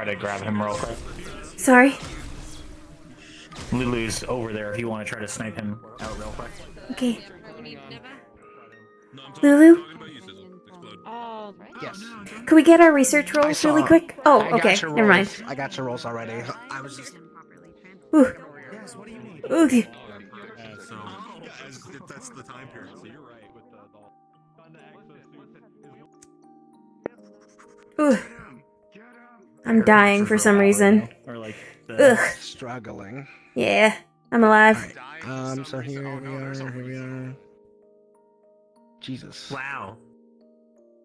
to grab him real quick. Sorry. Lulu's over there if you want to try to snipe him out real quick. Okay. Lulu? Yes. Could we get our research rolls really quick? Oh, okay. Never mind. I got your rolls already. I was just... Ooh. Ooh. That's the time period, so you're right with the Ooh. I'm dying for some reason. Or like Ugh. struggling. Yeah. I'm alive. Alright, so here we are. Jesus. Wow.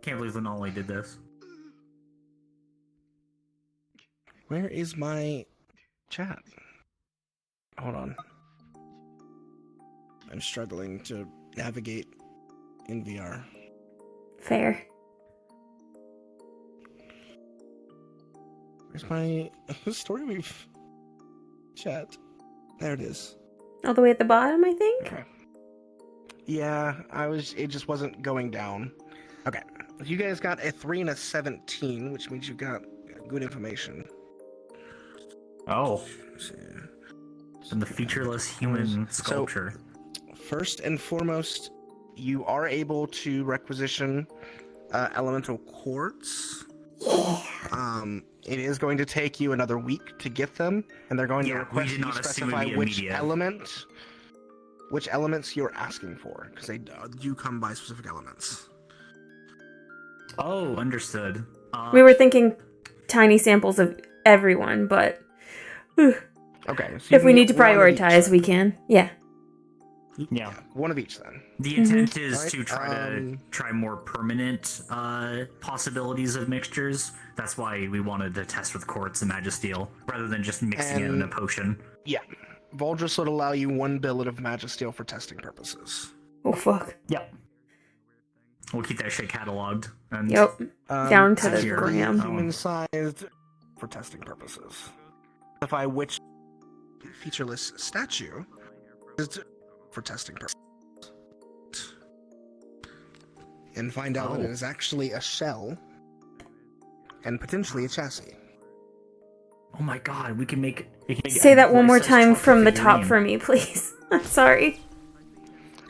Can't believe Linoli did this. Where is my chat? Hold on. I'm struggling to navigate in VR. Fair. Where's my story we've chat? There it is. All the way at the bottom, I think? Okay. Yeah, it just wasn't going down. Okay. You guys got a 3 and a 17, which means you got good information. Oh. And the featureless human sculpture. So, first and foremost, you are able to requisition elemental quartz. It is going to take you another week to get them, and they're going to request you specify which elements you're asking for, because they do come by specific elements. Oh, understood. We were thinking tiny samples of everyone, but Okay. So if we need to prioritize, we can. Yeah. Yeah. One of each then. The intent is to try more permanent possibilities of mixtures. That's why we wanted to test with quartz and magisteel, rather than just mixing it in a potion. Yeah. Voldris would allow you 1 billet of magisteel for testing purposes. Oh, fuck. Yep. We'll keep that shit cataloged. And Yep. Down to the Actually, gram. human-sized for testing purposes. Specify which featureless statue is for testing purposes. And find out that it is actually a shell and potentially a chassis. Oh my god, we can make... Say that one more time from the top for me, please. I'm sorry.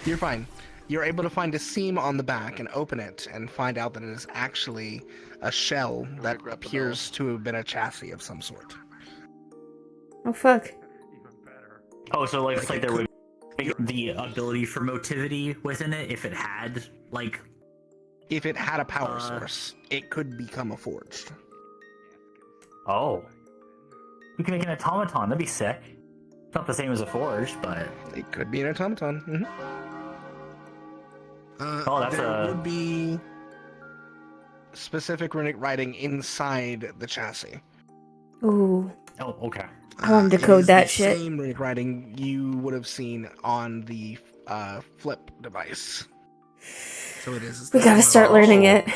You're fine. You're able to find a seam on the back and open it and find out that it is actually a shell that appears to have been a chassis of some sort. Oh, fuck. Oh, so like, it's like there would be the ability for motivity within it if it had, like... If it had a power source, it could become a forged. Oh. We can make an automaton, that'd be sick. It's not the same as a forged, but... It could be an automaton. Mm-hmm. There would be specific runic writing inside the chassis. Ooh. Oh, okay. I want to code that shit. Same runic writing you would have seen on the flip device. So it is. We gotta start learning it.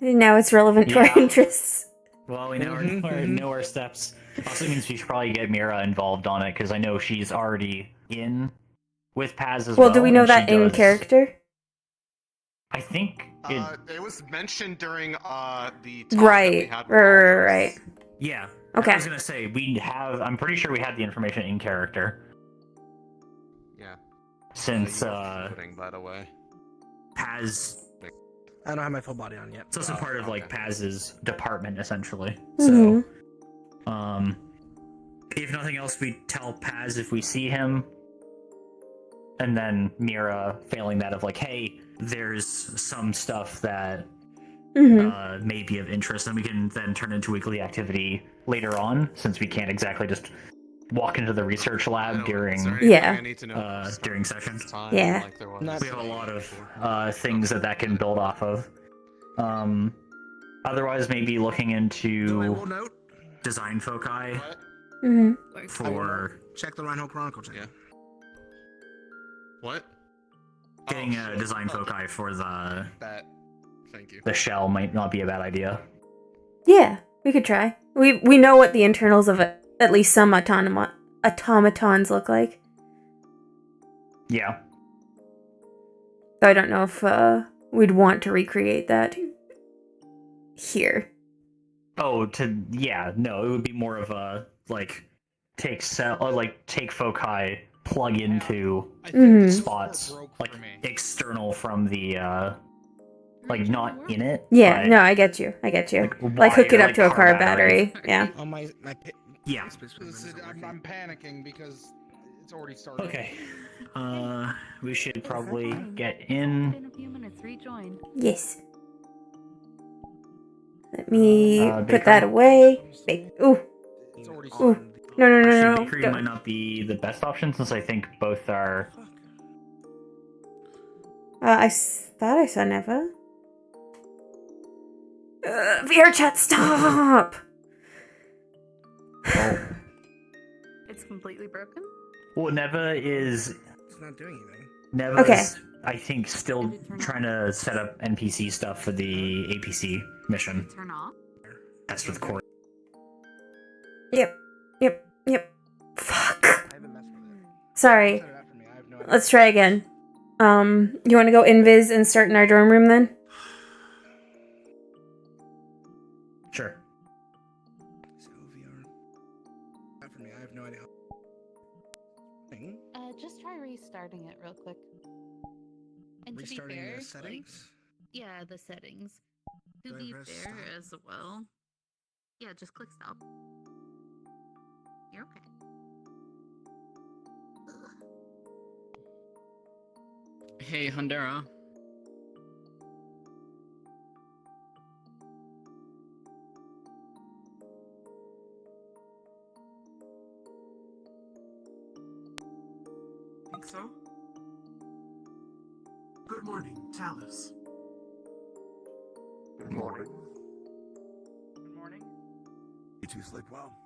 Now it's relevant to our interests. Well, we know our steps. Also means we should probably get Mira involved on it, because I know she's already in with Paz as well. Well, do we know that in character? I think it was mentioned during the talk right. that we had Right. Yeah. Okay. I was gonna say I'm pretty sure we had the information in character. Yeah. Since footing, by the way. Paz. I don't have my full body on yet. It's also part of like Paz's department essentially. Mm-hmm. So, if nothing else, we tell Paz if we see him, and then Mira failing that of like, hey, there's some stuff that may be of interest, and we can then turn into weekly activity later on, since we can't exactly just walk into the research lab during during sessions. Yeah. We have a lot of things that can build off of. Otherwise, maybe looking into design foci for check the Rhino Chronicle check. Yeah. What? Getting a design foci for Thank you. the shell might not be a bad idea. Yeah, we could try. We know what the internals of at least some automatons look like. Yeah. So I don't know if we'd want to recreate that here. Oh, no, it would be more of a like take foci, plug into I Mhm. the spots core broke like for me. external from the like not in it. Yeah, but, no, I get you. Like, Like hook it wire, up like to a car car battery. battery. Yeah. Oh my Yeah. space movement isn't working. I'm panicking because it's already started. Okay. We should probably fine. get in. In a few minutes, rejoin. Yes. Let me put bakery? that away. Ooh. It's already Ooh. started. No, no, no, Actually, no. bakery Don't. might not be the best option since I think both are. Thought I saw Neva. VR chat, stop! It's completely broken? Well, Neva is. It's not doing anything. Neva's, Okay. I think, still trying to set up NPC stuff for the APC mission. Turn off? That's with Core. Yep. Fuck. I haven't messed with it. Sorry. Set it up for me. I have no idea. Let's try again. You want to go invis and start in our dorm room then? Sure. So VR. Not for me. I have no idea. Just try restarting it real quick. And Restarting to be fair, the settings. yeah, the settings. To Do I be press fair stop? as well. Yeah, just click stop. You're okay. Hey, Hondera. Think so? Good morning, Talus. Good morning. Good morning. You two sleep well?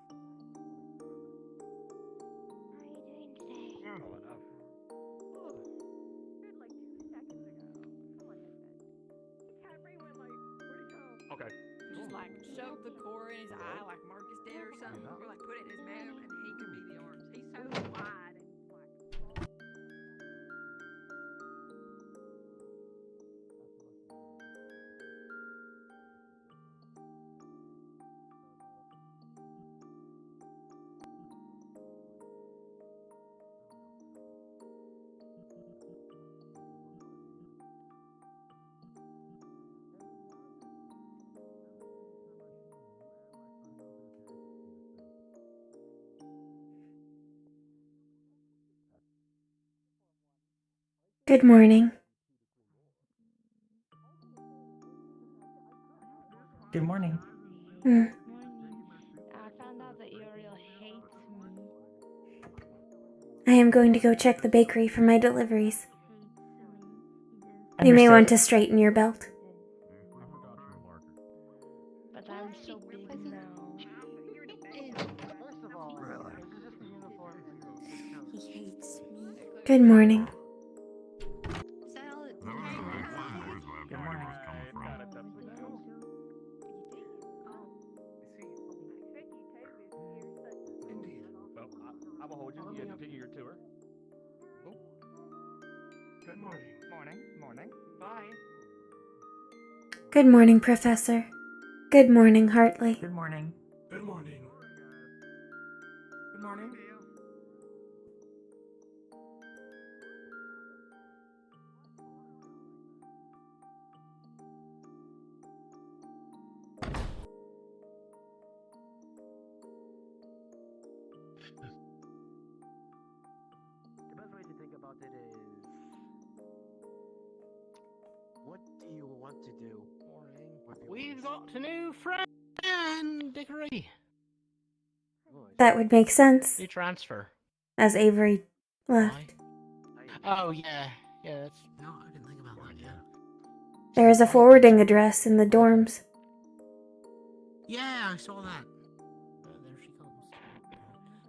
Okay. Just like shove the core in his eye like Marcus did or something, or like put it in his mouth and he could be the arms. He's so wide and like. Good morning. Good morning. Mm. I found out that Uriel hates me. I am going to go check the bakery for my deliveries. Hates me. You may want to Understood. straighten your belt. But I'm so big now. First of all, this is just a uniform. He hates me. Good morning. Salad. Good morning. Indeed. Well, I will hold you. You continue your tour. Good morning. Morning. Bye. Good morning, Professor. Good morning, Hartley. Good morning. Good morning. Good morning. The best way to think about it is, what do you want to do? We've got a new friend, Dickory. That would make sense, New transfer. as Avery left. Oh, yeah. Yeah, that's... No, I didn't think about that yet. There is a forwarding address in the dorms. Yeah, I saw that. There she comes.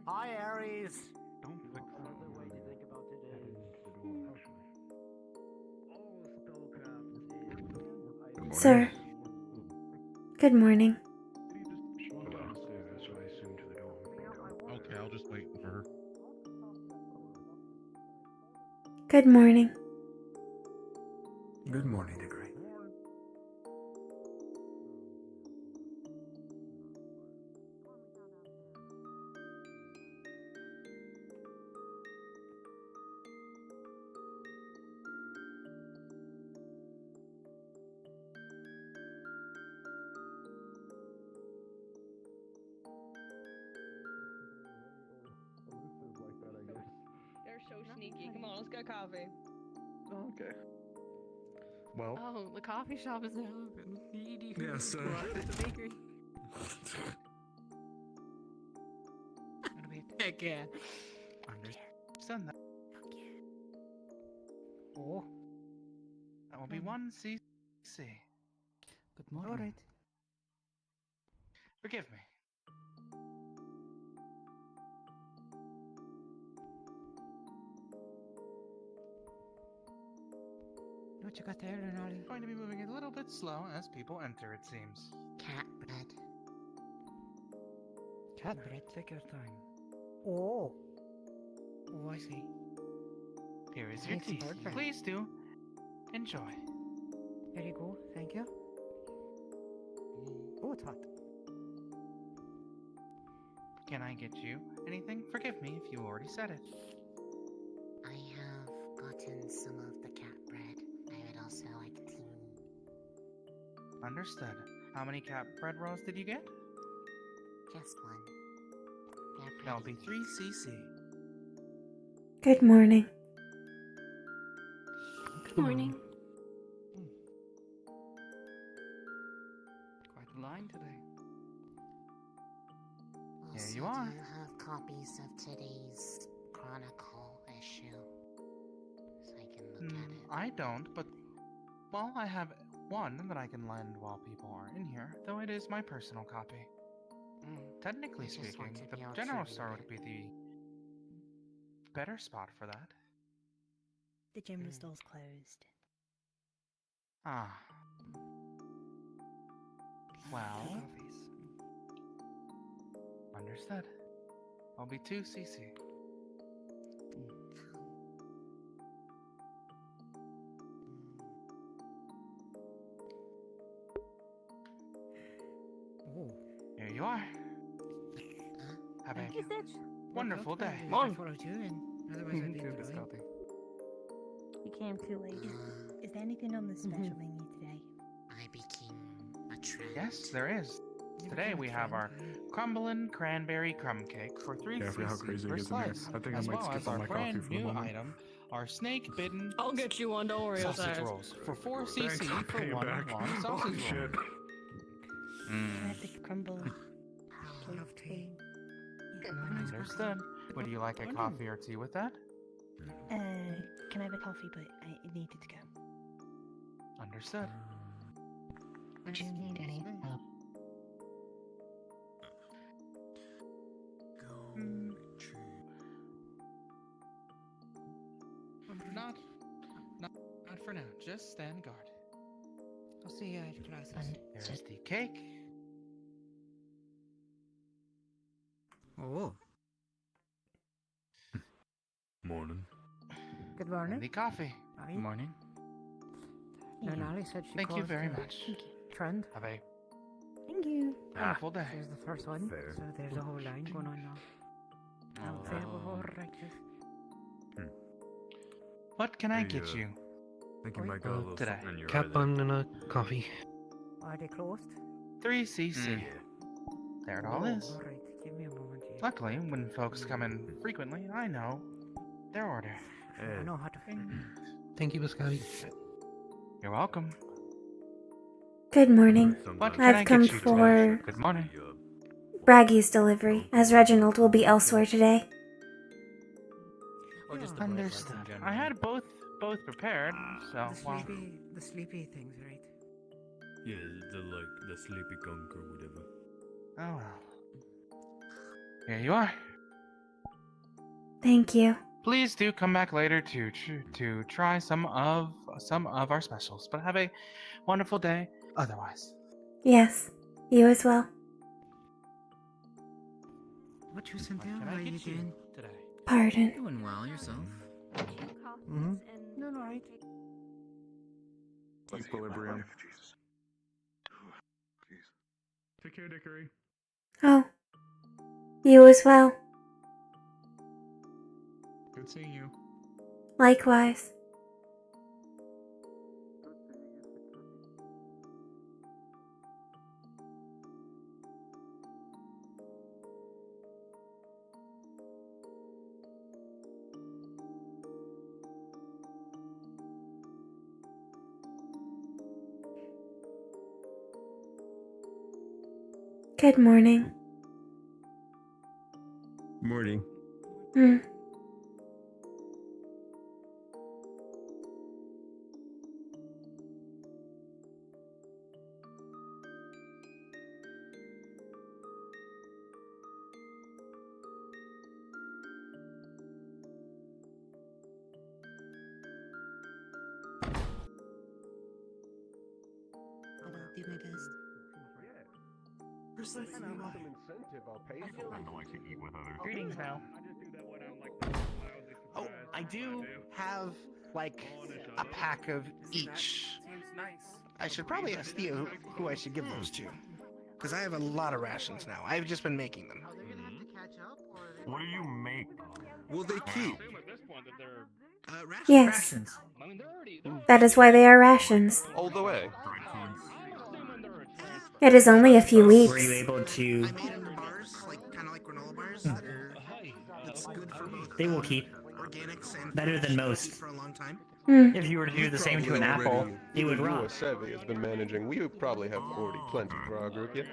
Hi, Aries. Another way to think about it is, Sir. Good morning. Okay, I'll just wait for her. Good morning. Good morning, Dickory. so sneaky. Come on, let's get coffee. Okay. Well. Oh, the coffee shop is now open. Yeah, so. The bakery. Heck yeah. Understand that. Oh. That will be 1 CC. Good morning. Alright. Forgive me. What you got there, Renali? Going to be moving a little bit slow as people enter, it seems. Cat bread. Cat bread? Take your time. Oh. Oh, I see. Here is your Nice tea. burger. Please do enjoy. There you go. Thank you. Oh, it's hot. Can I get you anything? Forgive me if you already said it. I have gotten some of the cat bread. I would also like tea. Understood. How many cat bread rolls did you get? Just one. That'll be 3 CC. Good morning. Good morning. Quite a line today. Also, Here you are. do you have copies of today's Chronicle issue? So I can look at it. I don't, but well, I have one that I can lend while people are in here, though it is my personal copy. Technically I just speaking, want to the be able to general read store it. would be the better spot for that. The general store's closed. Ah. Well. Understood. I'll be 2 CC. Oh. Here you are. Have Thank a you. wonderful day. That's what I was doing. Otherwise, I'd be in the This rain. copy. You came too late. Is there anything on the special menu today? I became a trend. Yes, there is. Today we have our crumbling cranberry crumb cake for 3 Yeah, I forget how CC crazy it per gets in here. slice, I think I as might well skip as on our my coffee brand for the new moment. item, our snake-bitten I'll get you one, don't worry, sausage Osiris. rolls for 4 Thanks CC for for paying one back. long sausage Holy roll. shit. Can I have the crumble? Love tea. Understood. Would you like a coffee or tea with that? Can I have a coffee, but I needed to go. Understood. Do you need any help? Not for now. Just stand guard. I'll see you at classes. Here's the cake. Oh. Morning. Good And morning. the coffee. Good morning. Renali said she Thank you caused very a much. trend. Have a Thank you. wonderful day. She's the first one, Fair. so there's a whole line going on now. I would say before righteous. What can I Hey, get you? think you might got a little today. something in your Cat eye there. bun and a coffee. Are they closed? 3 CC. There it all is. Alright, give me a moment here. Luckily, when folks come in frequently, I know their order. I know how to. Thank you, Biscotti. You're welcome. Good morning. What can I I've come get you for today? Good morning. Braggy's delivery, as Reginald will be elsewhere today. Or just Understood. I had both prepared, so well. the sleepy things, right? Yeah, the sleepy gunk or whatever. Oh well. Here you are. Thank you. Please do come back later to try some of our specials. But have a wonderful day. Otherwise. Yes, you as well. What you sent down? Can How I are you get you doing? today? Pardon. Doing well yourself. Mm-hmm. No, right. Equilibrium. Take care, Dickory. Oh, you as well. Good seeing you. Likewise. Good morning. Morning. Hmm. Do my best. Greetings, Mal. Oh, I do have like a pack of each. I should probably ask Theo who I should give those to, because I have a lot of rations now. I've just been making them. What do you make? Will they keep? Yes. Rations. That is why they are rations. All the way. It is only a few Were you weeks. able to? Bars, kind of like granola bars. That are, it's good for both. They will keep. Organics and Better than keep most. for a long time. If you were to do the same to an apple, it would rot. Sevi has been managing. We probably have 40 plenty for our group, yes?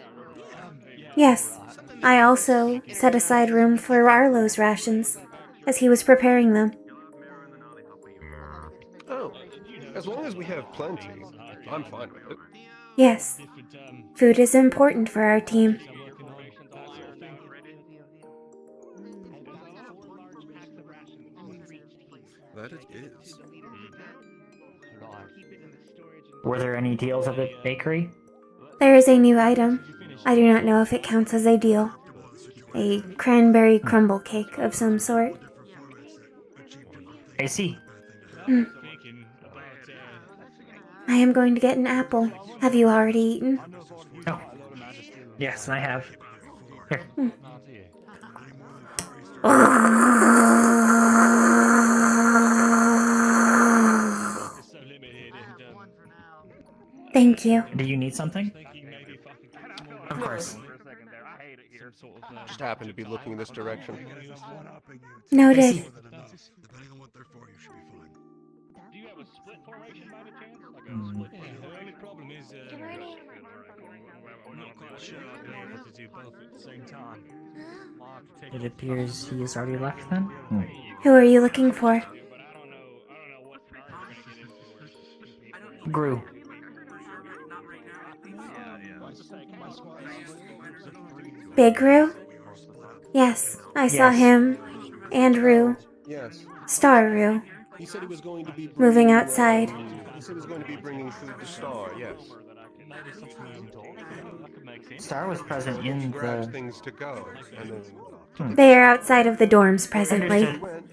Yes. I also set aside room for Arlo's rations, as he was preparing them. Oh, as long as we have plenty, I'm fine with it. Yes. Food is important for our team. That it is. Were there any deals at the bakery? There is a new item. I do not know if it counts as a deal. A cranberry crumble cake of some sort. I see. I am going to get an apple. Have you already eaten? Oh. Yes, I have. Here. Thank you. Do you need something? Of course. Just happened to be looking this direction. Noted. It appears he has already left then? Who are you looking for? Gru. Big Roo? Yes, I saw him. And Roo. Yes. Star Roo. He said he was going to be Moving outside. He said he was going to be bringing food to Star, yes. Star was present in Grabs the... things to go, and then... They are outside of the dorms presently. Understood.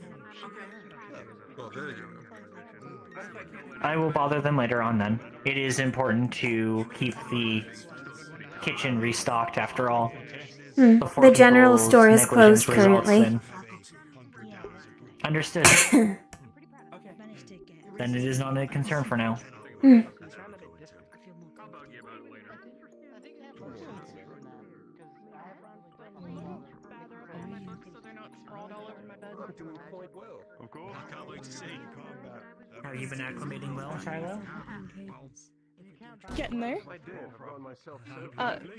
I will bother them later on then. It is important to keep the kitchen restocked after all. Before The general people's store is negligence closed results currently. in- Understood. Then it is not a concern for now. Of course. I can't wait to see you combat. Have you been acclimating well, Shiloh? Getting there.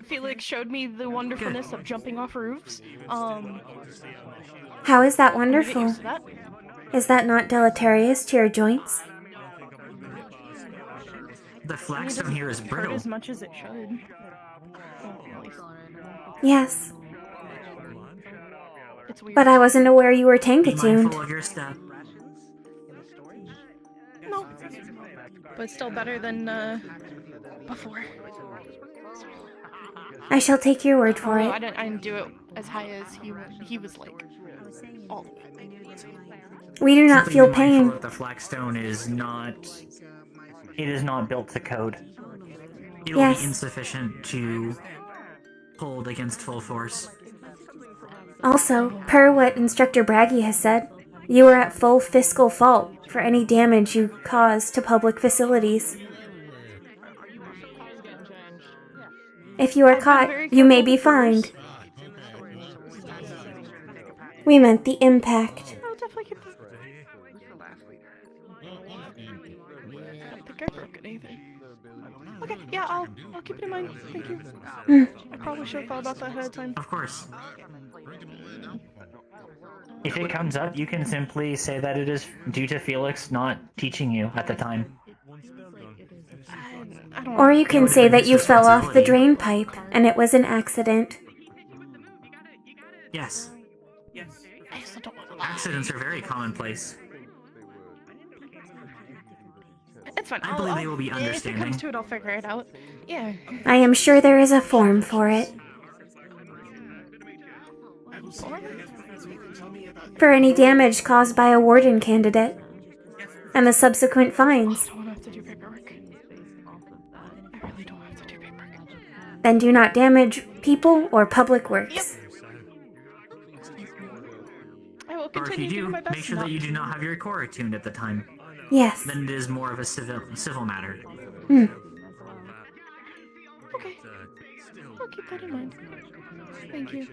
Felix showed me the wonderfulness of jumping off roofs. How is that I'm wonderful? used to that. Is that not deleterious to your joints? The flagstone here is Hurt brittle. as much as it should. Yes. It's weird. But I wasn't aware you were Be tank-attuned. mindful of your step. No. But still better than, before. I shall take your word for I it. didn't do it as high as he was like. All the way. We do not Simply feel be mindful pain. that the flagstone is not... It is not built to code. It will Yes. be insufficient to hold against full force. Also, per what Instructor Braggy has said, you are at full fiscal fault for any damage you cause to public facilities. If you are caught, you may be fined. We meant the impact. I'll definitely get that. I don't think I broke anything. Okay. Yeah, I'll keep it in mind. Thank you. I probably should have thought about that ahead of time. Of course. If it comes up, you can simply say that it is due to Felix not teaching you at the time. I don't Or you It can would have say been that his you fell off the responsibility. drain pipe and it was an accident. Yes. I still don't want to. Accidents are very commonplace. It's fine. I believe they will be If it understanding. comes to it, I'll figure it out. Yeah. I am sure there is a form for it. For any damage caused by a warden candidate. And the subsequent fines. I don't have to do paperwork. I really don't have to do paperwork. Then do not damage people or public works. I will Or if continue you do, doing my best. make sure that you do not have your core attuned at the time. Yes. Then it is more of a civil matter. Hmm. Okay. I'll keep that in mind. Thank you.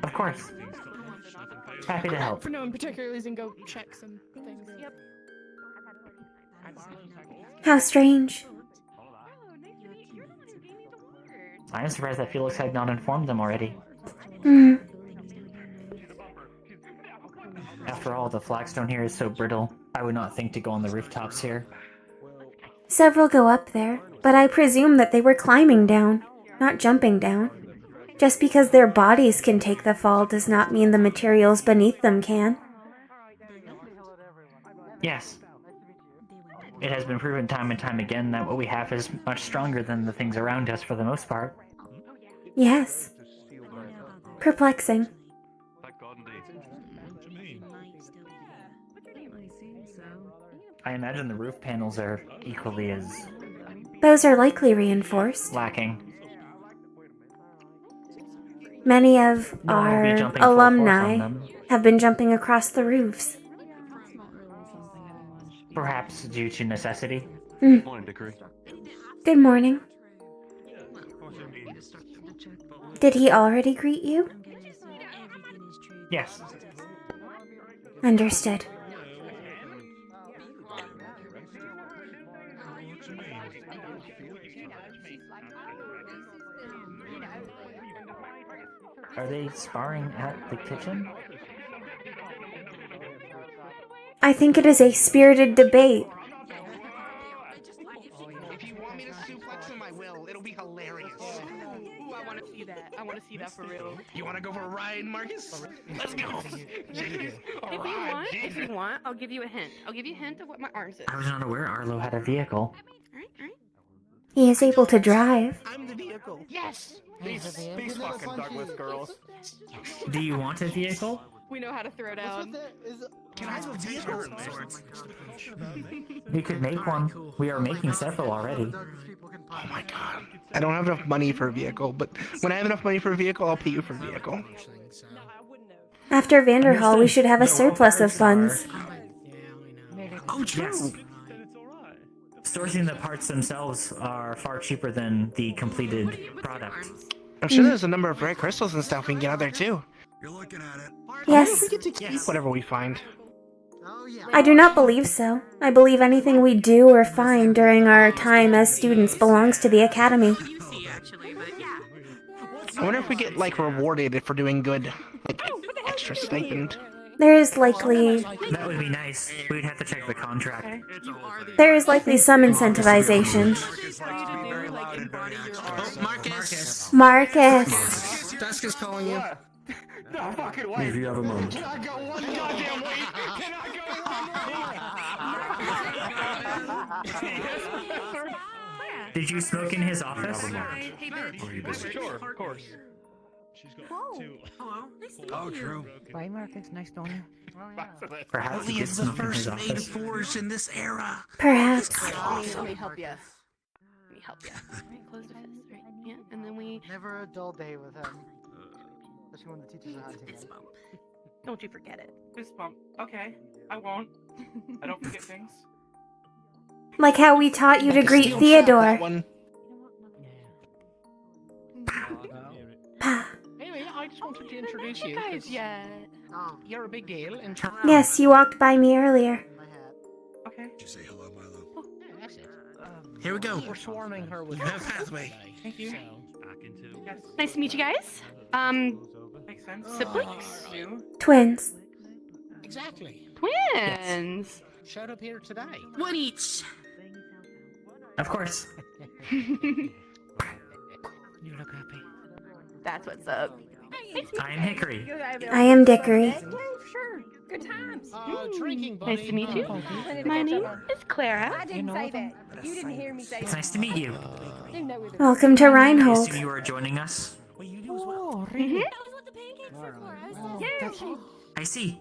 Of course. Happy to help. For knowing particular reason, go check some things. Yep. How strange. I am surprised that Felix had not informed them already. Hmm. After all, the flagstone here is so brittle. I would not think to go on the rooftops here. Several go up there, but I presume that they were climbing down, not jumping down. Just because their bodies can take the fall does not mean the materials beneath them can. Yes. It has been proven time and time again that what we have is much stronger than the things around us for the most part. Yes. Perplexing. I imagine the roof panels are equally as Those are likely reinforced. lacking. Many of No one will be our jumping full force on alumni them. have been jumping across the roofs. Perhaps due to necessity. Morning, Dickory. Good morning. Did he already greet you? Yes. Understood. Are they sparring at the kitchen? I think it is a spirited debate. If you want me to suplex him, I will. It'll be hilarious. Ooh, I want to see that. I want to see that for real. You want to go for a ride, Marcus? Let's go. If you want, I'll give you a hint. I'll give you a hint of what my arms is. I was not aware Arlo had a vehicle. Alright. He is able to drive. I'm the vehicle. Yes! These fucking Douglas girls. Do you want a vehicle? We know how to throw down. Can I have a vehicle? We could make one. We are making several already. Oh my god. I don't have enough money for a vehicle, but when I have enough money for a vehicle, I'll pay you for a vehicle. After Vanderhall, we should have a surplus of funds. Oh, true. Yes. Sourcing the parts themselves are far cheaper than the completed product. I'm sure there's a number of rare crystals and stuff we can get out there too. You're looking at it. Yes. We get to keep whatever we find. I do not believe so. I believe anything we do or find during our time as students belongs to the Academy. I wonder if we get, like, rewarded for doing good. Like, extra stipend. There is likely That would be nice. We'd have to check the contract. some incentivization. Marcus! Marcus! Dusk is calling you. No fucking way. If you have a moment. Can I go one goddamn way? Can I go one way? Did you smoke in his office? Sure, of course. Oh, true. Bye, Marcus. Nice knowing you. Perhaps he did is the smoke in his first maid office. forge in this era. Perhaps. Let me help you. Let me help you. Right, close the fist. Right, yeah, and then we. Never a dull day with him. Especially when the teachers are hunting him. Don't you forget it. Fist bump. Okay, I won't. I don't forget things. Like how we taught you to greet Theodore. Pa. Anyway, I just wanted to introduce you. Guys, yet. You're a big deal. And Yes, you walked by me earlier. Okay. Did you say hello, Milo? Yeah, that's it. Here we go. We're swarming her with You have pathway. Thank you. Nice to meet you guys. Makes sense. Siblings? Twins. Exactly. Twins. Showed up here today. One each. Of course. You look happy. That's what's up. I am Hickory. I am Dickory. Yeah, sure. Good times. Drinking, buddy. Nice to meet you. Plenty to My catch name up on. is Clara. I didn't say that. You didn't hear me say It's that. nice to meet you. You know it. Welcome to I Reinhold. assume you are joining us. Well, you do as well. Oh, That was what the pancakes were for. Yeah. I see.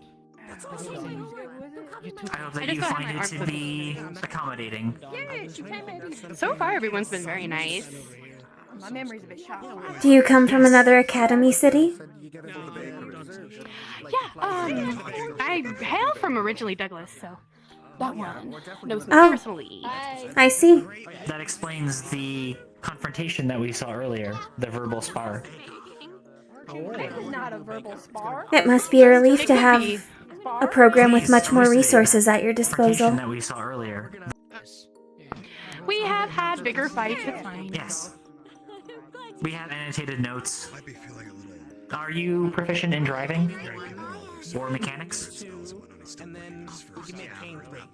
I hope I that just you don't have find my it to arms be accommodating. Yeah, she came in. So far, everyone's been very nice. My memory's a bit shot. Do you come from another academy city? Yeah, I hail from originally Douglas, so that one knows me Oh. personally. I see. That explains the confrontation that we saw earlier, the verbal spar. It was not a verbal spar. It must be a relief It to could have be. a program with Please much more elucidate resources that at your confrontation disposal. that we saw earlier. We have had bigger fights, it's fine. Yes. We have annotated notes. Are you proficient in driving? Or mechanics? And then you may change that.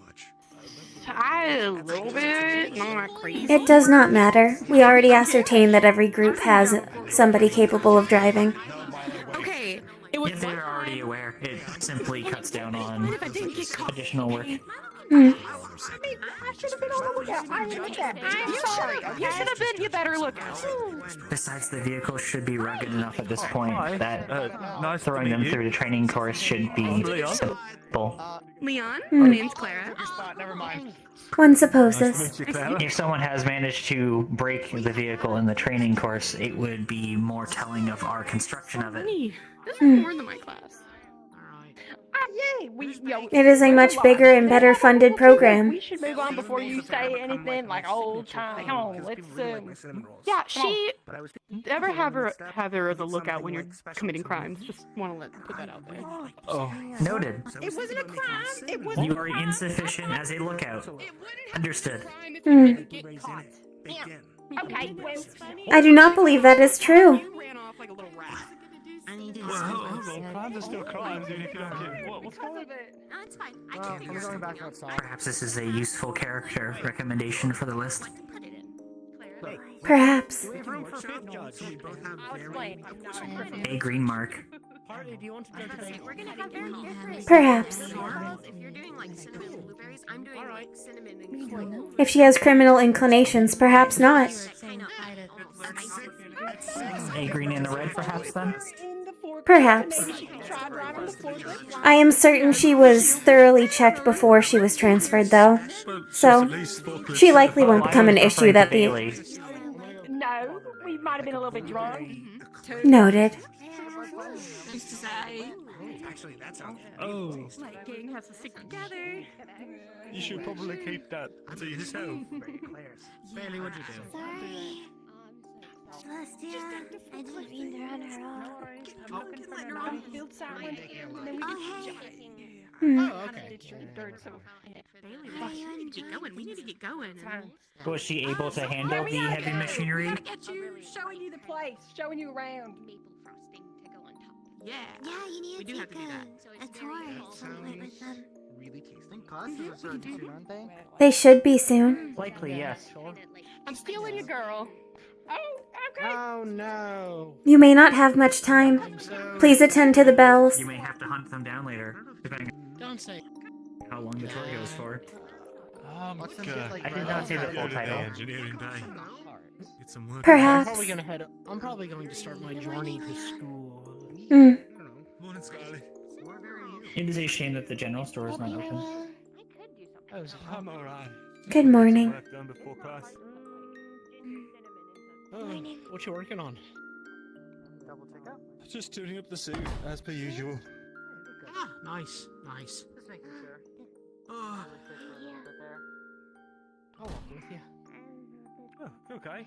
A little bit, not crazy. It does not matter. We already ascertained that every group has somebody capable of driving. Okay, it was If they're already aware, it simply cuts down on additional work. Hmm. I mean, I should have been on the lookout. I admit that. I'm sorry. You should have been. You better look out. Besides, the vehicle should be rugged enough at this point that throwing them through the training course should be simple. Leon, Hmm. my name's Clara. Never mind. One supposes. If someone has managed to break the vehicle in the training course, it would be more telling of our construction of it. This is more than my class. Yeah, It is a much bigger and better funded program. We should move on before you say anything like old time. Come on, let's Yeah, she. Ever have her as a lookout when you're committing crimes. Just want to put that out there. Oh, noted. It wasn't a crime. It wasn't. You are insufficient as a lookout. Understood. Hmm. Okay, well, I do not believe that is true. You ran off like a little rat. Crimes are still crimes, even if you don't get what's going on? no, it's fine. I Well, can I'm going back outside. Perhaps this is a useful character recommendation for the list. put it in. Perhaps. We have room for fifth judge. We both have I'll explain. A green mark. Party, do you want to go to bed? We're gonna have very different. Perhaps. If you're doing like cinnamon and blueberries, I'm doing like cinnamon and coral. If she has criminal inclinations, perhaps not. Kind of A green and a red, perhaps, then? Perhaps. I am certain she was thoroughly checked before she was transferred, though. So, she likely won't become an issue that the... No, we might have been a little bit drunk. Noted. Used to say. Actually, that sounds. Oh, Like gang has to stick together. you should probably keep that to yourself. Bailey, what'd you do? Sorry. Celestia, I didn't mean to run her off. Hmm. Oh, okay. Bailey, we need to get going. We need to get going. Was she able to handle the heavy machinery? Get you, showing you the place, showing you around. Maple frosting to go on top. Yeah. Yeah, you need We to do have take to do that. a tour at some point with them. Really tasty. I think classes are starting soon, aren't they? They should be soon. Likely, yes. I'm stealing your girl. Oh, okay. Oh no. You may not have much time. Please attend to the bells. You may have to hunt them down later, depending Don't say. on how long the tour goes for. Watch them get, like, I did not say the full title. Engineering day. Get some work. Perhaps. I'm probably going to start my journey to school. Hmm. Morning, Scarlett. It is a shame that the general store is not open. I'm alright. Good morning. Work done before class. What you working on? Double check out. Just tuning up the suit, as per usual. Ah, nice, nice. Just making sure. Oh, I'll walk with you. okay.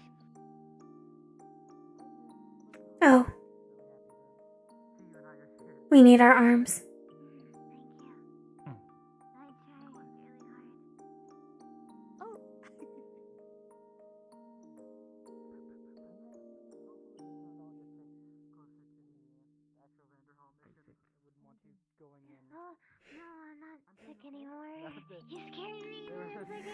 Oh. We need our arms. going in. Oh, no, I'm not sick anymore. You scared me. I'm sick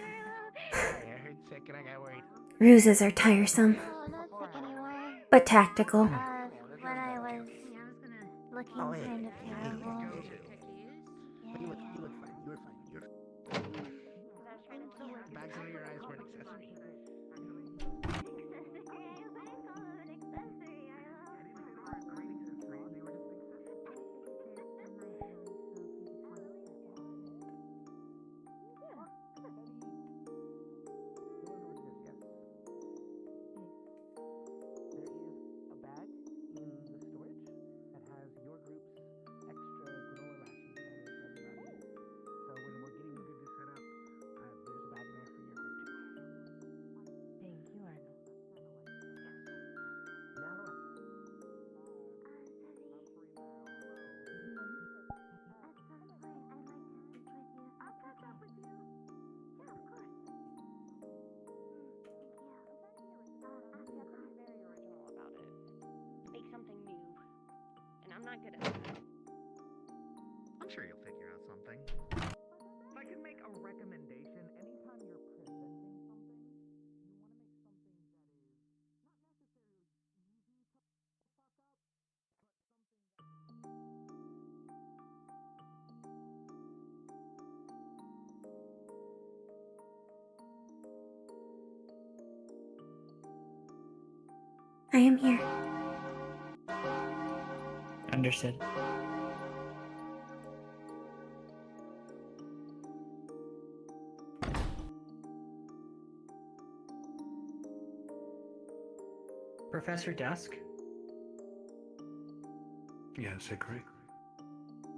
I heard sick and I got worried. Ruses are tiresome, No, I'm not sick anymore. but tactical. When I was looking kind of terrible. But you look fine. You were fine. You're bags under your eyes were an accessory. Something new, and I'm not good at that. I'm sure you'll figure out something. If I could make a recommendation, anytime you're presenting something, you want to make something that is not necessarily easy to fuck up, but I am here. Understood. Professor Dusk? Yes, Dickory.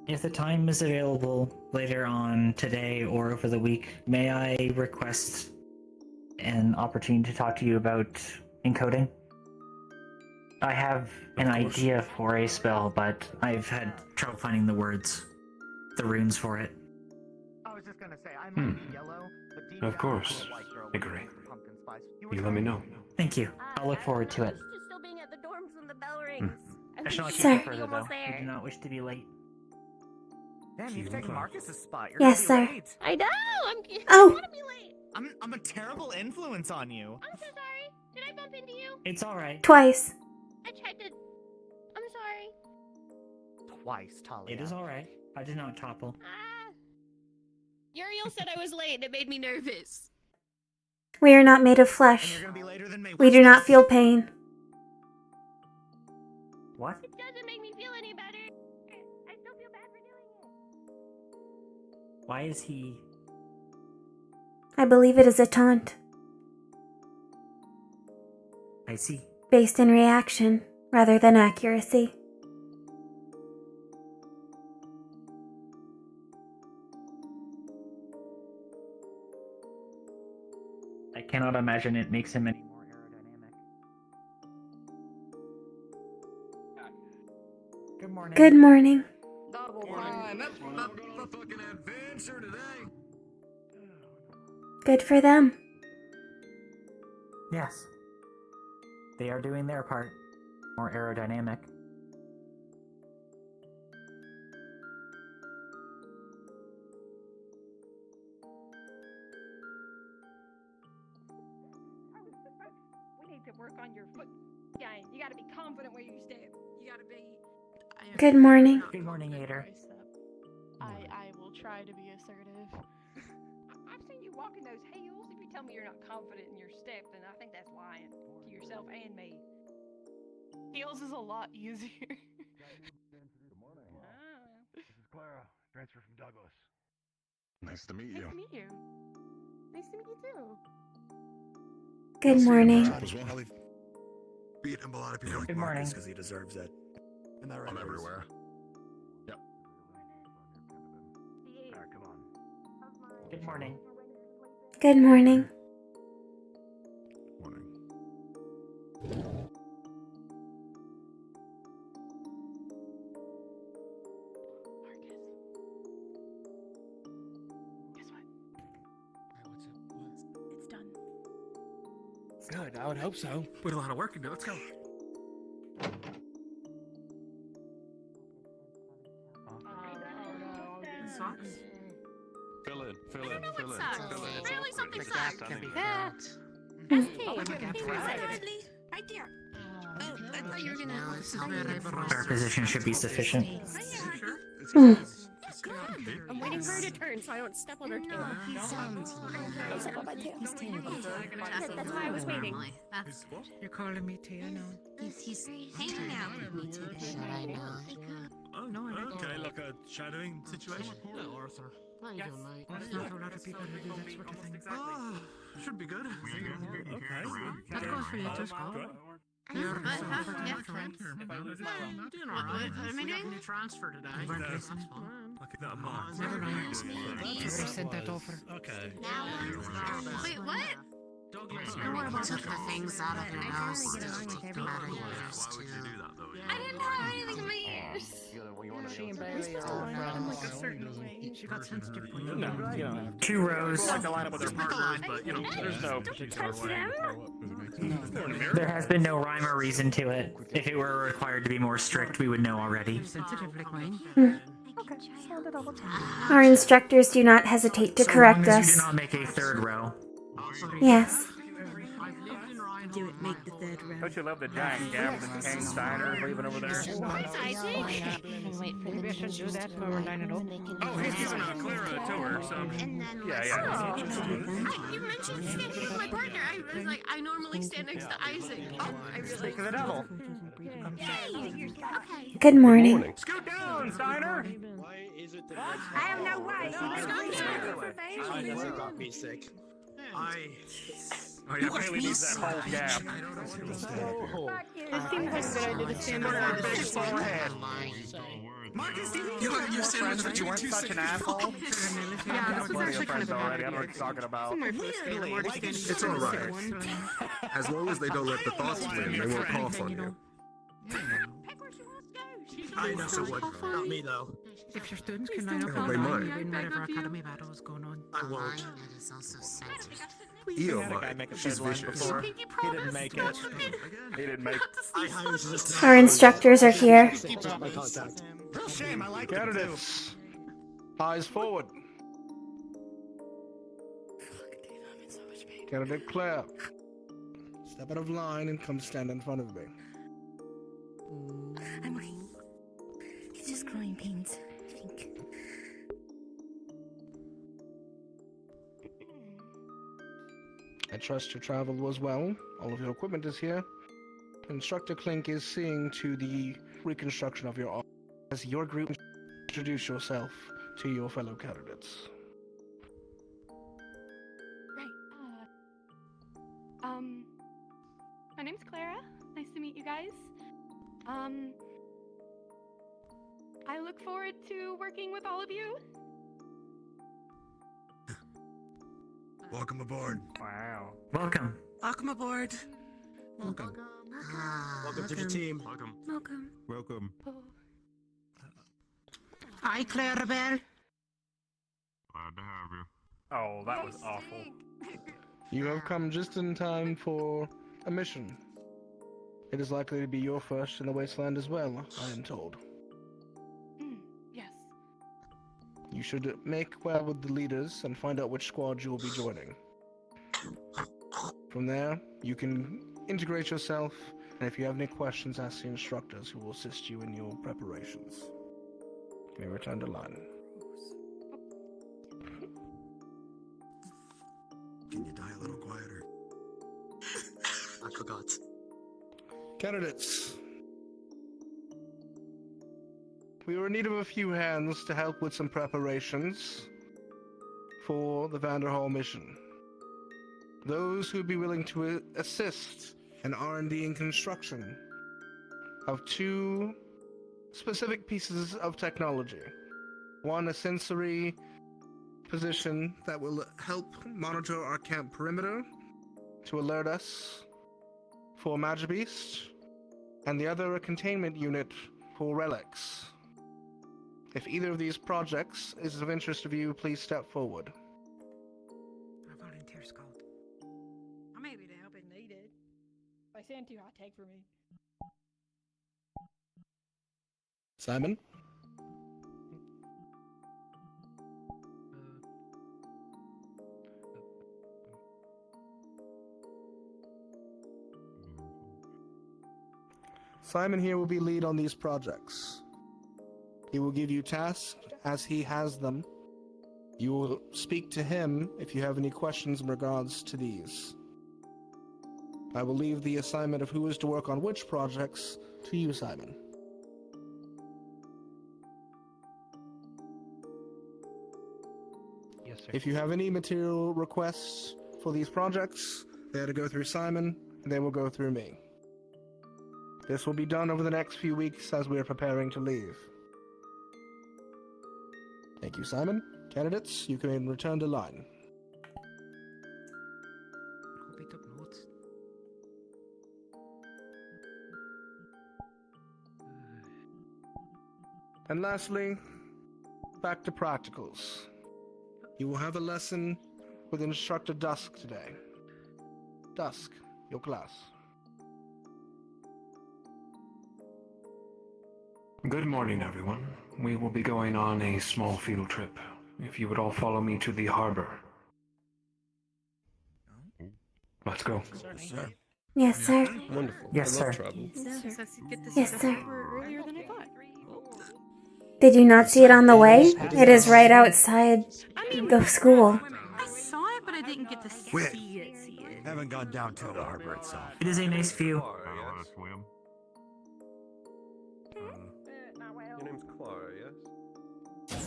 If the time is available later on today or over the week, may I request an opportunity to talk to you about encoding? I have an idea for a spell, but I've had trouble finding the words, the runes for it. I was just gonna say, I might be yellow, but deep Of down course, I'm a white girl Dickory. with pumpkin spice. You let me know. Thank you. I'll look forward to it. Just still being at the dorms when the bell rings. I shall not keep Sir. you further, though. We do not wish to be late. Damn, you've taken Marcus's spot. You're Yes, gonna be sir. late. I know. I Oh. want to be late. I'm a terrible influence on you. I'm so sorry. Did I bump into you? It's alright. Twice. I tried to. I'm sorry. Twice, Talia. It is alright. I did not topple. Uriel said I was late and it made me nervous. We are not made of And flesh. you're gonna be later than me. We do not feel pain. What? It doesn't make me feel any better. I still feel bad for doing it. Why is he... I believe it is a taunt, I see. based in reaction rather than accuracy. I cannot imagine it makes him any more aerodynamic. Good morning. Good morning. Fucking adventure today. Good for them. Yes. They are doing their part. More aerodynamic. We need to work on your foot game. You gotta be confident where you step. You gotta be. Good morning. Good morning, Ader. I will try to be assertive. I've seen you walk in those heels. If you tell me you're not confident in your step, then I think that's lying to yourself and me. Heels is a lot easier. Good morning. This is Clara, transfer from Douglas. Nice to meet Nice you. to meet you. Nice to meet you too. Good morning. Beat him a lot of people like Good Marcus morning. because he deserves it. Am I right? I'm everywhere. Yep. Alright, come on. Good morning. Good morning. Morning. Guess what? It's done. Good, I would hope so. Put a lot of work into it. Let's go. Socks? Fill in. I don't know what sucks. Apparently something The gap sucks. can be Yeah. filled. Right there. Oh, I thought you were gonna. Now this is where I belong. Our position should be sufficient. I'm waiting for her to turn so I don't step on her tail. Don't step on my tail. That's why I was waiting. That's good. You're calling me Tia now? He's hanging out with me today. Should I not? Oh, No, I don't. okay, like a shadowing situation. Yeah, Arthur. How you doing, mate? There's not a lot of people who do that sort of thing. Ah, should be good. Okay. That goes for you too, Scott. Great. You're But, doing What alright. am I doing? You transfer today. You weren't missing. I'll keep that in mind. Never mind. I sent that over. Okay. Wait, what? You took the things out of your nose. Did you take them out of your ears too? I didn't have anything in my ears. She and Bailey are all from like a certain way. She got sensitive when you No, you know. 2 rows. Like to line up with their partners, but you know, there's no particular way. There has been no rhyme or reason to it. If it were required to be more strict, we would know already. Sensitive like mine. Okay, just wanted to double check. Our instructors do not hesitate to correct So long as you us. do not make a 3rd row. Yes. Do it, make the third round. Don't you love the giant gap that King Steiner leaving over there? Maybe I shouldn't do that while we're lining up. Oh, he's giving Clara a tour, so... Yeah. You mentioned standing next to my partner. I was like, I normally stand next to Isaac. Oh, I realized. Speak of the devil. Yay! Okay. Good morning. Scoot down, Steiner! Why is it that I have no way. got me sick? Oh yeah, Bailey needs that whole gap. It seems like a good idea to stand beside the big forehead. Marcus, You're friends with you weren't such an asshole? Yeah, this was actually kind of a bad already. I idea. don't know what you're talking about. My first day, I'm already standing It's all beside right. one. As long as they don't let the thoughts win, they won't cough on you. I know so what? Not me though. If your students can line up They online, might. you win whatever academy battle is going on. I won't. Mine is also sensitive. Eo Had a guy make might. a She's third line vicious. before. He didn't make it. He didn't make it. Our instructors are here. Real shame, I like Candidates, eyes forward. Candidate Claire, step out of line and come stand in front of me. I'm okay. It's just growing pains, I think. I trust your travel was well. All of your equipment is here. Instructor Clink is seeing to the reconstruction of your office. As your group, introduce yourself to your fellow candidates. Right. My name's Clara. Nice to meet you guys. I look forward to working with all of you. Welcome aboard. Wow. Welcome. Welcome aboard. Welcome. Welcome to the team. Welcome. Welcome. Welcome. Hi, Clarabelle. Glad to have you. Oh, that was awful. You have come just in time for a mission. It is likely to be your first in the wasteland as well, I am told. Yes. You should make well with the leaders and find out which squad you will be joining. From there, you can integrate yourself, and if you have any questions, ask the instructors who will assist you in your preparations. You may return to line. Can you die a little quieter? I forgot. Candidates, we are in need of a few hands to help with some preparations for the Vanderhall mission. Those who would be willing to assist in R&D and construction of 2 specific pieces of technology. One, a sensory position that will help monitor our camp perimeter to alert us for Magibeast, and the other a containment unit for relics. If either of these projects is of interest to you, please step forward. I volunteer, Scott. I may be to help if needed. If I send too high tech for me. Simon? Simon here will be lead on these projects. He will give you tasks as he has them. You will speak to him if you have any questions in regards to these. I will leave the assignment of who is to work on which projects to you, Simon. Yes, sir. If you have any material requests for these projects, they are to go through Simon, and they will go through me. This will be done over the next few weeks as we are preparing to leave. Thank you, Simon. Candidates, you can return to line. Hope he took notes. And lastly, back to practicals. You will have a lesson with Instructor Dusk today. Dusk, your class. Good morning, everyone. We will be going on a small field trip. If you would all follow me to the harbor. Let's go. Sir. Yes, sir. Wonderful. Yes, I love sir. travel. Yes, sir. Earlier than I thought. Did you not see it on the way? It is right outside the school. I saw it, but I didn't get to Wait. see it. Haven't gone down to the harbor itself. It is a nice view. I want to swim. Your name's Clara, yes?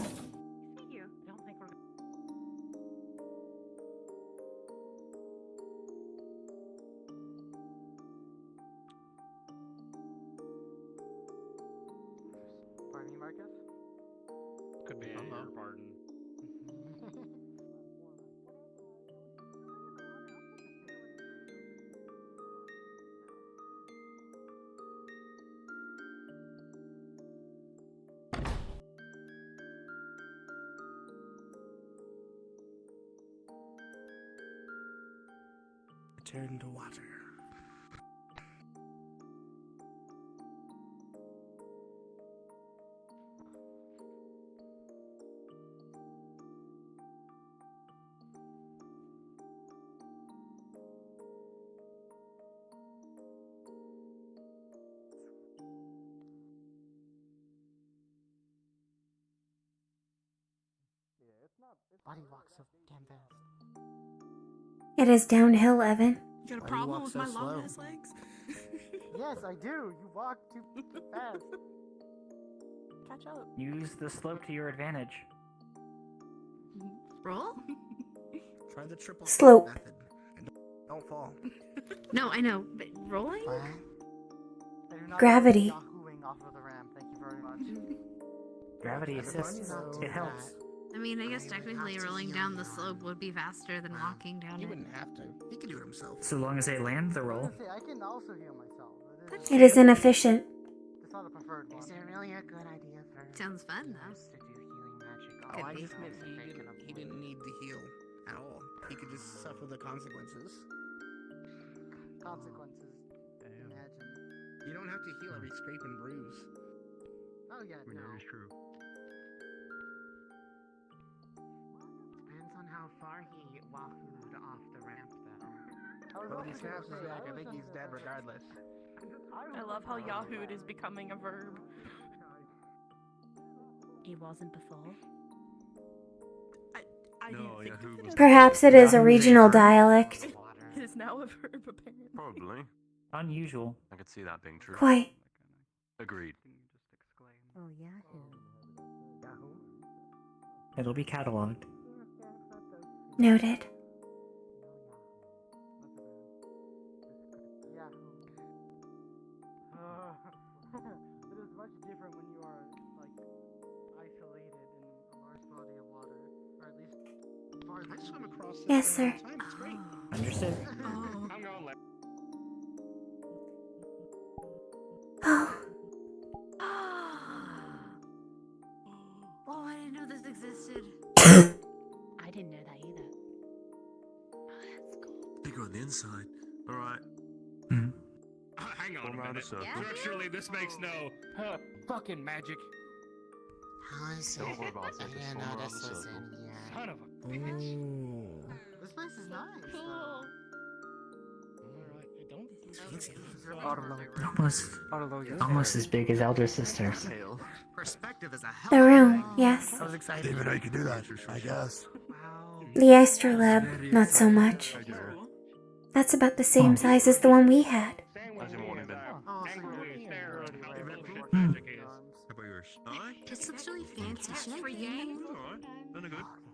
Pardon me, Marcus? Could be your pardon. Return to water. Why do you walk so damn fast? It is downhill, Evan. You got a Why do you problem walk with so my slow? long ass legs? Yes, I do. You walk too fast. Catch up. Use the slope to your advantage. Roll? Try the triple Slope. method. And don't fall. No, I know, but rolling? What? I do not Gravity. like Yahooing off of the ramp. Thank you very much. Gravity assists. It helps. I mean, I guess technically rolling down the slope would be faster than walking down He it. wouldn't have to. He could do it himself. So long as they land the roll. I can also heal myself. It is inefficient. It's not a preferred one. Is it really a good idea for Sounds fun, though. us to do healing magic? Oh, I on just meant themselves if they can he didn't need to heal at all. He could just suffer the consequences. Consequences. Imagine. You don't have to heal every scrape and bruise. Oh yeah, no. That is true. Depends on how far he wahooed off the ramp, though. Well, he snaps his neck. I think he's dead regardless. I love how Yahooed is becoming a verb. It wasn't before. I No, didn't think Yahoo of was- it. Perhaps it is a regional dialect. It is now a verb, apparently. Probably. Unusual. I could see that being true. Quite. Agreed. Oh, Yahoo. It'll be cataloged. Noted. Yahoo. It is much different when you are, like, isolated in a large body of water. Or at least, far I swim across this Yes, thing all sir. the time. It's great. Understood. I'm going left. Oh, Oh, I didn't know this existed. I didn't know that either. Bigger on the inside. Alright. Hang on Go a around a minute. circle. Structurally, this makes no fucking magic. How is it? Don't worry about it. I Just didn't go know around this the was circle. in here. Son of a Ooh. This place is nice. Cool. Alright, don't Almost as big as elder sisters. Perspective is a hell The room, yes. I was excited. Didn't even know you could do that, I guess. The astrolab, not so much. That's about the same size as the one we had. It's looks really fancy. Should I be in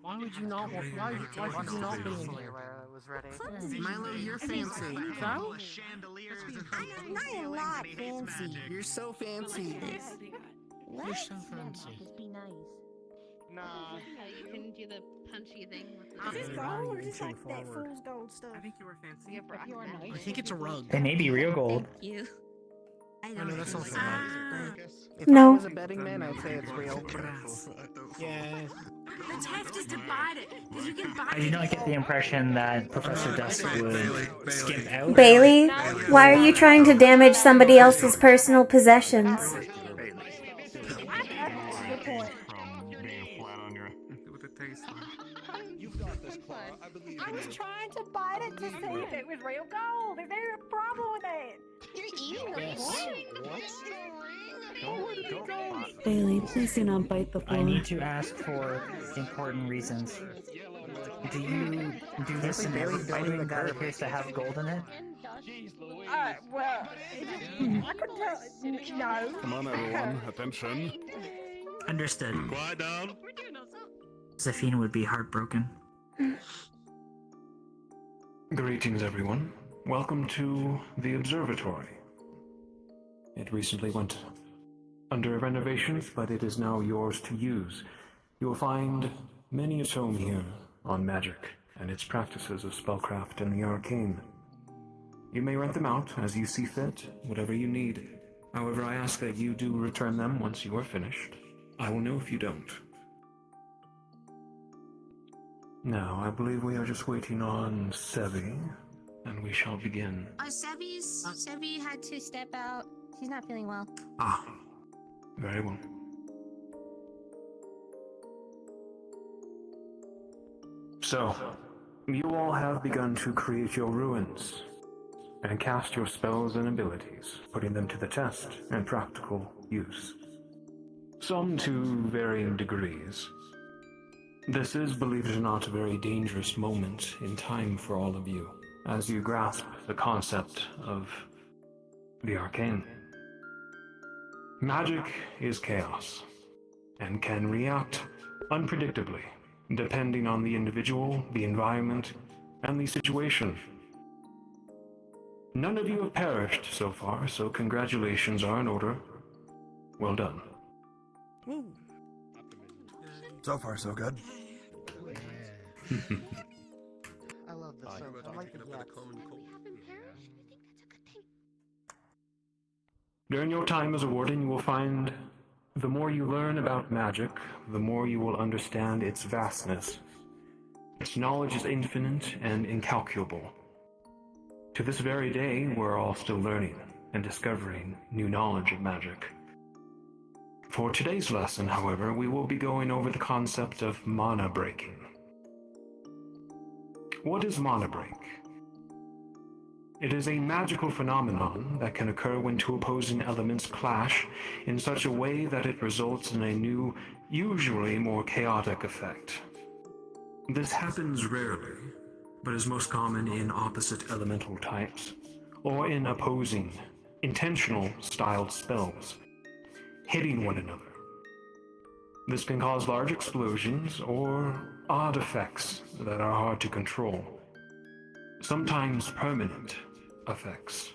Why would you not? Why would you not be in here? Milo, you're fancy. So? I am not fancy. You're so fancy. What? You're so fancy. Just be nice. Nah. You can do the punchy thing with the Is this gold or just like that fool's gold stuff? I think you were fancy. You are nice. I think it's a rug. They may be real gold. Thank you. I know that's also If No. I was a betting man, I'd say it's real. Yeah. The test is to bite it. Because you can bite I do not get the impression that Professor Dusk would skimp out. Bailey, why are you trying to damage somebody else's personal possessions? I was trying to bite it to see if it was real gold. Is there a problem with that? You're eating What? Bailey, please do not bite the floor. I need to ask for important reasons. Do you do this in every building that appears to have gold in it? Well, I could tell. No. Come on, everyone, attention. Understood. Quiet down. Zafina would be heartbroken. Greetings, everyone. Welcome to the observatory. It recently went under renovations, but it is now yours to use. You will find many a tome here on magic and its practices of spellcraft and the arcane. You may rent them out as you see fit, whatever you need. However, I ask that you do return them once you are finished. I will know if you don't. Now, I believe we are just waiting on Sevi, and we shall begin. Sevi had to step out. She's not feeling well. Ah, very well. So, you all have begun to create your ruins and cast your spells and abilities, putting them to the test and practical use. Some to varying degrees. This is, believe it or not, a very dangerous moment in time for all of you, as you grasp the concept of the arcane. Magic is chaos, and can react unpredictably, depending on the individual, the environment, and the situation. None of you have perished so far, so congratulations are in order. Well done. So far, so good. I love this so much. I like the yes. During your time as a warden, you will find the more you learn about magic, the more you will understand its vastness. Its knowledge is infinite and incalculable. To this very day, we're all still learning and discovering new knowledge of magic. For today's lesson, however, we will be going over the concept of mana breaking. What is mana break? It is a magical phenomenon that can occur when two opposing elements clash in such a way that it results in a new, usually more chaotic effect. This happens rarely, but is most common in opposite elemental types, or in opposing, intentional styled spells, hitting one another. This can cause large explosions or odd effects that are hard to control, sometimes permanent effects.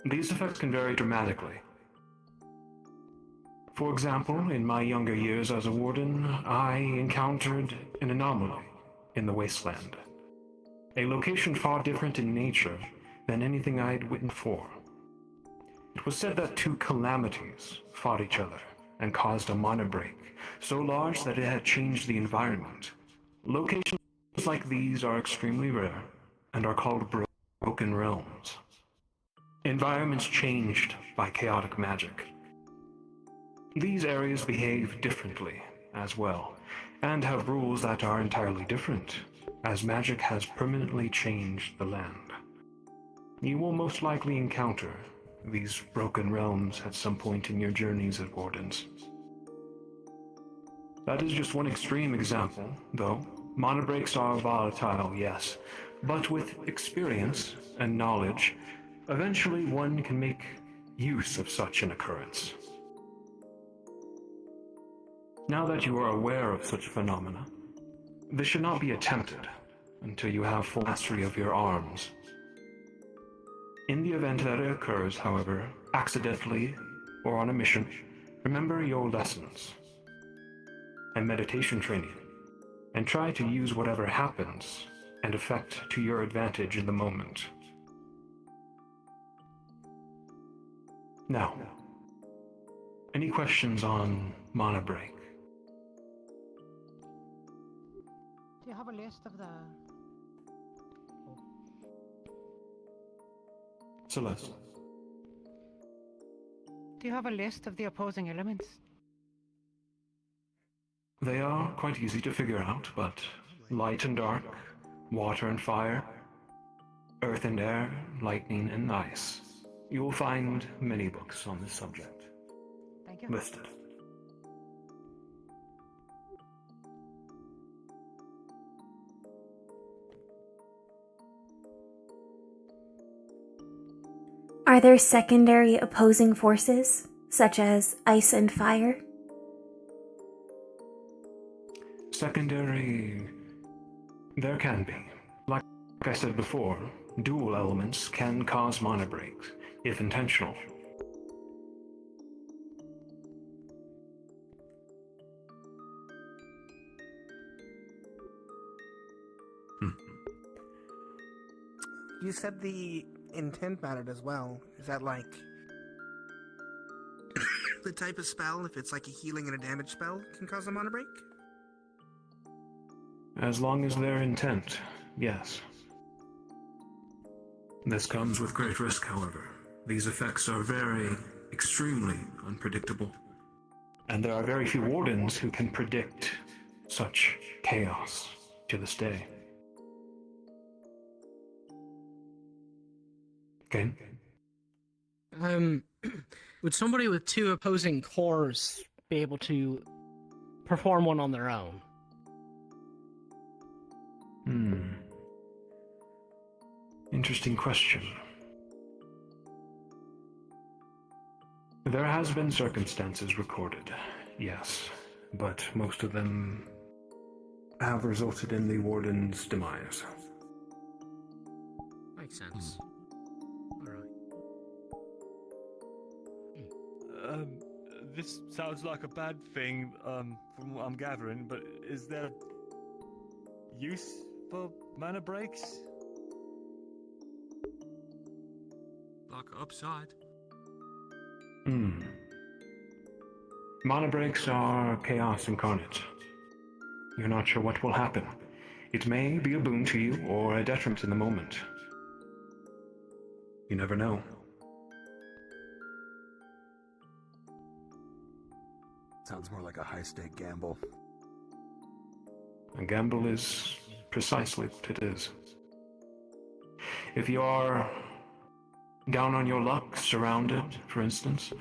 These effects can vary dramatically. For example, in my younger years as a warden, I encountered an anomaly in the wasteland, a location far different in nature than anything I had witnessed before. It was said that two calamities fought each other and caused a mana break, so large that it had changed the environment. Locations like these are extremely rare and are called broken realms. Environments changed by chaotic magic. These areas behave differently as well, and have rules that are entirely different, as magic has permanently changed the land. You will most likely encounter these broken realms at some point in your journeys as Wardens. That is just one extreme example, though. Mana breaks are volatile, yes, but with experience and knowledge, eventually one can make use of such an occurrence. Now that you are aware of such phenomena, this should not be attempted until you have full mastery of your arms. In the event that it occurs, however, accidentally or on a mission, remember your lessons and meditation training, and try to use whatever happens and effect to your advantage in the moment. Now, any questions on Mana Break? Do you have a list of the... Celeste. Do you have a list of the opposing elements? They are quite easy to figure out, but light and dark, water and fire, earth and air, lightning and ice. You will find many books on this subject Thank you. listed. Are there secondary opposing forces, such as ice and fire? Secondary... there can be. Like I said before, dual elements can cause mana breaks, if intentional. You said the intent mattered as well. Is that like the type of spell, if it's like a healing and a damage spell, can cause a mana break? As long as their intent, yes. This comes with great risk, however. These effects are extremely unpredictable. And there are very few wardens who can predict such chaos to this day. Okay. Would somebody with two opposing cores be able to perform one on their own? Interesting question. There has been circumstances recorded, yes, but most of them have resulted in the warden's demise. Makes sense. This sounds like a bad thing, from what I'm gathering, but is there use for mana breaks? Like upside. Mana breaks are chaos incarnate. You're not sure what will happen. It may be a boon to you or a detriment in the moment. You never know. Sounds more like a high-stake gamble. A gamble is precisely what it is. If you are down on your luck, surrounded, for instance,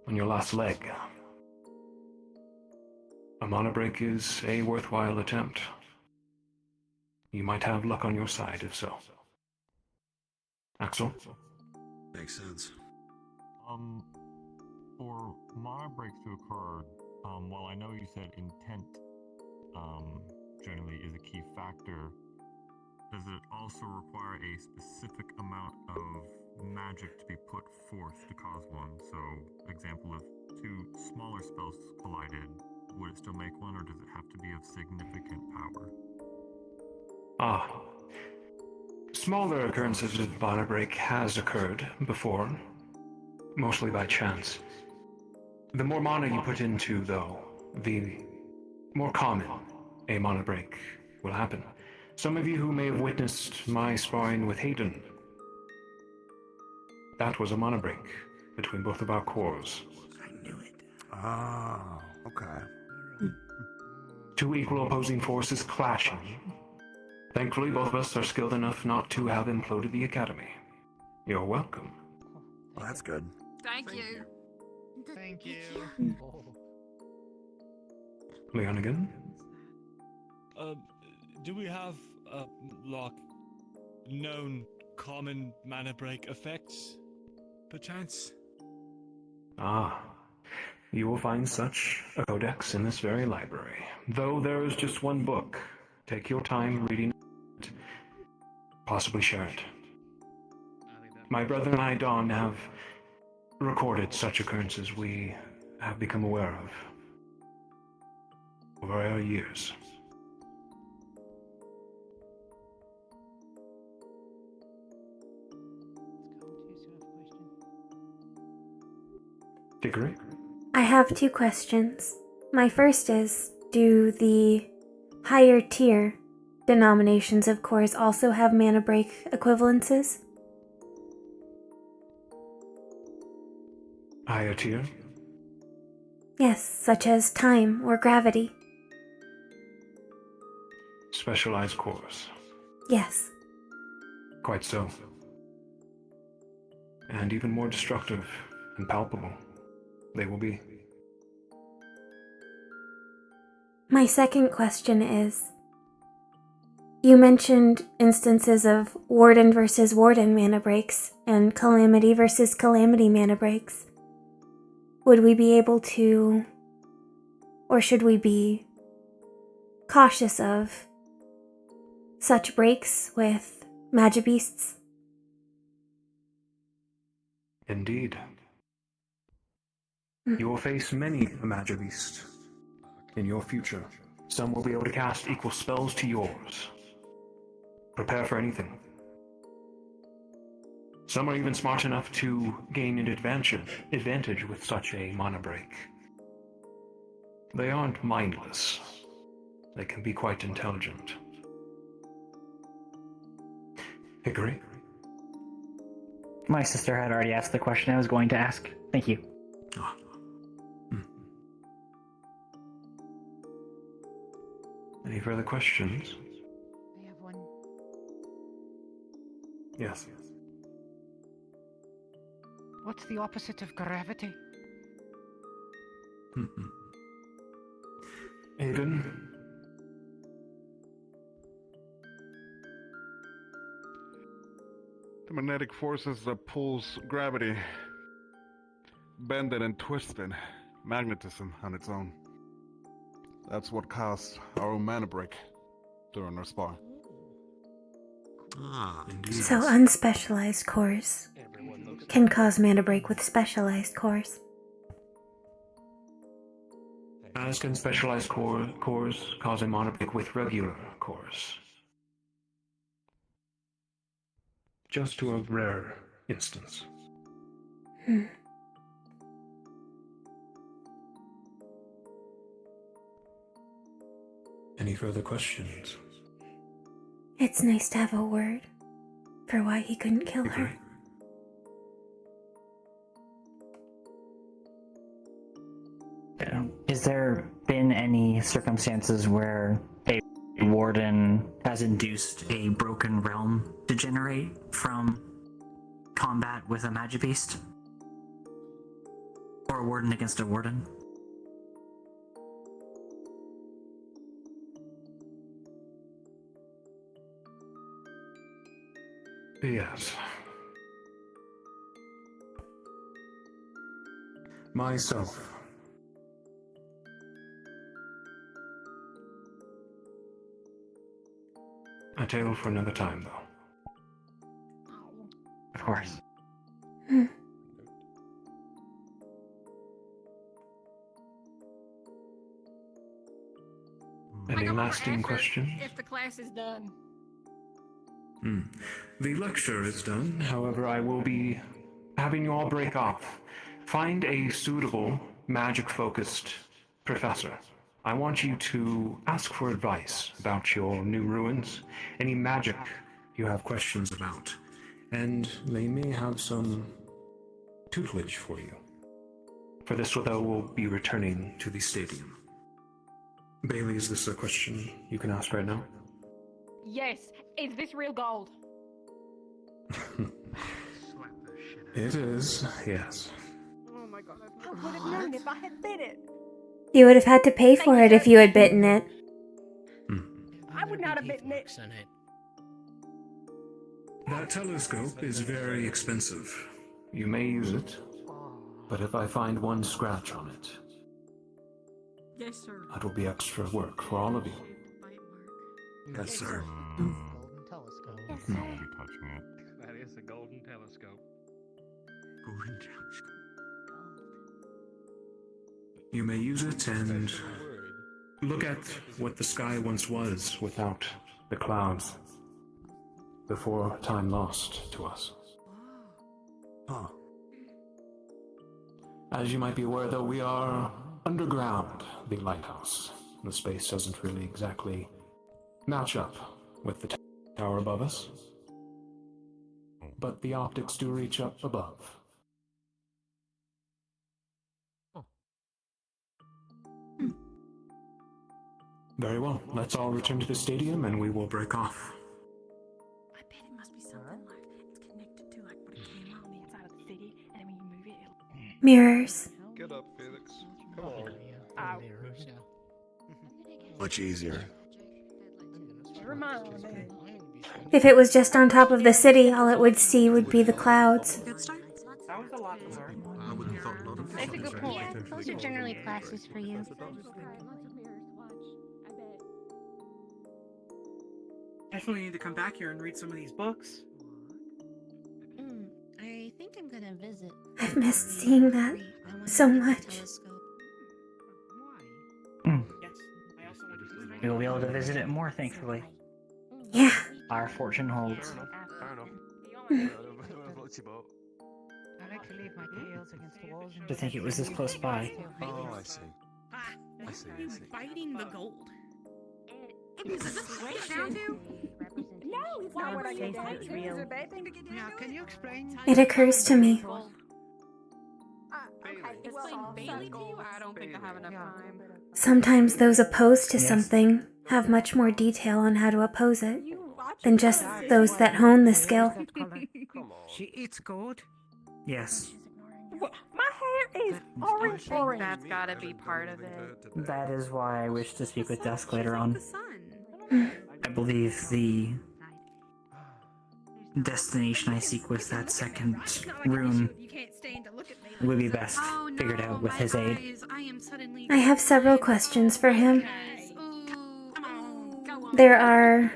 on your last leg, a mana break is a worthwhile attempt. You might have luck on your side, if so. Axel? Makes sense. For mana breaks to occur, while I know you said intent, generally is a key factor, does it also require a specific amount of magic to be put forth to cause one? So, example, if two smaller spells collided, would it still make one, or does it have to be of significant power? Smaller occurrences of mana break has occurred before, mostly by chance. The more mana you put into, though, the more common a mana break will happen. Some of you who may have witnessed my sparring with Hayden, that was a mana break between both of our cores. I knew it. Oh, okay. Two equal opposing forces clashing, Thankfully, both of us are skilled enough not to have imploded the academy. You're welcome. Well, that's good. Thank you. Thank you. Leonigan? Do we have, like, known common mana break effects, perchance? Ah, you will find such a codex in this very library. Though there is just one book. Take your time reading it. Possibly share it. My brother and I, Don, have recorded such occurrences we have become aware of over our years. Dickory? I have 2 questions. My first is, do the higher tier denominations of cores also have mana break equivalences? Higher tier? Yes, such as time or gravity. Specialized cores. Yes. Quite so. And even more destructive and palpable they will be. My second question is, you mentioned instances of Warden versus Warden mana breaks and Calamity versus Calamity mana breaks. Would we be able to, or should we be cautious of such breaks with Magibeasts? Indeed. You will face many a Magibeast in your future. Some will be able to cast equal spells to yours. Prepare for anything. Some are even smart enough to gain an advantage with such a mana break. They aren't mindless. They can be quite intelligent. Hickory? My sister had already asked the question I was going to ask. Thank you. Any further questions? I have one. Yes. What's the opposite of gravity? Aiden? The magnetic forces that pulls gravity, bending and twisting magnetism on its own. That's what caused our own mana break during our spar. Ah, indeed. So unspecialized cores can cause mana break with specialized cores. As can specialized cores cause a mana break with regular cores. Just to a rare instance. Any further questions? It's nice to have a word for why he couldn't kill her. Is there been any circumstances where a warden has induced a broken realm to generate from combat with a Magibeast? Or a warden against a warden? Yes. Myself. A tale for another time, though. Of course. Any lasting questions? If the class is done. The lecture is done. However, I will be having you all break off. Find a suitable, magic-focused professor. I want you to ask for advice about your new ruins, any magic you have questions about, and they may have some tutelage for you. For this, though, will be returning to the stadium. Bailey, is this a question you can ask right now? Yes. Is this real gold? It is, yes. Oh my god. I would have known if I had bit it. You would have had to pay for it if you had bitten it. I would not have bitten it. That telescope is very expensive. You may use it, but if I find one scratch on it, Yes, sir. that will be extra work for all of you. Yes, sir. Golden telescope. Yes, Not be touching it. That is a golden telescope. Golden telescope. You may use it and look at what the sky once was without the clouds, before time lost to us. Huh. As you might be aware, though, we are underground, the lighthouse. The space doesn't really exactly match up with the tower above us, but the optics do reach up above. Very well. Let's all return to the stadium and we will break off. I bet it must be something like it's connected to like what a camera on the inside of the city, and then when you move it, it'll. Mirrors. Get up, Felix. Come on. Much easier. Remind me. If it was just on top of the city, all it would see would be the clouds. That was a lot to learn. I wouldn't have thought a lot of That's a good point. Yeah, those are generally classes for you. Definitely need to come back here and read some of these books. I think I'm gonna visit. I've missed seeing that so much. We will be able to visit it more, thankfully. Yeah. Our fortune holds. I like to leave my tails against the walls. To think it was this close by. Oh, I see. I see, I see. Biting the gold. Is it sweat down to? No, it's not what I Say think. it's real. Is it a bad thing to get down Now, to? can you explain? It occurs to me. Okay, Explain Bailey to you? I don't think I have enough time. Sometimes those opposed to Yes. something have much more detail on how to oppose it than just those that hone the skill. She eats gold. Yes. My hair is orange. Orange. That's gotta be part of it. That is why I wish to speak with Dusk later on. The sun. I believe the destination I seek with that second rune You can't stand to look at me. would be best Oh no, figured out with my his aid. eyes. I am suddenly. I have several questions for him. Ooh, come on, go on. There are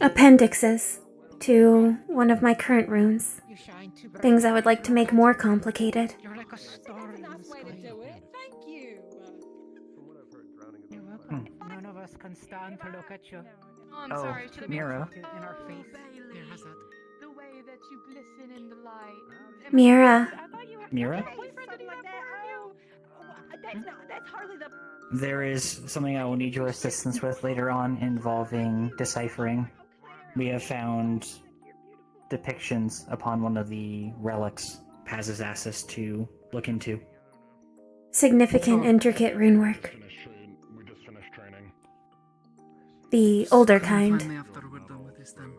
appendixes to one of my current runes. You shine too bright. Things I would like to make more complicated. You're like a star in the Nice way to sky. do it. Thank you. You're welcome. None of us can stand to look at you. Oh, I'm Oh, sorry. Should have Mira. In our face. Bailey. The way that you glisten in the light. Mira. I thought you were Mira? boyfriend something like that. Oh, that's not. That's hardly the. There is something I will need your assistance with later on involving deciphering. We have found depictions upon one of the relics Paz has asked us to look into. Significant, intricate rune work. We just finished training. The older kind. After we're done with this, then.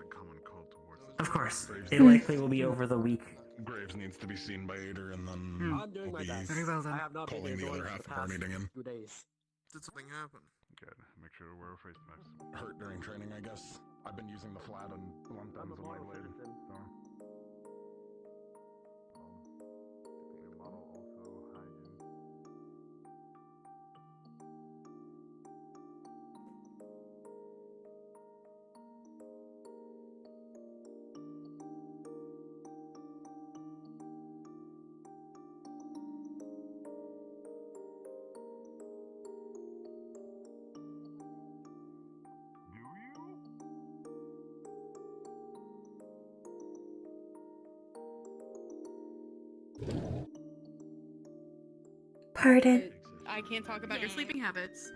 Of course, it likely will be over the week. Graves needs to be seen by Ader, and then I'm we'll be Very well then. calling the other half of our meeting in. Did something happen? Good. Make sure to wear a face mask. Hurt during training, I guess. I've been using the flat and blunt ends of my blade. So. Pardon. I can't talk about your sleeping habits.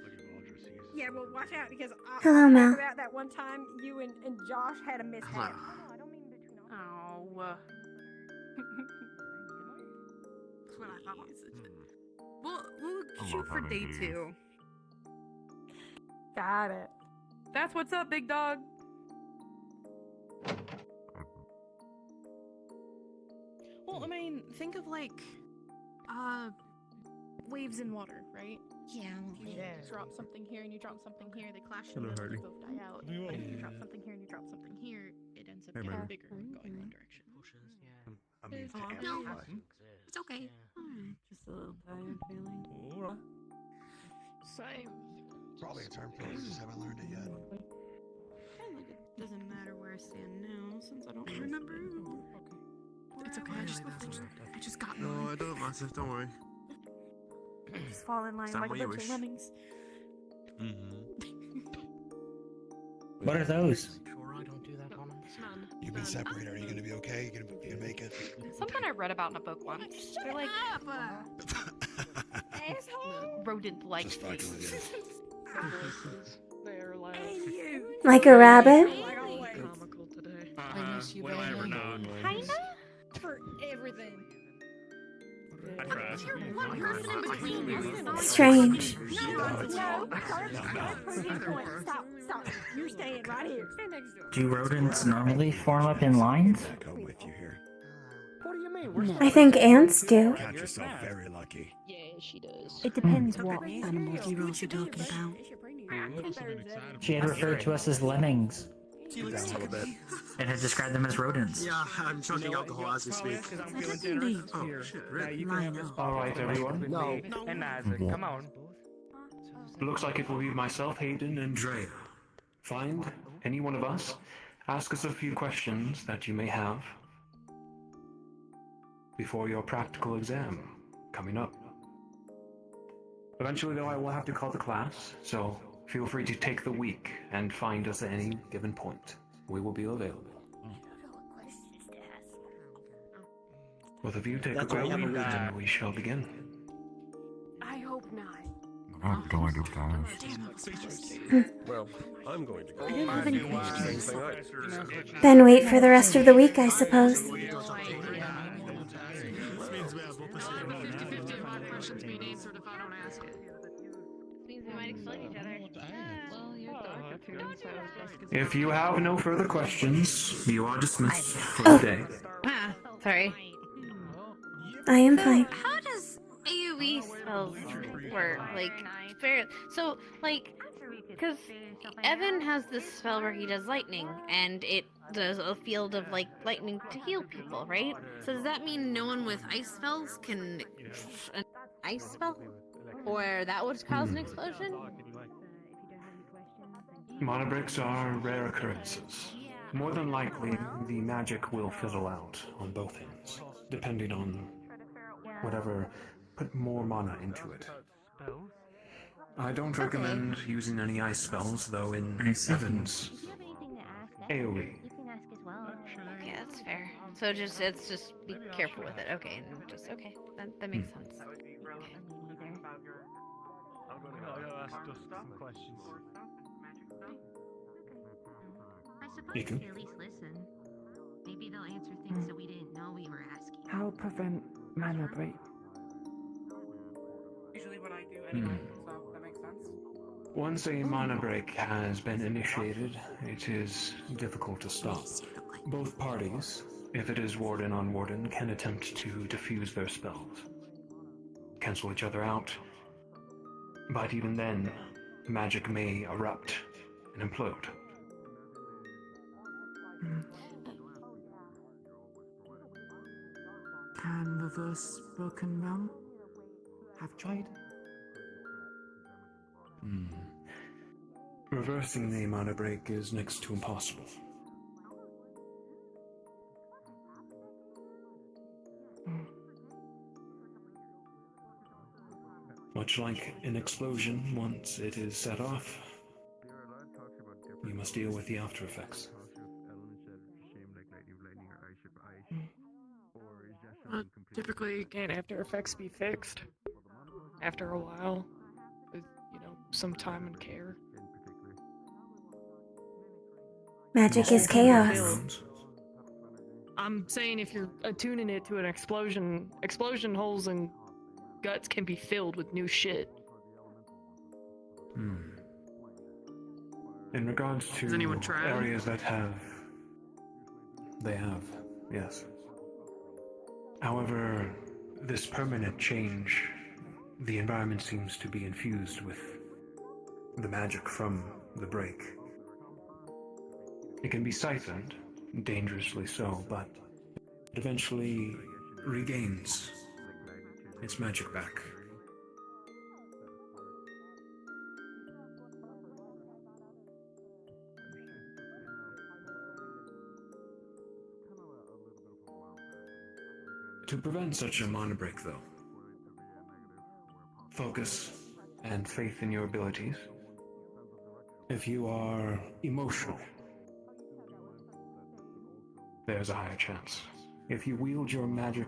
Yeah, well, watch out because Hello, Mel. about that one time you and Josh had a mishap. Hello. No, I don't mean between all. Oh. That's what I thought. We'll I shoot love for having day babies. 2. Got it. That's what's up, big dog. Well, I mean, think of like, waves in water, right? Yeah. You drop something here and you drop something here, they clash Hello, together, Harley. they both die out. But if you drop something here and you drop something here, it ends up Hey, getting man. bigger and going one direction. I mean, to No, amplify. it's okay. Just a little tired feeling. Alright. Same. Probably a term for it, we just haven't learned it yet. Kinda like it doesn't matter where I stand now, since I don't remember. It's okay, I just got No, I don't matter, don't worry. Just fall in line Stand like a where you bunch of wish. lemmings. What are those? Sure, I don't do that one. You've been separated. Are you gonna be okay? You gonna make it? Something I read about in a book once. They're like rodent-like. Just fucking with you. They're like Like a rabbit? comical today. I miss you, baby. Kinda? For everything. I tried. One person in between you. Strange. Stop. You're staying right here. Stay next to him. Do rodents normally form up in lines? Go with you here. What do you mean? I think ants do. Count yourself very lucky. Yeah, she does. It depends what animals you're also talking about. She had referred to us as lemmings Get down a little bit. and had described them as rodents. Yeah, I'm chugging alcohol as we speak. Oh shit, really? Alright, everyone. No. And Isaac, come on. Looks like it will be myself, Hayden, and Drea. Find any one of us, ask us a few questions that you may have before your practical exam coming up. Eventually, though, I will have to call the class, so feel free to take the week and find us at any given point. We will be available. Both of you take That's a what break, we have and we shall begin. I hope not. I'm going to pass. Well, I'm going to go. I don't have any questions. Then wait for the rest of the week, I suppose. Questions being answered if I don't ask it. Means we might explain each other. If you have no further questions, you are dismissed for the day. Sorry. I am fine. How does AoE spells work? Like, so, like, because Evan has this spell where he does lightning, and it does a field of, like, lightning to heal people, right? So does that mean no one with ice spells can... an ice spell? Or that would cause an explosion? Mana breaks are rare occurrences. More than likely, the magic will fizzle out on both ends, depending on whatever put more mana into it. I don't recommend using any ice spells, though, in Evan's AoE. Okay, that's fair. So it's just be careful with it. Okay, and just okay. That makes sense. I gotta ask Dust some questions. I suppose You we can. could at least listen. Maybe they'll answer things that we didn't know we were asking. How prevent mana break? Usually what I do anyway, so that makes sense. Once a mana break has been initiated, it is difficult to stop. Both parties, if it is warden on warden, can attempt to defuse their spells, cancel each other out, but even then, magic may erupt and implode. Can reverse broken realm? Have tried? Reversing the mana break is next to impossible. Much like an explosion, once it is set off, you must deal with the after effects. Typically, can after effects be fixed after a while with, some time and care? Magic is chaos. I'm saying if you're attuning it to an explosion holes and guts can be filled with new shit. In regards to Has anyone tried? areas that have... They have, yes. However, this permanent change, the environment seems to be infused with the magic from the break. It can be siphoned, dangerously so, but it eventually regains its magic back. To prevent such a mana break, though, focus and faith in your abilities. If you are emotional, there's a higher chance. If you wield your magic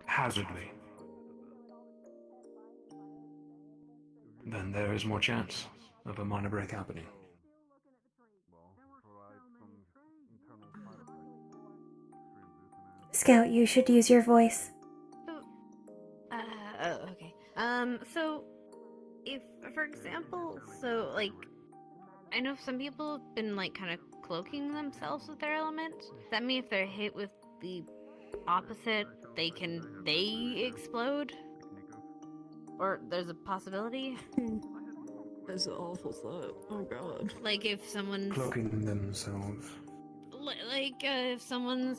hazardly, then there is more chance of a mana break happening. Scout, you should use your voice. Okay. So, if, for example, I know some people have been, kind of cloaking themselves with their element. Does that mean if they're hit with the opposite, they explode? Or there's a possibility? That's an awful thought. Oh god. Like if someone's... Cloaking themselves. If someone's,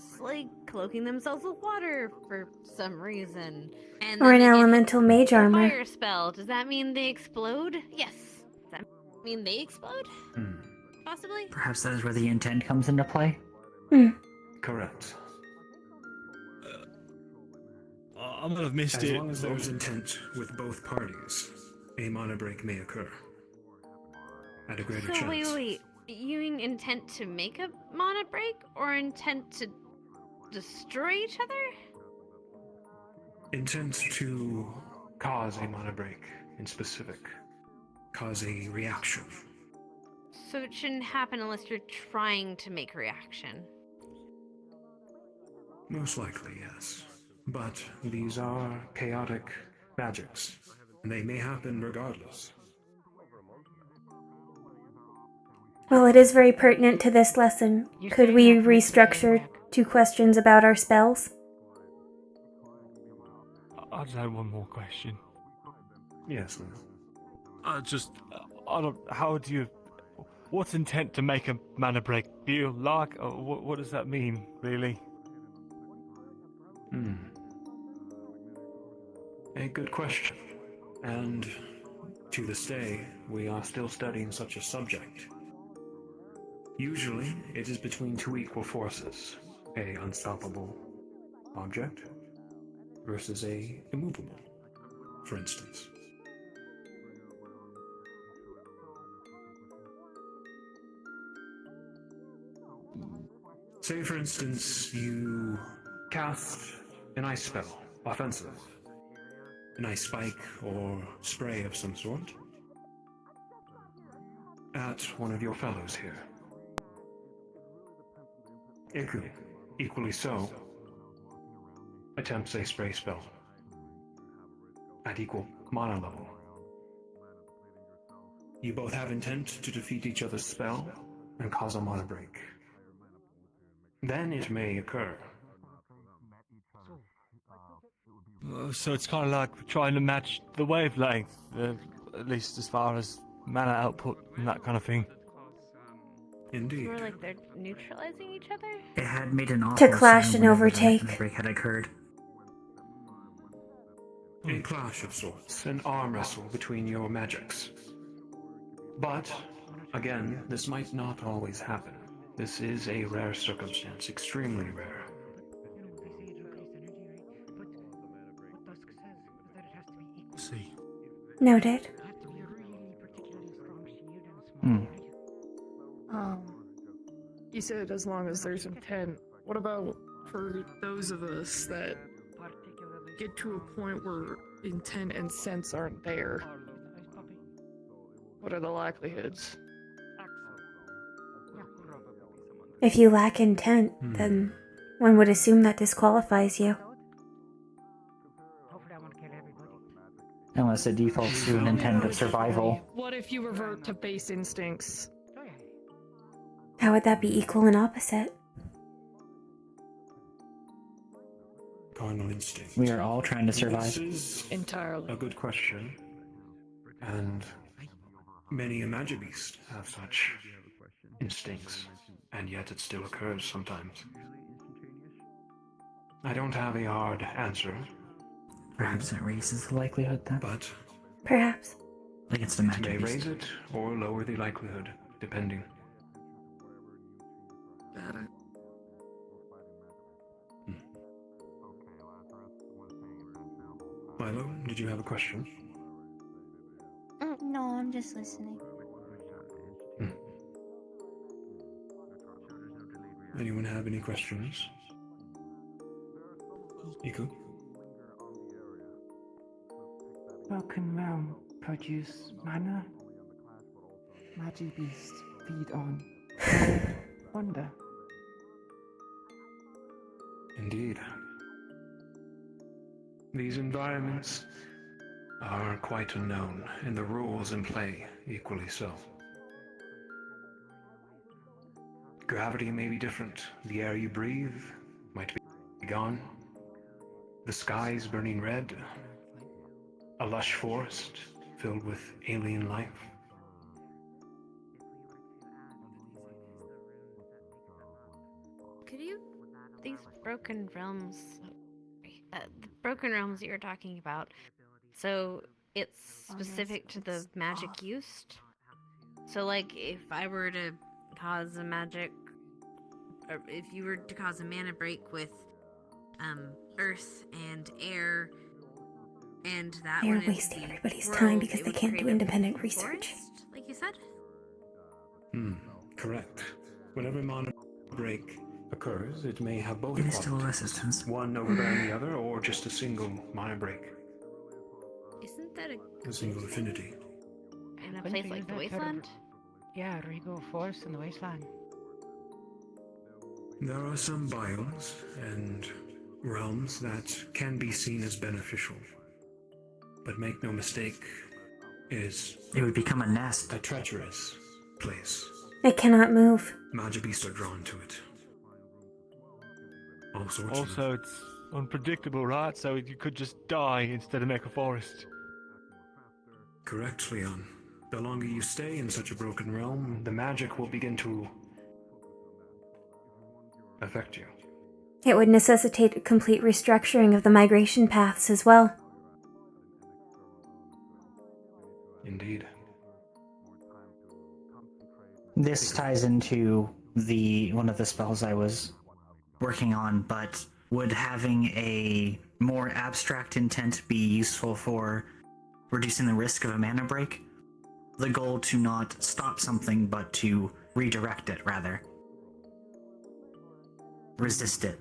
cloaking themselves with water for some reason. And Or then an they get hit elemental mage with a armor. fire spell. Does that mean they explode? Yes. Does that mean they explode? Possibly? Perhaps that is where the intent comes into play? Correct. I might have missed As it. long as there's intent with both parties, a mana break may occur. At a greater So chance. wait. You mean intent to make a mana break, or intent to destroy each other? Intent to cause a mana break in specific. Cause a reaction. So it shouldn't happen unless you're trying to make a reaction. Most likely, yes. But these are chaotic magics. They may happen regardless. Well, it is very pertinent to this lesson. Could we restructure 2 questions about our spells? I just had one more question. Yes, ma'am. What's intent to make a mana break? Do you like, or what does that mean, really? A good question. And to this day, we are still studying such a subject. Usually, it is between 2 equal forces. A unstoppable object versus a immovable, for instance. Say, for instance, you cast an ice spell, offensive. An ice spike or spray of some sort at one of your fellows here. Iku, equally so, attempts a spray spell at equal mana level. You both have intent to defeat each other's spell and cause a mana break. Then it may occur. So it's kind of like trying to match the wavelength, at least as far as mana output and that kind of thing. Indeed. More like they're neutralizing each other? It had made an awful To clash sound and whenever that overtake. break had occurred. A clash of sorts, an arm wrestle between your magics. But, again, this might not always happen. This is a rare circumstance, extremely rare. See. Noted. You said as long as there's intent. What about for those of us that get to a point where intent and sense aren't there? What are the likelihoods? If you lack intent, then one would assume that disqualifies you. Unless it defaults to an intent of survival. What if you revert to base instincts? How would that be equal and opposite? Carnal instinct. We are all trying to survive. This is entirely a good question. And many a magic beast have such instincts, and yet it still occurs sometimes. I don't have a hard answer. Perhaps it raises the likelihood then? But Perhaps. Against a it magic may beast. raise it or lower the likelihood, depending. Got it. Milo, did you have a question? No, I'm just listening. Anyone have any questions? Iku? Broken realm produce mana. Magic beasts feed on wonder. Indeed. These environments are quite unknown, and the rules in play equally so. Gravity may be different. The air you breathe might be gone. The skies burning red. A lush forest filled with alien life. Could you... These broken realms... the broken realms that you're talking about, so it's specific to the magic used? So, like, if I were to cause a magic... Or if you were to cause a mana break with, earth and air, and that They're went into wasting the everybody's world, time because it they would can't do create a independent research. forest, like you said? Correct. Whenever mana break occurs, it may have both It is still a qualities. resistance. One overbearing the other, or just a single mana break. Isn't that A single affinity. in a Couldn't place we like use the that to Wasteland? Yeah, Regal Forest in the Wasteland. There are some biomes and realms that can be seen as beneficial. But make no mistake, it is... It would become a nest. A treacherous place. It cannot move. Magic beasts are drawn to it. All sorts of Also, it's unpredictable, right? So you could just die instead of make a forest. Correct, Leon. The longer you stay in such a broken realm, the magic will begin to affect you. It would necessitate a complete restructuring of the migration paths as well. Indeed. This ties into one of the spells I was working on, but would having a more abstract intent be useful for reducing the risk of a mana break? The goal to not stop something, but to redirect it, rather. Resist it.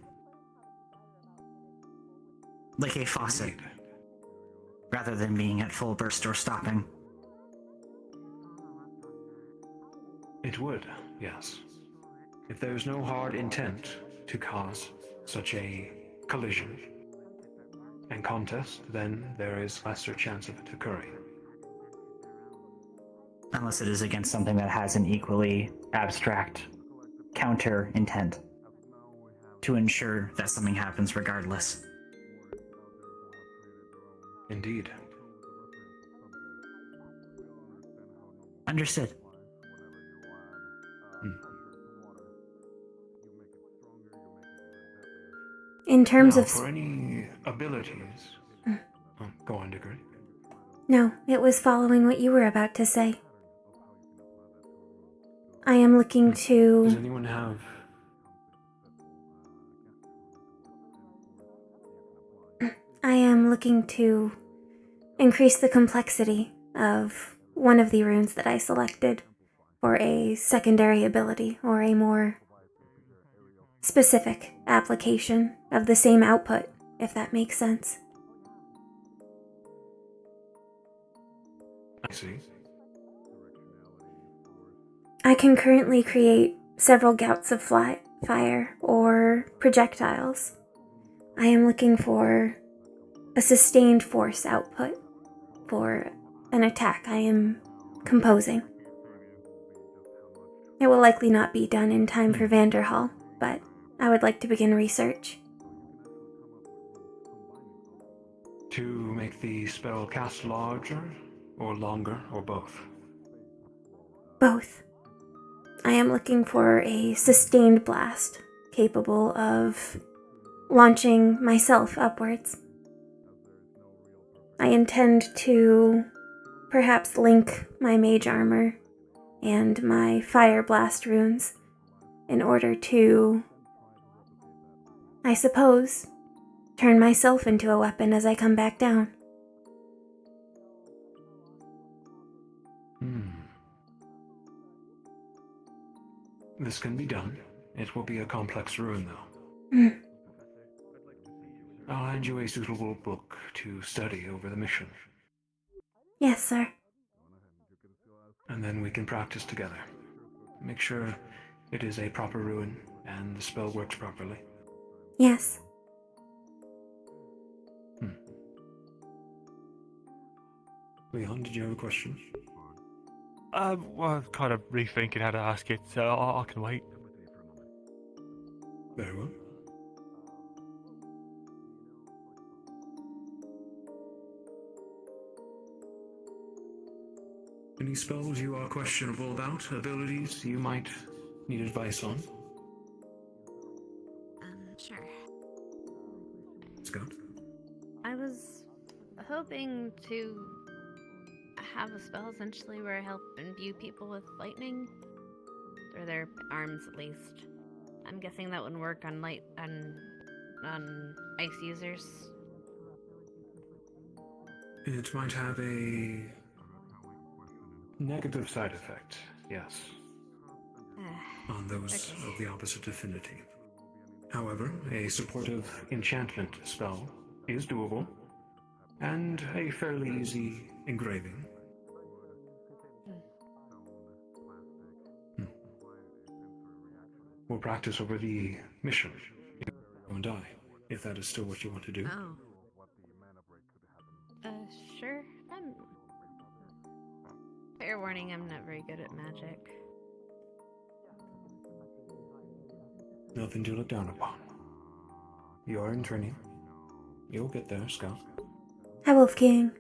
Like a faucet. Rather than being at full burst or stopping. It would, yes. If there's no hard intent to cause such a collision and contest, then there is lesser chance of it occurring. Unless it is against something that has an equally abstract counter intent to ensure that something happens regardless. Indeed. Understood. In terms Now, of... for any abilities... go on, Dickory. No, it was following what you were about to say. I am looking Does to... anyone have... I am looking to increase the complexity of one of the runes that I selected for a secondary ability or a more specific application of the same output, if that makes sense. I see. I can currently create several gouts of fire or projectiles. I am looking for a sustained force output for an attack I am composing. It will likely not be done in time for Vanderhall, but I would like to begin research. To make the spell cast larger, or longer, or both? Both. I am looking for a sustained blast, capable of launching myself upwards. I intend to perhaps link my mage armor and my fire blast runes in order to, I suppose, turn myself into a weapon as I come back down. This can be done. It will be a complex rune, though. Hmm. I'll hand you a suitable book to study over the mission. Yes, sir. And then we can practice together. Make sure it is a proper rune and the spell works properly. Yes. Leon, did you have a question? Well, I'm kind of rethinking how to ask it, so I can wait. Very well. Any spells you are questionable about? Abilities you might need advice on? Sure. Scott? I was hoping to have a spell essentially where I help imbue people with lightning, or their arms at least. I'm guessing that wouldn't work on on ice users. It might have a negative side effect, yes, on those of the opposite affinity. However, a supportive enchantment spell is doable, and a fairly easy engraving. We'll practice over the mission, you and I, if that is still what you want to do. Oh. Sure. Fair warning, I'm not very good at magic. Nothing to look down upon. You are in training. You'll get there, Scout. Hi, Wolfgang.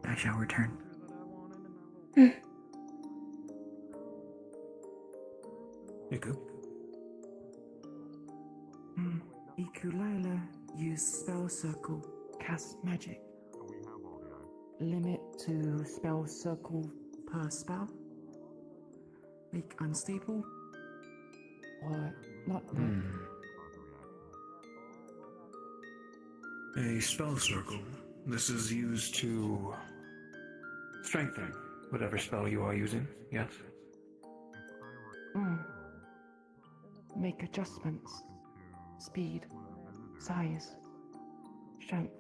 I shall return. Iku? Ikulila use spell circle, cast magic. Limit to spell circle per spell. Make unstable. Or not limit. A spell circle. This is used to strengthen whatever spell you are using, yes? Make adjustments. Speed, size, strength.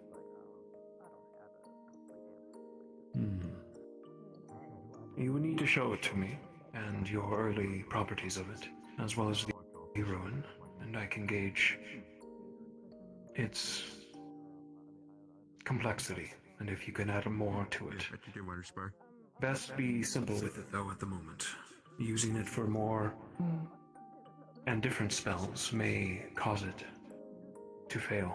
You will need to show it to me, and your early properties of it, as well as the ruin, and I can gauge its complexity, and if you can add more to it. Best be simple with it, though, at the moment. Using it for more and different spells may cause it to fail.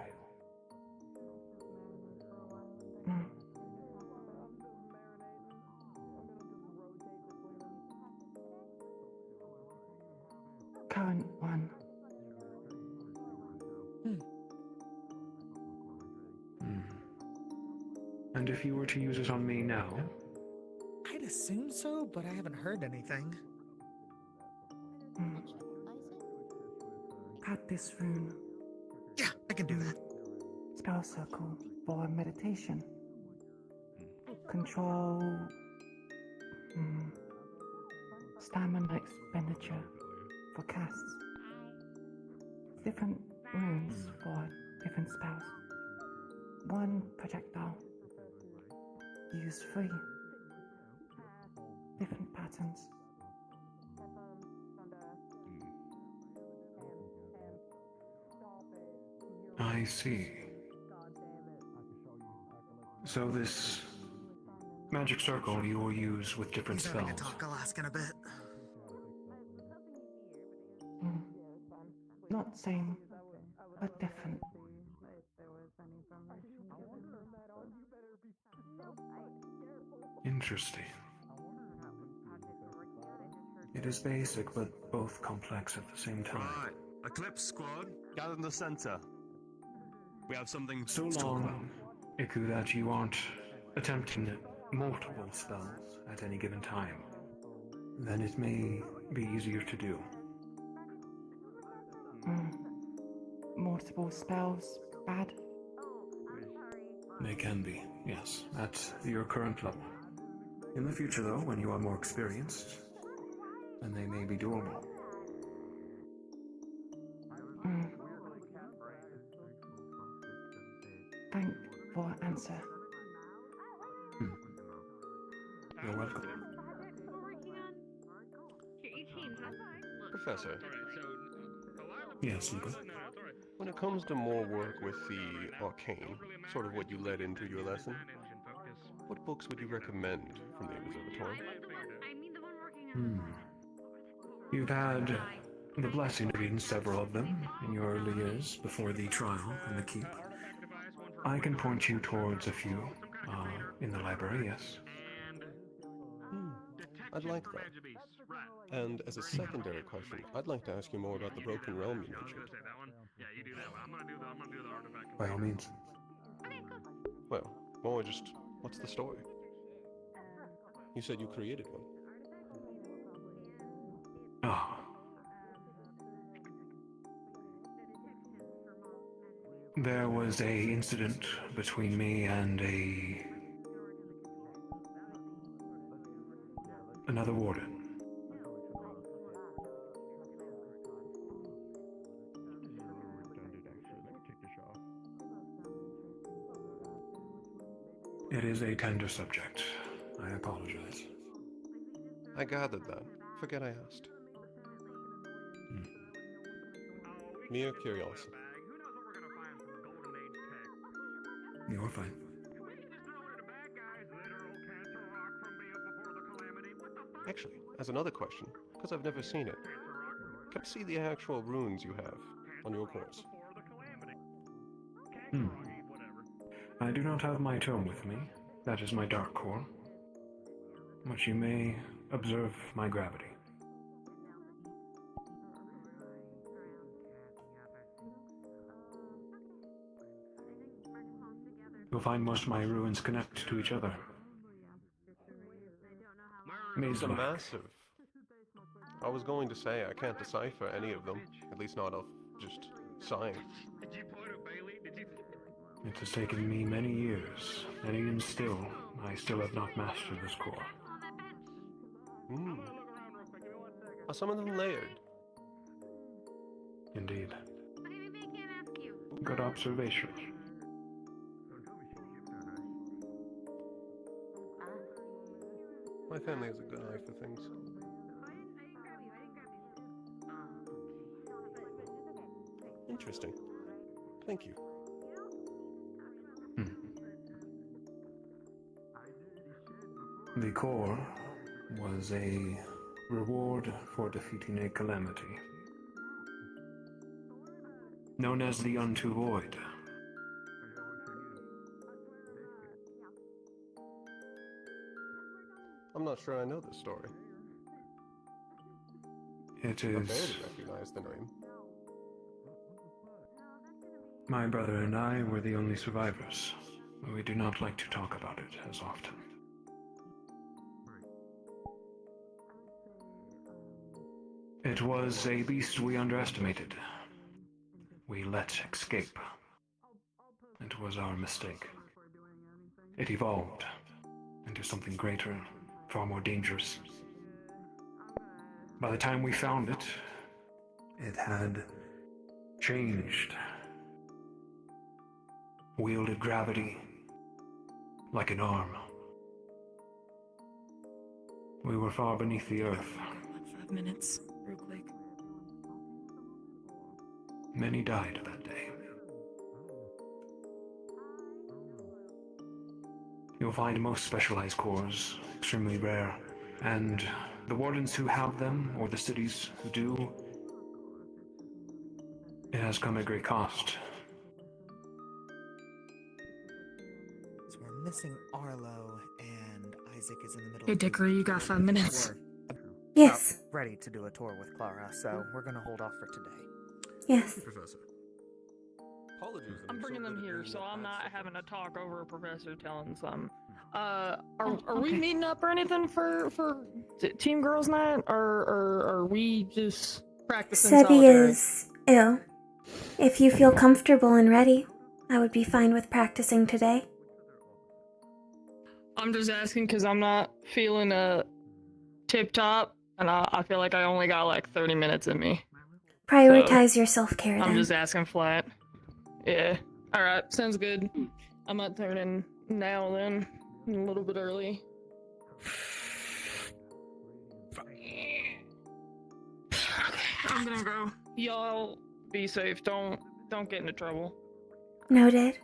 Current one. And if you were to use it on me now? I'd assume so, but I haven't heard anything. Add this rune. Yeah, I can do that. Spell circle for meditation. Control. Stamina expenditure for casts. Different runes for different spells. One projectile. Use 3. Different patterns. I I see. So this magic circle you will use with different He's having a spells. talk Alaskan a bit. Mm. Not same, but different. Interesting. It is basic, but both complex at the same time. Right, Eclipse Squad, gather in the center. We have something So to talk about. long, Iku, that you aren't attempting multiple spells at any given time, then it may be easier to do. Mm. Multiple spells, bad. They can be, yes, at your current level. In the future, though, when you are more experienced, then they may be doable. Mm. Thank for answer. You're welcome. Professor, Yes, Hugo. when it comes to more work with the arcane, sort of what you led into your lesson, what books would you recommend from the observatory? You've had the blessing of reading several of them in your early years before the trial and the keep. I can point you towards a few in the library, yes. I'd like that. And as a secondary question, I'd like to ask you more about the Broken Realm you mentioned. By all means. Well, more just, what's the story? You said you created one. Ah. There was a incident between me and another warden. It is a tender subject. I apologize. I gathered that. Forget I asked. Mere curiosity. You're fine. Actually, as another question, because I've never seen it, can I see the actual runes you have on your course? I do not have my tome with me. That is my dark core. But you may observe my gravity. You'll find most of my ruins connect to each other. These are Maze-like. massive. I was going to say I can't decipher any of them, at least not off just sight. It has taken me many years, and even still, I still have not mastered this core. Are some of them layered? Indeed. Good observation. My family has a good eye for things. Interesting. Thank you. The core was a reward for defeating a calamity, known as the Unto Void. I'm not sure I know this story. It I is... barely recognize the name. My brother and I were the only survivors. We do not like to talk about it as often. It was a beast we underestimated. We let escape. It was our mistake. It evolved into something greater, far more dangerous. By the time we found it, it had changed. Wielded gravity like an arm. We were far beneath the earth. 5 minutes, real quick. Many died that day. You'll find most specialized cores extremely rare, and the wardens who have them, or the cities who do, it has come at great cost. So we're missing Arlo, and Isaac is in the middle Hey, of Dickory, you got 5 minutes? Yes. Ready to do a tour with Clara, so we're gonna hold off for today. Yes. Professor. Apologies. I'm bringing them here, so I'm not having a talk over a professor telling some. Are we meeting up or anything for Team Girls Night, or are we just practicing Sebi solitary? is ill. If you feel comfortable and ready, I would be fine with practicing today. I'm just asking because I'm not feeling tip top, and I feel like I only got like 30 minutes in me. Prioritize your self-care I'm then. just asking flat. Yeah. Alright, sounds good. I might turn in now then, a little bit early. I'm gonna go. Y'all be safe. Don't get into trouble. Noted.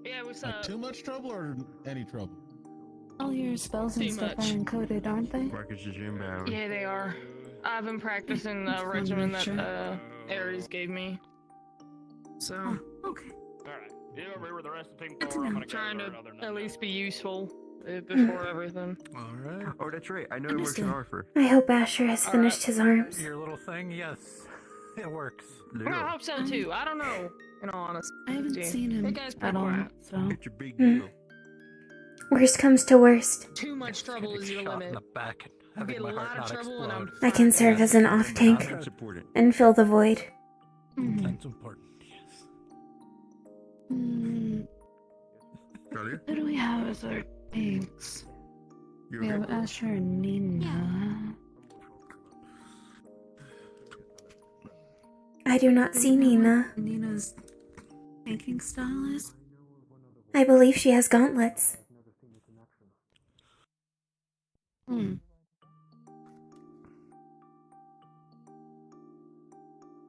Yeah, what's up? Too much trouble or any trouble? All your spells and Too stuff much. are encoded, aren't they? Marcus is inbound. Yeah, they are. I've been practicing the regimen that Ares gave me. So. Okay. Alright, you remember the rest of Team Good to 4, I'm know. gonna go Trying to to another at least be useful before everything. Alright. Oh, that's right. I know it works in Arthur. I hope Asher has finished his arms. Your little thing, yes, it works. I hope so too. I don't know. In all honesty. I haven't seen him That guy's at pretty all, quiet. so. It's a big Hmm. deal. Worst comes to worst. Too much trouble is your Shot in limit. the back, You having get a my heart lot of not trouble and I'm explode. I can serve as an off-tank That's important. and fill the void. That's important, yes. Who do we have as our tanks? You We have okay? Asher and Nina. I do not see Nina. Nina's tanking style is? I believe she has gauntlets.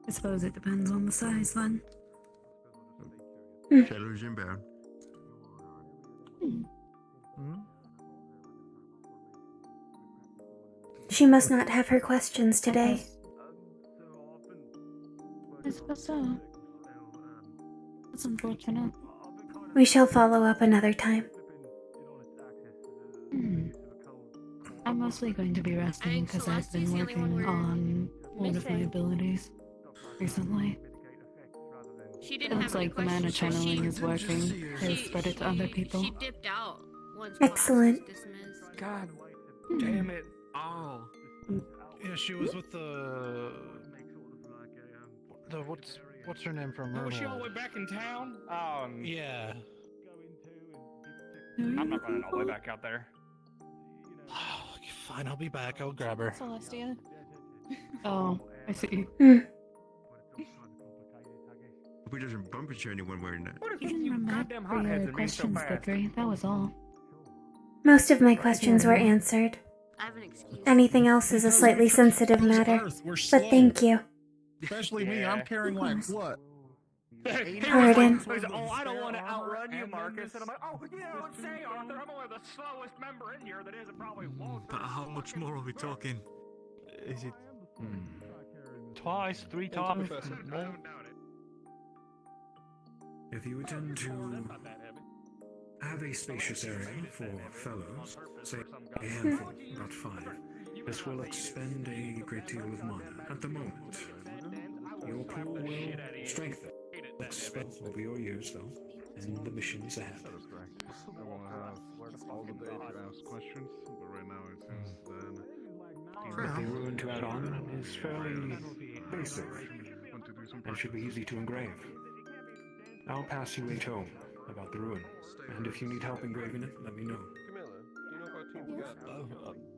I suppose it depends on the size then. Shadow's inbound. She must not have her questions today. I suppose so. That's unfortunate. We shall follow up another time. I'm mostly going to be resting because I've been working on one of my abilities recently. She It didn't looks have any like the mana questions, so channeling is working. she- It's spread it to other people. She dipped out once class Excellent. was dismissed. God damn it. Oh. Yeah, she was with the what's her name from Oh, was she all Myrtle? the way back in town? Yeah. I'm not running all the way back out there. Fine, I'll be back. I'll grab her. Celestia. Oh, I see. Hope he doesn't bump into anyone wearing that. You didn't remember your questions, Dickory. That was all. Most of my questions were answered. I have an excuse. Anything else is a slightly sensitive matter, but thank you. Especially me, I'm carrying like what? Pardon. Oh, I don't want to outrun you, Marcus. And I'm like, oh, you don't say, Arthur. I'm only the slowest member in here that isn't probably walking. But how much more are we talking? Is it Twice, 3 times. If you intend to have a spacious area for fellows, say a handful, about 5, this will expend a great deal of mana. At the moment, your pool will strengthen. Spells will be your years, though, and the missions ahead. I want to have all the day to ask questions, but right now it seems that The ruin to add on is fairly basic and should be easy to engrave. I'll pass you a tome about the ruin, and if you need help engraving it, let me know.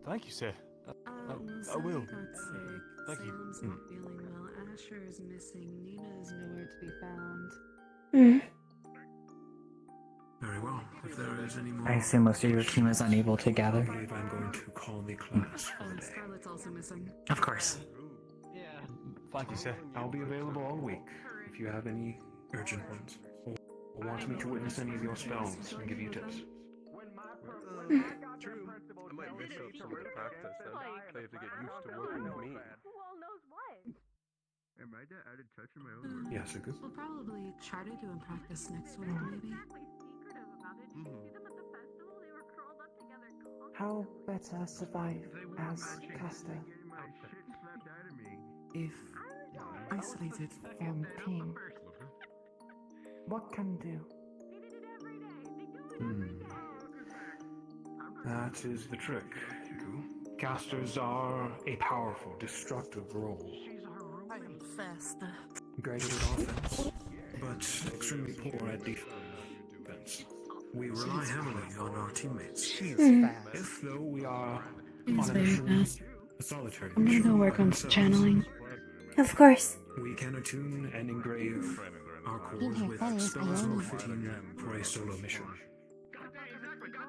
Thank you, sir. I will. Thank you. Sam's not feeling well. Asher is missing. Nina is nowhere to be found. Very well. If there is any more, I assume most of your team is unable to gather. I believe I'm going to call the class for the day. Scarlett's also missing. Of course. Thank you, sir. I'll be available all week if you have any urgent ones or want me to witness any of your spells and give you tips? True. I might mess up some of the practice then. They have to get used to working with me. Who all knows what? Am I the added touch in my own work? Yes, Iku. We'll probably try to do in practice next week, maybe. How better survive as caster? If isolated from team, what can do? That is the trick, Iku. Casters are a powerful, destructive role. I am faster. Great at offense, but extremely poor at defense. We rely heavily on our teammates. She's fast. If, though, we are He's on a very mission, fast. a solitary I'm gonna mission go work on ourselves, channeling. Of course. we can attune and engrave our cores with spells more fitting for a solo mission.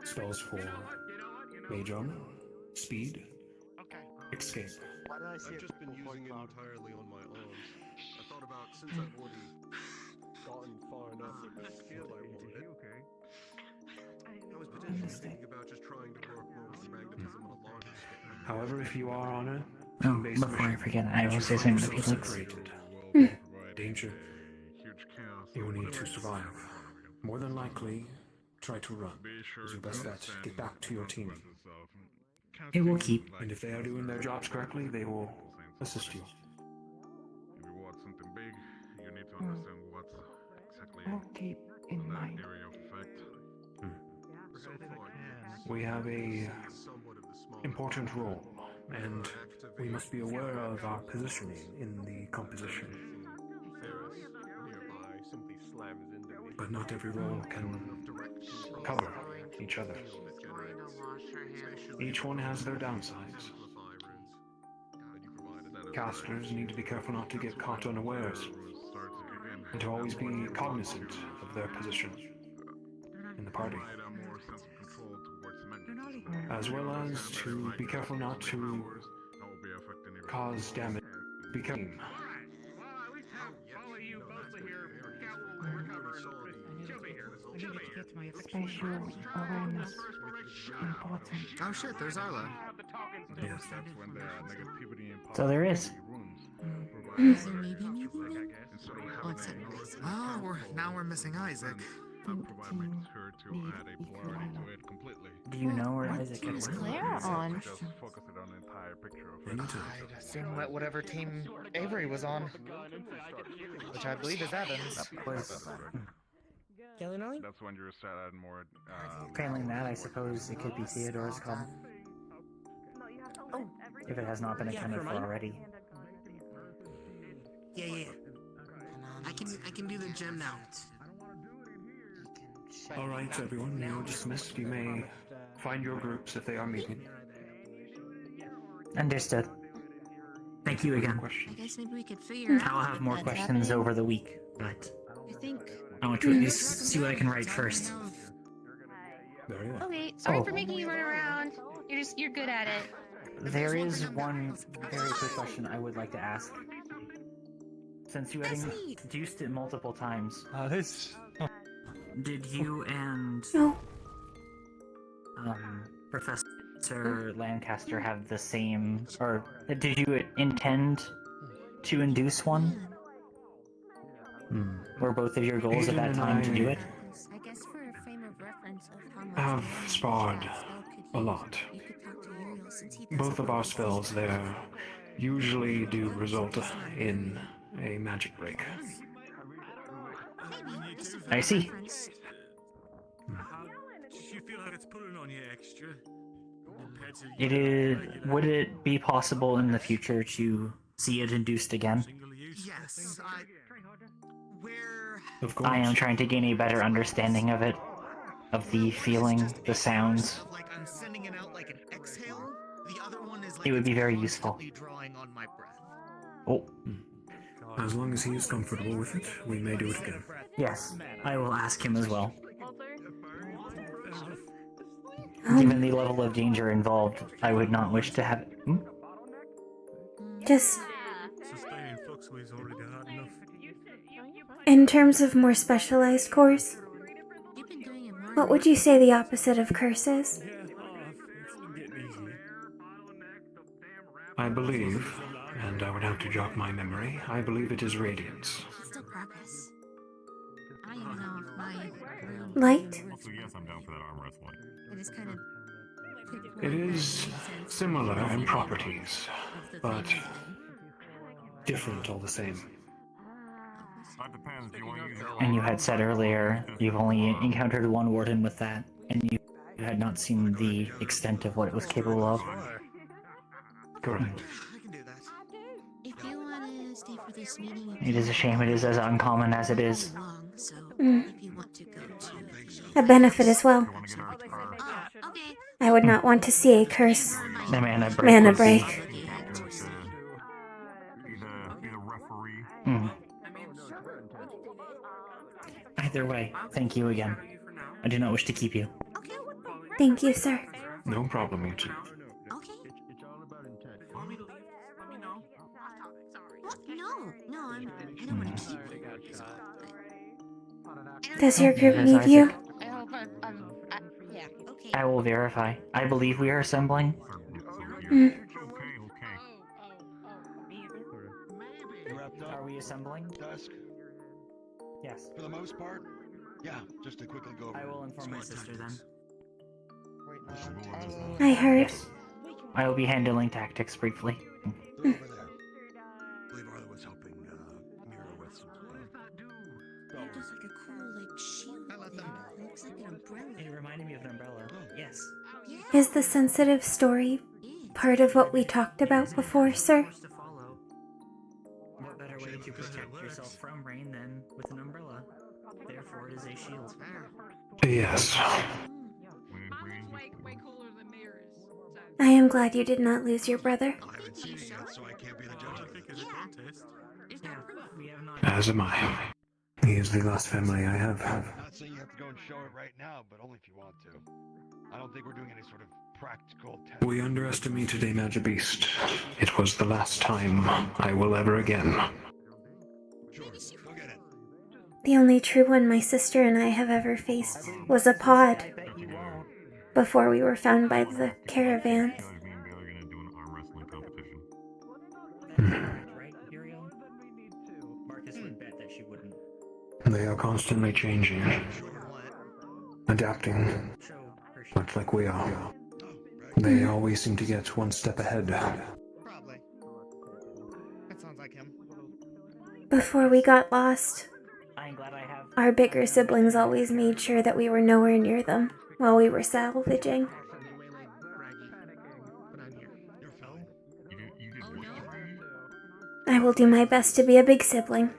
Spells for mage armor, speed, escape. I've just been using it entirely on my arms. I thought about since I've already gotten far enough with the skill I wanted. I was potentially thinking about just trying to work more with the magnetism on a larger scale. However, if you are on a Oh, team-based before I mission, forget, I will you say find something to yourself Felix. separated. Danger. You will need to survive. More than likely, try to run. Is your best bet. Get back to your team. It will keep. And if they are doing their jobs correctly, they will assist you. If you want something big, you need to understand what's exactly I'll keep in that mind. area of effect. So far, We have a important role, and we must be aware of our positioning in the composition. Ferris nearby simply slams into me. But not every role can cover each other. Each one has their downsides. Casters need to be careful not to get caught unawares, and to always be cognizant of their position in the party, as well as to be careful not to cause damage. Become Spatial awareness important. Oh shit, there's Arlo. Yes. So there is. Is there maybe anything? Oh, it's at least. Oh, now we're missing Isaac. Do you know where What Isaac team is is? Clara on? I'd assume whatever team Avery was on, which I believe is Evans. That's when you're set at more. Failing that, I suppose it could be Theodore's call. Oh, If it has not been accounted for already. Yeah. I can do the gem now. All right, everyone, you're dismissed. You may find your groups if they are meeting. Understood. Thank you again. I guess maybe we could figure out. I'll have more what's questions happening. over the week, but I think. I want to at least see what I can write first. Very well. Okay, sorry Oh. for making you run around. You're good at it. There is one very quick question I would like to ask. Since you had induced it multiple times, This. did you and Professor Lancaster have the same, or did you intend to induce one? Were both of your goals at that Aiden time and to do it? I guess for a frame of reference of how much Have damage sparred that spell could a use, lot. you could talk to Uriel since he does Both it of our with spells there usually do result in a magic break. Maybe, just a I see. reference. You feel like it's pulling on you extra? It is. Would it be possible in the future to see it induced again? Yes, where... Of course. I am trying to gain a better understanding of it, of the feeling, the sounds. Like I'm sending it out like an exhale. The other one is like It would be it's very useful. constantly drawing on my breath. Oh, As long as he is comfortable with it, we may do it again. yes. I will ask him as well. Um, Given the level of danger involved, I would not wish to have it. Just Sustaining flux wave's already hard enough. in terms of more specialized cores, What would you say the opposite of curse is? I believe, and I would have to jog my memory, I believe it is radiance. Still progress. I don't even know if my room. Light? Also, yes, I'm down for that arm wrestling. I just kind of. It is similar in properties, but different all the same. That depends. Do you want to use your And you had said earlier you've only encountered one warden with that, and you had not seen the extent of what it was capable of. Correct. If you want to stay for this meeting, It is a shame it is as uncommon as it is. so Mm. if you want to go to. A benefit as well. Okay. I would not want to see a curse. The mana break. Mana would be- break. be the referee? Mm. Either way, thank you again. I do not wish to keep you. Thank you, sir. No problem, you two. What? No, I don't want to keep Does your group Yes, need Isaac. you? I hope yeah. Okay. I will verify. I believe we are assembling. Mm. Are we assembling? Dusk. Yes. For the most part, yeah. Just to quickly go over. I will inform my sister then. I heard. Yes. I will be handling tactics briefly. They're over there. I believe Arlo was helping Mira with some stuff. There's like a cool shield. It looks like an umbrella. It reminded me of an umbrella. Yes. Is the sensitive story part of what we talked about before, sir? What better way to protect yourself from rain than with an umbrella? Therefore, it is a shield. Yes. I am glad you did not lose your brother. I haven't seen it yet, so I can't be the judge of it. As am I. He is the last family I have. Not saying you have to go and show it right now, but only if you want to. I don't think we're doing any sort of practical test. We underestimated a magic beast. It was the last time I will ever again. Sure, go get it. The only true one my sister and I have ever faced was a pod before we were found by the caravans. Me and Bailey are gonna do an arm wrestling competition. Right, Uriel? Marcus would bet that she wouldn't. They are constantly changing, adapting, much like we are. They always seem to get one step ahead. Probably. That sounds like him. Before we got lost, I'm glad I have. our bigger siblings always made sure that we were nowhere near them while we were salvaging. I will do my best to be a big sibling.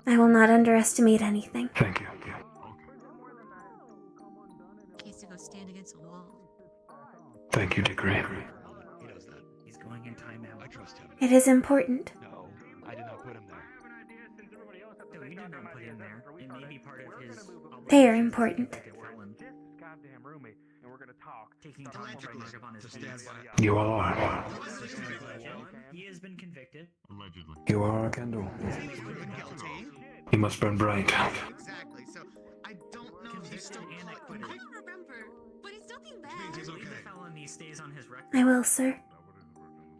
I will not underestimate anything. Thank you. He has to go stand against a wall. Thank you, Dickory. He does that. He's going in timeout. I trust him. It is important. No, I did not put him there. No, you did not put him there. It may be part of his. They are important. Goddamn roommate, and we're gonna talk. Taking time to mark upon his deeds. You are. He has been convicted. Allegedly. You are a candle. You must burn bright. Exactly. So I don't know if he's still caught. I don't remember, but he's nothing bad. Means he's okay. The felony stays on his record. I will, sir.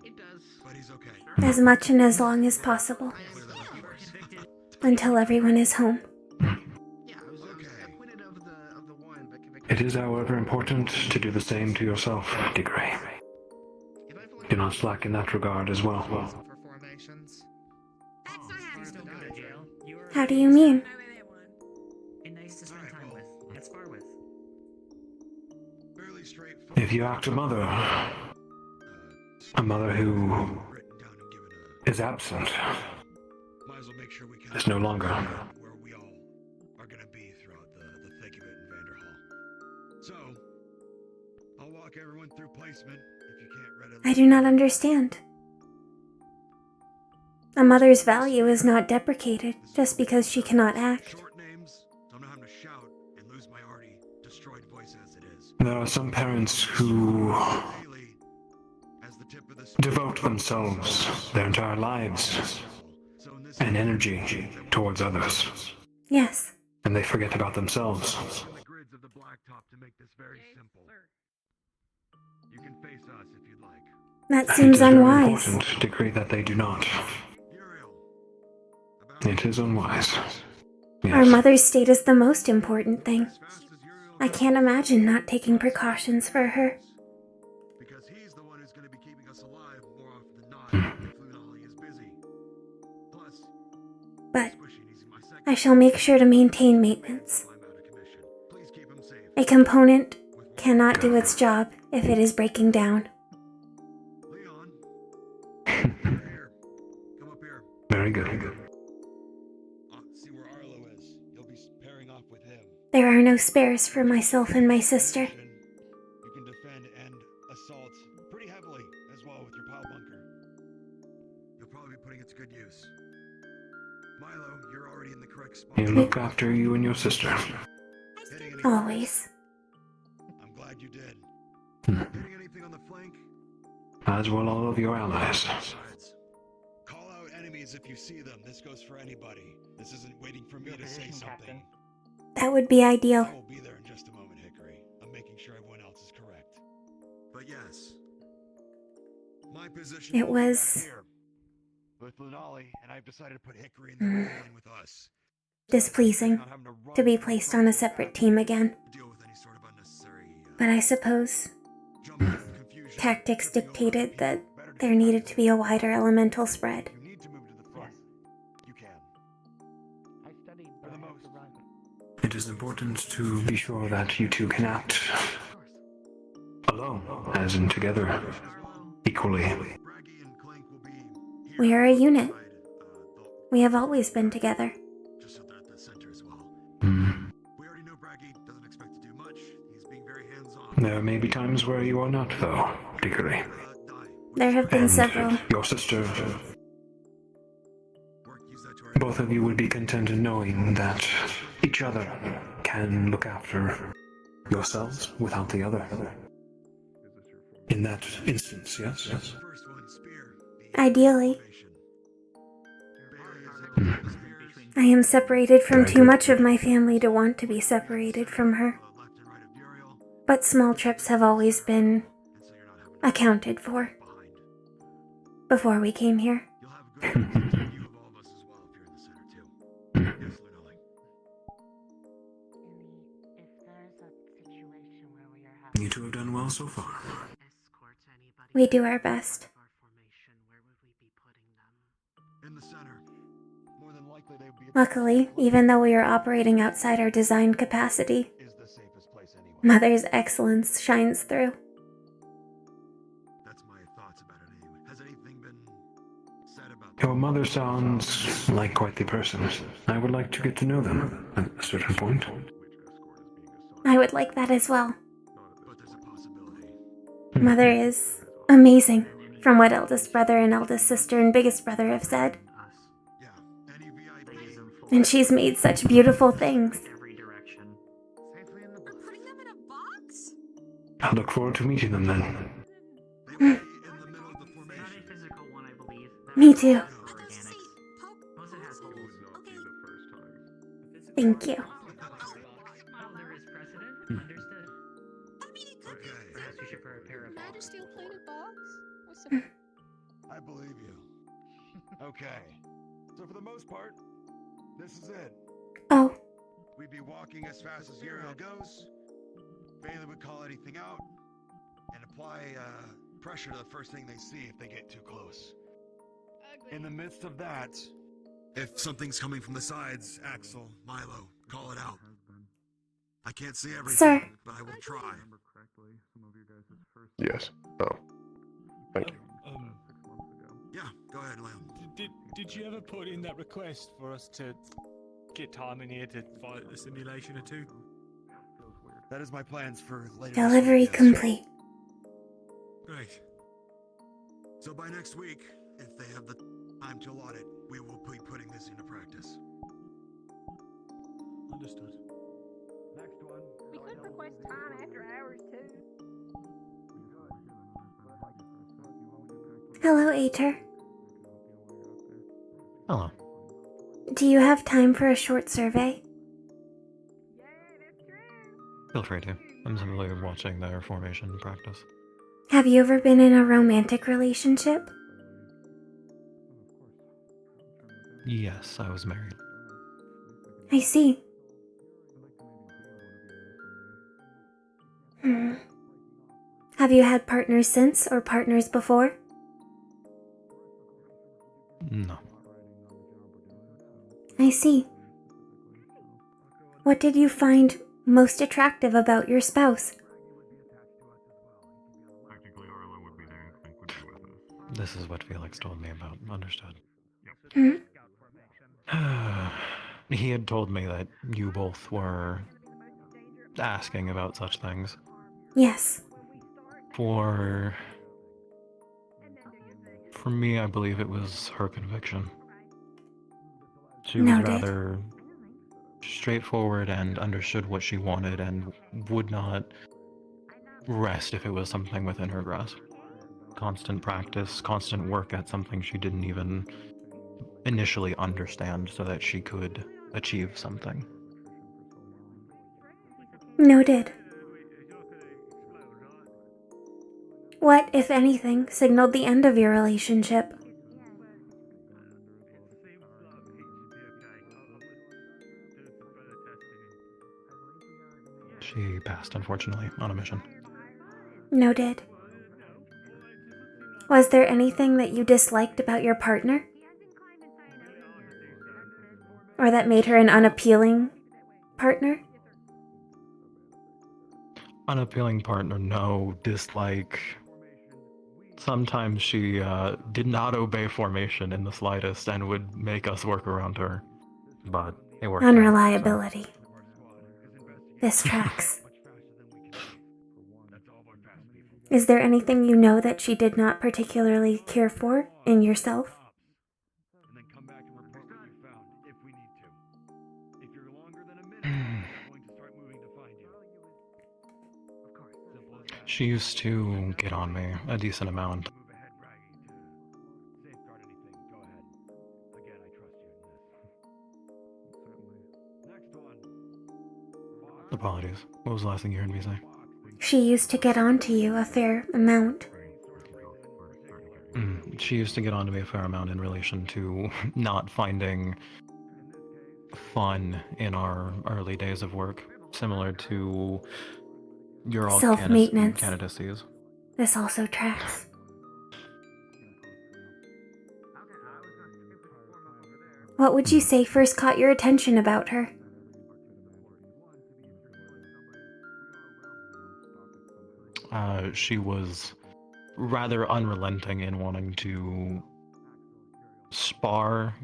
It does. But he's okay. As much and as long as possible. Until everyone is home. Yeah, I was acquitted of the one, but convicted. It is, however, important to do the same to yourself, Dickory. Do not slack in that regard as well. For formations. That's not how Still go to jail. You are How do you mean? and nice to spend time with. At spar with. Fairly straightforward. If you act a mother who Written down and given is absent, might as well make sure we can is no longer. where we all are gonna be throughout the thick of it in Vanderhall. So I'll walk everyone through placement if you can't readily. I do not understand. A mother's value is not deprecated just because she cannot act. Short names, don't know how to shout and lose my already destroyed voice as it is. There are some parents who Bailey, as the tip of the devote themselves, their entire lives, and energy towards others. Yes. and they forget about themselves. The grids of the blacktop to make this very simple. You can face us if you'd like. That It seems is very unwise. important, Dickory, that they do not. It is unwise. Our Yes. mother's state is the most important thing. I can't imagine not taking precautions for her. Because he's the one who's going to be keeping us alive more often than not if Lunali is busy. Plus, But I shall make sure to maintain maintenance. A component cannot do its job if it is breaking down. Very good. See where Arlo is. You'll be pairing off with him. There are no spares for myself and my sister. You can defend and assault pretty heavily as well with your pile bunker. You'll probably be putting it to good use. Milo, you're already in the correct spot. You look after you and your sister. Always. I'm glad you did. Hitting anything on the flank? As will all of your allies. Call out enemies if you see them. This goes for anybody. This isn't waiting for me to say something. That would be ideal. I will be there in just a moment, Hickory. I'm making sure everyone else is correct. But yes, my position It will be back was here with Lunali, and I've decided to put Hickory in the ring with us. displeasing to be placed on a separate team again. But I suppose tactics dictated that there needed to be a wider elemental spread. It is important to be sure that you two can act alone, as in together, equally. We are a unit. We have always been together. There may be times where you are not, though, Dickory. There have been And several. your sister. Both of you would be content in knowing that each other can look after yourselves without the other. In that instance, yes? Ideally. I am separated from too much of my family to want to be separated from her. But small trips have always been accounted for before we came here. You two have done well so far. We do our best. In the center. More than likely they would be Luckily, even though we are operating outside our design capacity, Mother's excellence shines through. That's my thoughts about it anyway. Has anything been said about Your mother sounds like quite the person. I would like to get to know them at a certain point. I would like that as well. Mother is amazing, from what eldest brother and eldest sister and biggest brother have said. And she's made such beautiful things. I look forward to meeting them then. Me too. Thank you. I believe you. Okay. So for the most part, this is it. Oh. We'd be walking as fast as Uriel goes. Bailey would call anything out and apply pressure to the first thing they see if they get too close. In the midst of that, if something's coming from the sides, Axel, Milo, call it out. I can't see everything, Sir. but I will try. Yes. Oh. Thank you. Yeah, go ahead, Leon. Did you ever put in that request for us to get time in here to fight a simulation or two? That is my plans for later. Delivery complete. Great. So by next week, if they have the time to allot it, we will be putting this into practice. Understood. Next one. We could request time after hours too. Hello, Ater. Hello. Do you have time for a short survey? Feel free to. I'm simply watching their formation practice. Have you ever been in a romantic relationship? Yes, I was married. I see. Have you had partners since or partners before? No. I see. What did you find most attractive about your spouse? This is what Felix told me about. Understood. Hmm? He had told me that you both were asking about such things. Yes. For me, I believe it was her conviction. She was Noted. rather straightforward and understood what she wanted and would not rest if it was something within her grasp. Constant practice, constant work at something she didn't even initially understand so that she could achieve something. Noted. What, if anything, signaled the end of your relationship? She passed, unfortunately, on a mission. Noted. Was there anything that you disliked about your partner? Or that made her an unappealing partner? Unappealing partner, no. Dislike. Sometimes she did not obey formation in the slightest and would make us work around her. But it worked. Unreliability. This tracks. Is there anything you know that she did not particularly care for in yourself? She used to get on me a decent amount. Apologies. What was the last thing you heard me say? She used to get on to you a fair amount. She used to get on to me a fair amount in relation to not finding fun in our early days of work, similar to your all Self-maintenance. candidacies. This also tracks. What would you say first caught your attention about her? She was rather unrelenting in wanting to spar,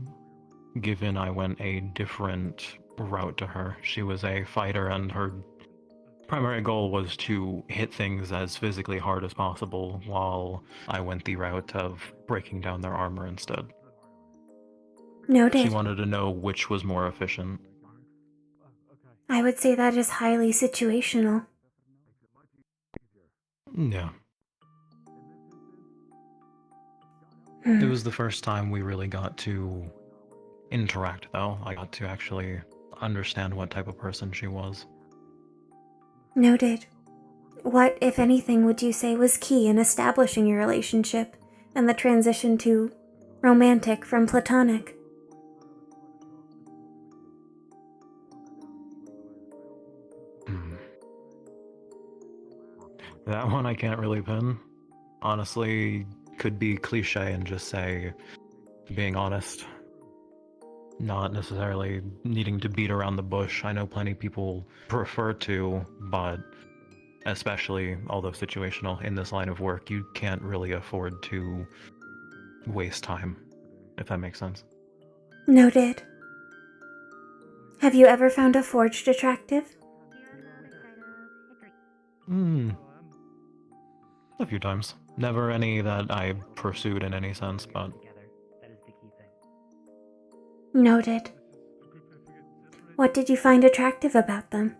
given I went a different route to her. She was a fighter, and her primary goal was to hit things as physically hard as possible, while I went the route of breaking down their armor instead. Noted. She wanted to know which was more efficient. I would say that is highly situational. Yeah. It was the first time we really got to interact, though. I got to actually understand what type of person she was. Noted. What, if anything, would you say was key in establishing your relationship and the transition to romantic from platonic? That one I can't really pin. Honestly, could be cliche and just say being honest. Not necessarily needing to beat around the bush. I know plenty of people prefer to, but especially, although situational, in this line of work, you can't really afford to waste time, if that makes sense. Noted. Have you ever found a forged attractive? A few times. Never any that I pursued in any sense, but... Noted. What did you find attractive about them?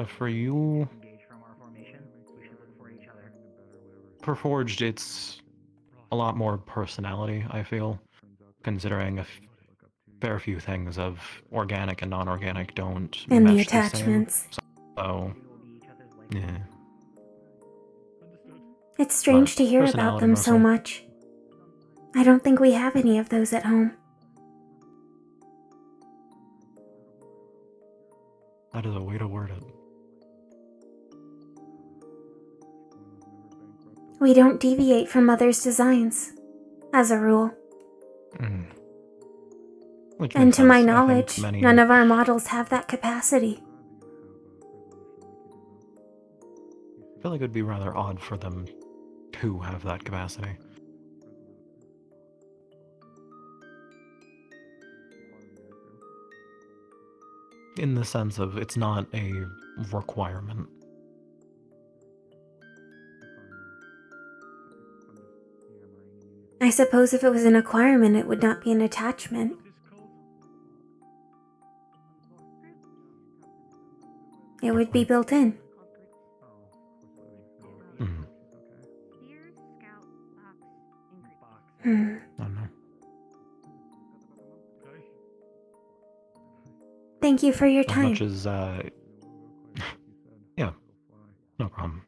For you... For Forged, it's a lot more personality, I feel. considering a fair few things of organic and non-organic don't And the mesh the same. attachments. So, yeah. It's strange to hear about personality them so mostly. much. I don't think we have any of those at home. That is a way to word it. We don't deviate from others' designs, as a rule. Which And makes to my sense. I think knowledge, many- none of our models have that capacity. I feel like it would be rather odd for them to have that capacity. In the sense of it's not a requirement. I suppose if it was an acquirement, it would not be an attachment. It would be built in. Hmm. I don't know. Thank you for your As time. much as, yeah, no problem.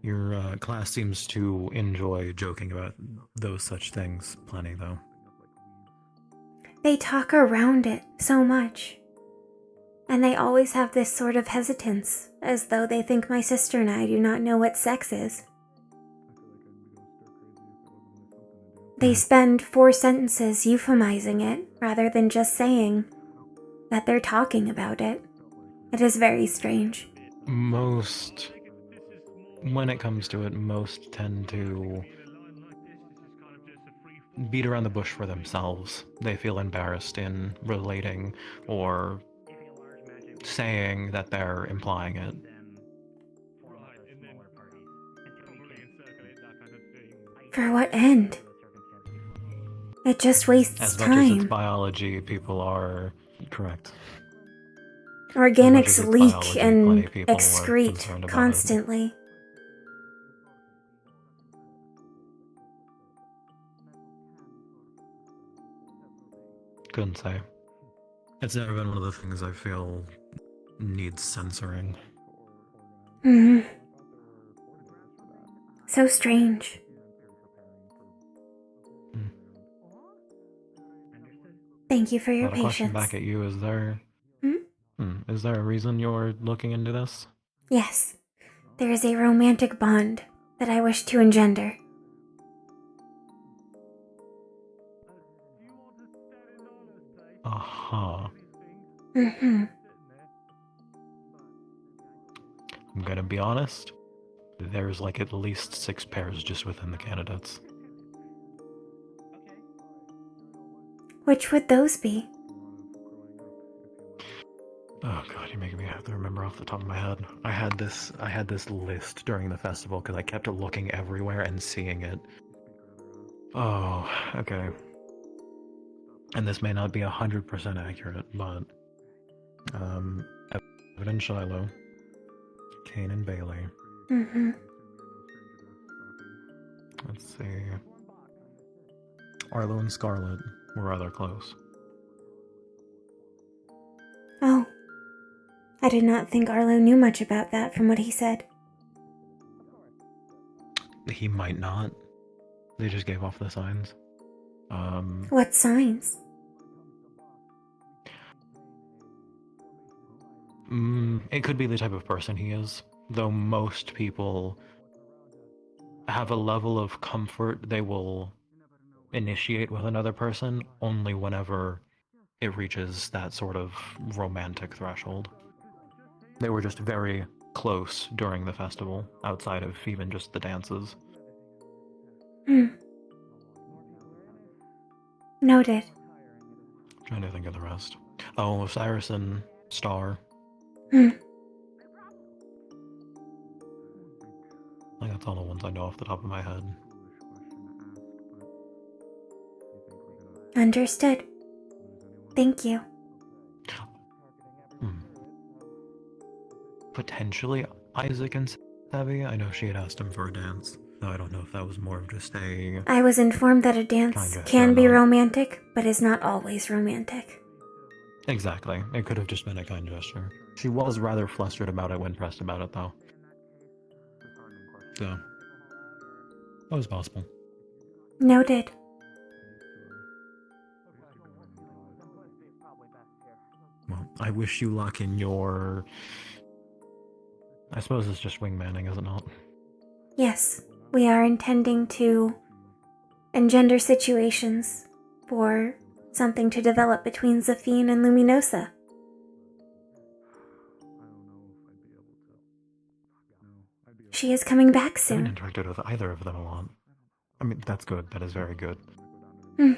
Your class seems to enjoy joking about those such things plenty, though. They talk around it so much. And they always have this sort of hesitance, as though they think my sister and I do not know what sex is. They spend 4 sentences euphemizing it, rather than just saying that they're talking about it. It is very strange. Most, when it comes to it, most tend to beat around the bush for themselves. They feel embarrassed in relating or saying that they're implying it. For what end? It just wastes As much as it's time. biology, people are correct. Organics it's leak biology, and plenty of people are excrete concerned about it. constantly. Couldn't say. It's never been one of the things I feel needs censoring. Hmm. So strange. Thank you for your Got a question patience. back at you. Is there... Is there a reason you're looking into this? Yes, there is a romantic bond that I wish to engender. Aha. Mm-hmm. I'm gonna be honest. There's like at least 6 pairs just within the candidates. Which would those be? Oh god, you're making me have to remember off the top of my head. I had this list during the festival because I kept looking everywhere and seeing it. Oh, okay. And this may not be 100% accurate, but Evan and Shiloh, Kane and Bailey. Mm-hmm. Let's see. Arlo and Scarlet were rather close. Oh. I did not think Arlo knew much about that from what he said. He might not. They just gave off the signs. What signs? It could be the type of person he is, though most people have a level of comfort they will initiate with another person only whenever it reaches that sort of romantic threshold. They were just very close during the festival, outside of even just the dances. Noted. Trying to think of the rest. Oh, Cyrus and Star. I think that's all the ones I know off the top of my head. Understood. Thank you. Potentially Isaac and Savvy. I know she had asked him for a dance. Though I don't know if that was more of just a... I was informed that a dance Kinda, can sure be not. romantic, but is not always romantic. Exactly. It could have just been a kind gesture. She was rather flustered about it when pressed about it, though. So, that was possible. Noted. Well, I wish you luck in your... I suppose it's just wingmanning, is it not? Yes, we are intending to engender situations for something to develop between Zafine and Luminosa. She is coming back I haven't soon. interacted with either of them a lot. I mean, that's good. That is very good. Hmm.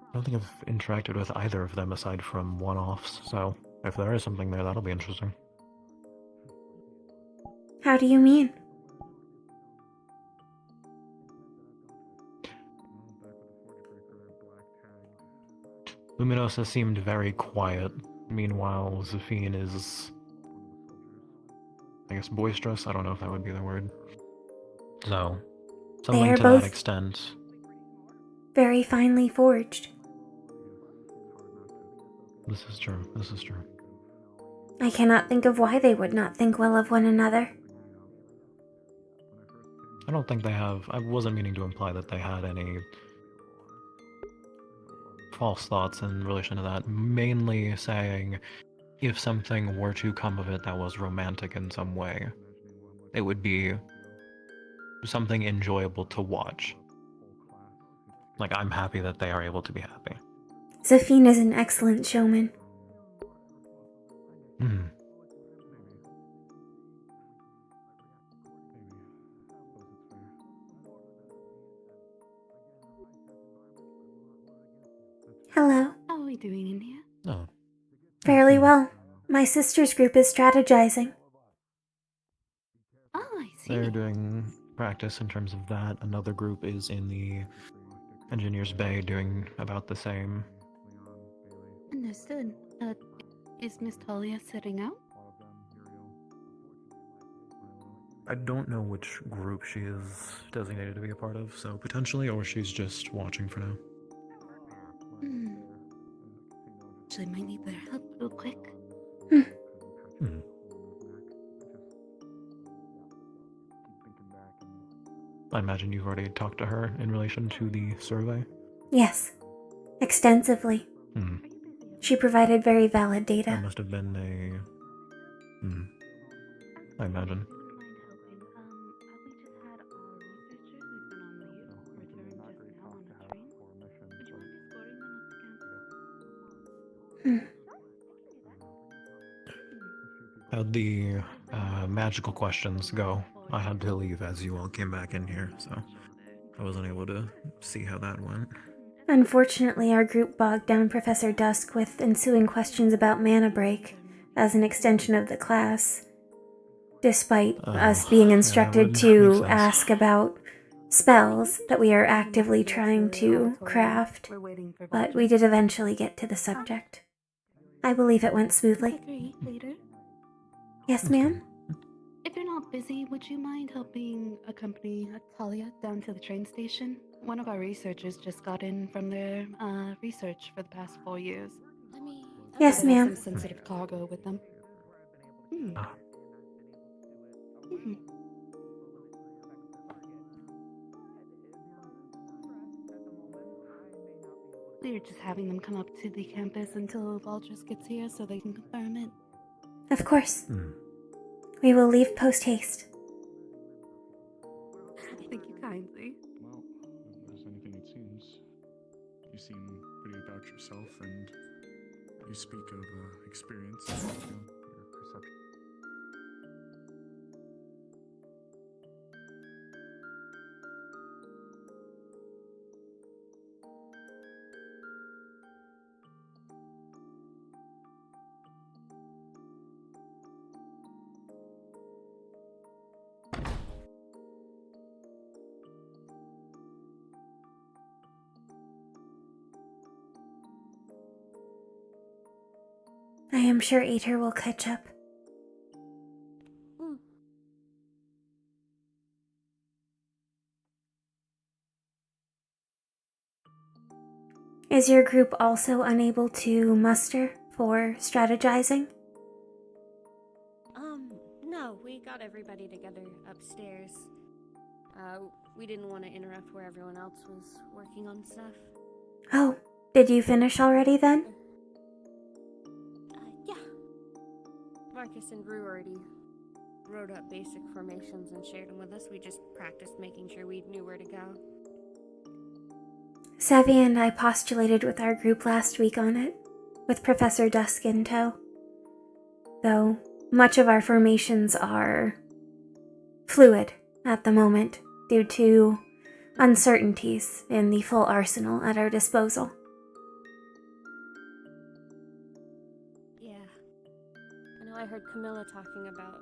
I don't think I've interacted with either of them aside from one-offs, so if there is something there, that'll be interesting. How do you mean? Luminosa seemed very quiet. Meanwhile, Zafine is... I guess boisterous? I don't know if that would be the word. So, They something are to that both extent. very finely forged. This is true. This is true. I cannot think of why they would not think well of one another. I don't think they have... I wasn't meaning to imply that they had any false thoughts in relation to that. Mainly saying, if something were to come of it that was romantic in some way, it would be something enjoyable to watch. Like, I'm happy that they are able to be happy. Zafine is an excellent showman. Hmm. Hello. How are we doing in here? Oh. Fairly well. My sister's group is strategizing. Oh, I see. They're doing practice in terms of that. Another group is in the Engineer's Bay doing about the same. Understood. Is Miss Talia sitting out? I don't know which group she is designated to be a part of, so potentially, or she's just watching for now. Hmm. Actually, might need their help real quick. Hmm. I imagine you've already talked to her in relation to the survey? Yes, extensively. Hmm. She provided very valid That data. must have been a... Hmm. I imagine. Hmm. How'd the magical questions go? I had to leave as you all came back in here, so I wasn't able to see how that went. Unfortunately, our group bogged down Professor Dusk with ensuing questions about mana break as an extension of the class, despite us being yeah, that instructed would make to sense. ask about spells that we are actively trying to craft, but we did eventually get to the subject. I believe it went smoothly. Agree later. Yes, ma'am? If you're not busy, would you mind helping accompany Talia down to the train station? One of our researchers just got in from their research for the past 4 years. Yes, They have ma'am. some sensitive cargo with them. Hmm. Hmm. We were just having them come up to the campus until Valdris gets here so they can confirm it. Of course. We will leave post-haste. Thank you kindly. Well, if there's anything it seems, you seem pretty about yourself, and you speak of experience and your perception. I am sure Aether will catch up. Is your group also unable to muster for strategizing? No, we got everybody together upstairs. We didn't want to interrupt where everyone else was working on stuff. Oh, did you finish already then? Yeah. Marcus and Rue already wrote up basic formations and shared them with us. We just practiced making sure we knew where to go. Savvy and I postulated with our group last week on it, with Professor Dusk in tow. Though much of our formations are fluid at the moment due to uncertainties in the full arsenal at our disposal. Yeah. I know I heard Camilla talking about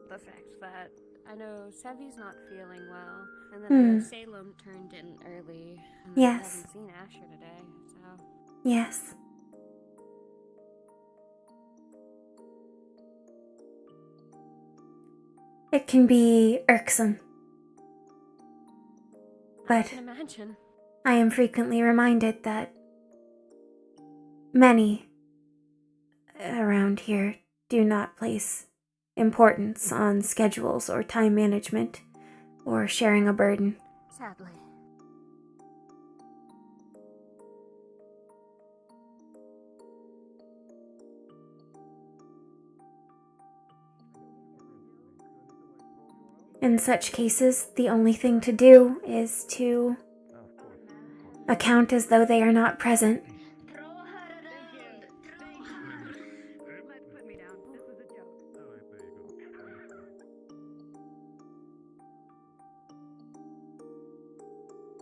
the fact that I know Sevy's not feeling well, and then I know Salem turned in early, and then I Yes. haven't seen Asher today, so... Yes. It can be irksome. I But can imagine. I am frequently reminded that many around here do not place importance on schedules or time management or sharing a burden. Sadly. In such cases, the only thing to do is to account as though they are not present.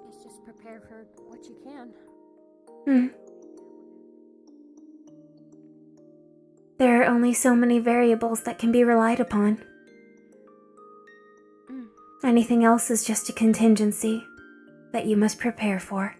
Let's just prepare for what you can. There are only so many variables that can be relied upon. Anything else is just a contingency that you must prepare for.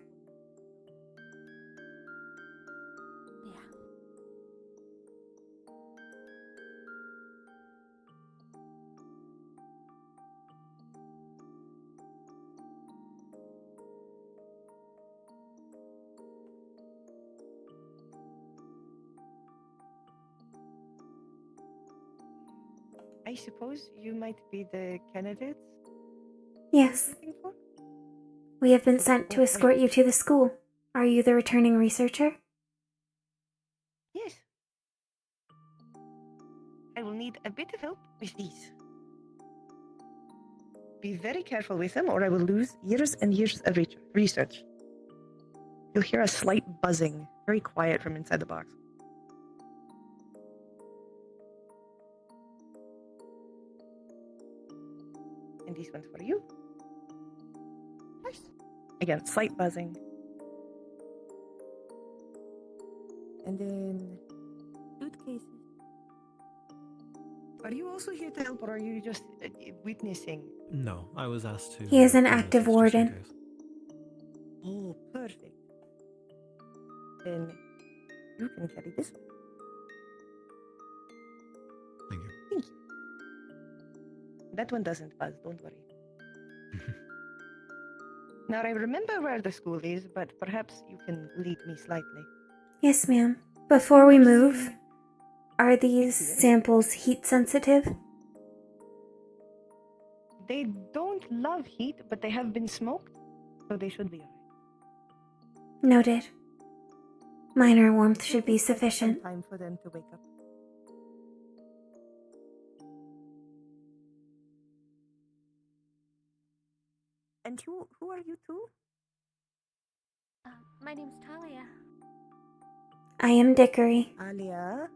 I suppose you might be the candidates? Yes. We have been sent to escort you to the school. Are you the returning researcher? Yes. I will need a bit of help with these. Be very careful with them, or I will lose years and years of research. You'll hear a slight buzzing, very quiet from inside the box. And these ones for you. Nice. Again, slight buzzing. And then suitcases. Are you also here to help, or are you just witnessing? No, I was asked to. He is an active warden. Oh, perfect. Then you can carry this one. Thank you. Thank you. That one doesn't buzz, don't worry. Now, I remember where the school is, but perhaps you can lead me slightly. Yes, ma'am. Before we move, are these samples heat sensitive? They don't love heat, but they have been smoked, so they should be alright. Noted. Minor warmth should be sufficient. Time for them to wake up. And who are you two? My name's Talia. I am Dickory. Alia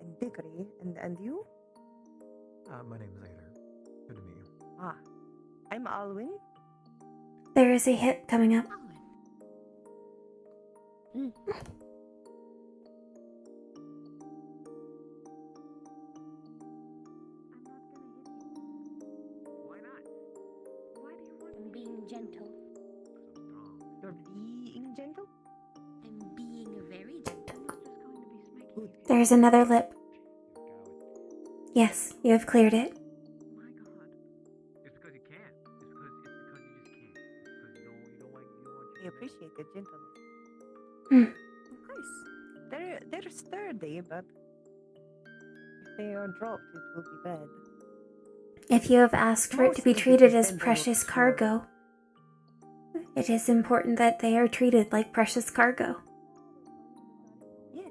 and Dickory, and you? My name is Ader. Good to meet you. Ah, I'm Alwyn. There is a hit coming up. I'm being gentle. You're being gentle? I'm being very gentle. Good. There's another lip. Yes, you have cleared it. It's because you can't. It's because you just can't. It's because you don't want I appreciate your gentleness. course. They're sturdy, but if they are dropped, it will be bad. If you have asked for it to be treated as precious cargo, it is important that they are treated like precious cargo. Yes.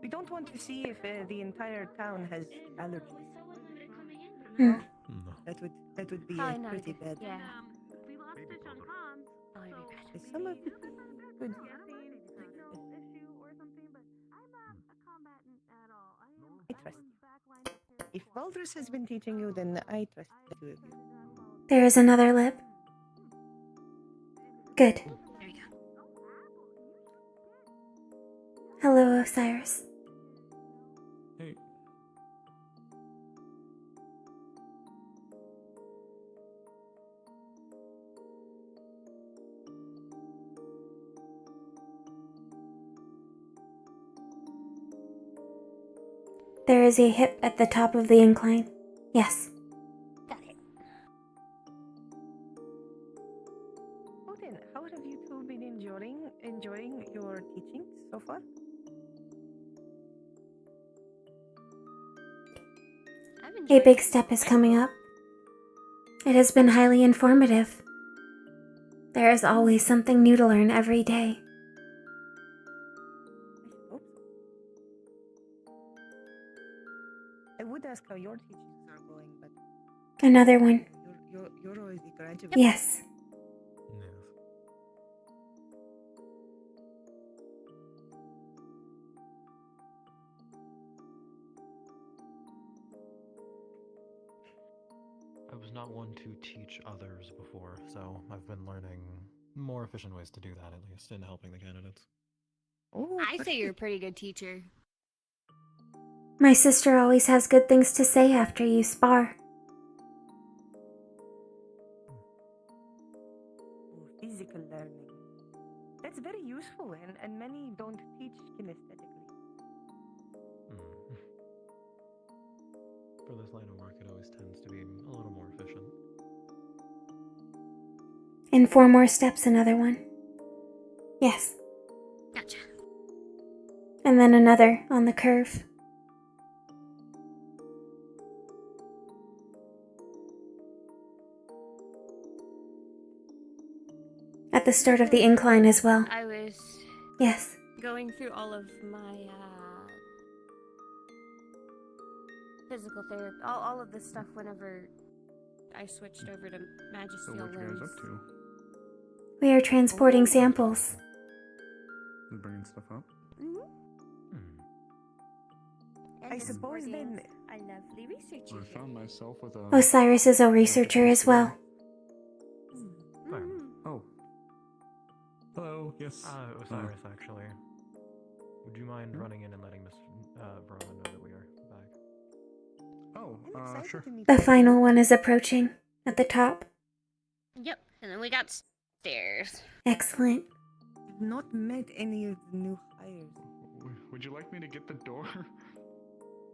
We don't want to see if the entire town has allergies. Hmm. That would be Oh, no, pretty bad. yeah. Some of good. I trust you. If Baldrus has been teaching you, then I trust the two of you. There is another lip. Good. There we go. Hello, Osiris. Hey. There is a hip at the top of the incline. Yes. Got it. Odin, how have you two been enjoying your teachings so far? A big step is coming up. It has been highly informative. There is always something new to learn every day. I would ask how your teachings are going, but Another one. you're already graduated. Yes. I was not one to teach others before, so I've been learning more efficient ways to do that, at least, in helping the candidates. I say you're a pretty good teacher. My sister always has good things to say after you spar. Physical learning. That's very useful, and many don't teach kinesthetically. For this line of work, it always tends to be a little more efficient. In 4 more steps, another one. Yes. Gotcha. And then another on the curve. At the start of the incline as well. I was Yes. going through all of my physical therapy, all of this stuff whenever I switched over to So Magisteel what you guys limbs. up to? We are transporting samples. You bringing stuff up? I suppose then. A lovely researcher. I found myself with a. Osiris is a researcher as well. Oh. Hello. Yes. Osiris, actually. Would you mind running in and letting Miss Verona know that we are back? Oh, sure. The final one is approaching at the top. Yep, and then we got stairs. Excellent. I've not met any of the new hires. Would you like me to get the door?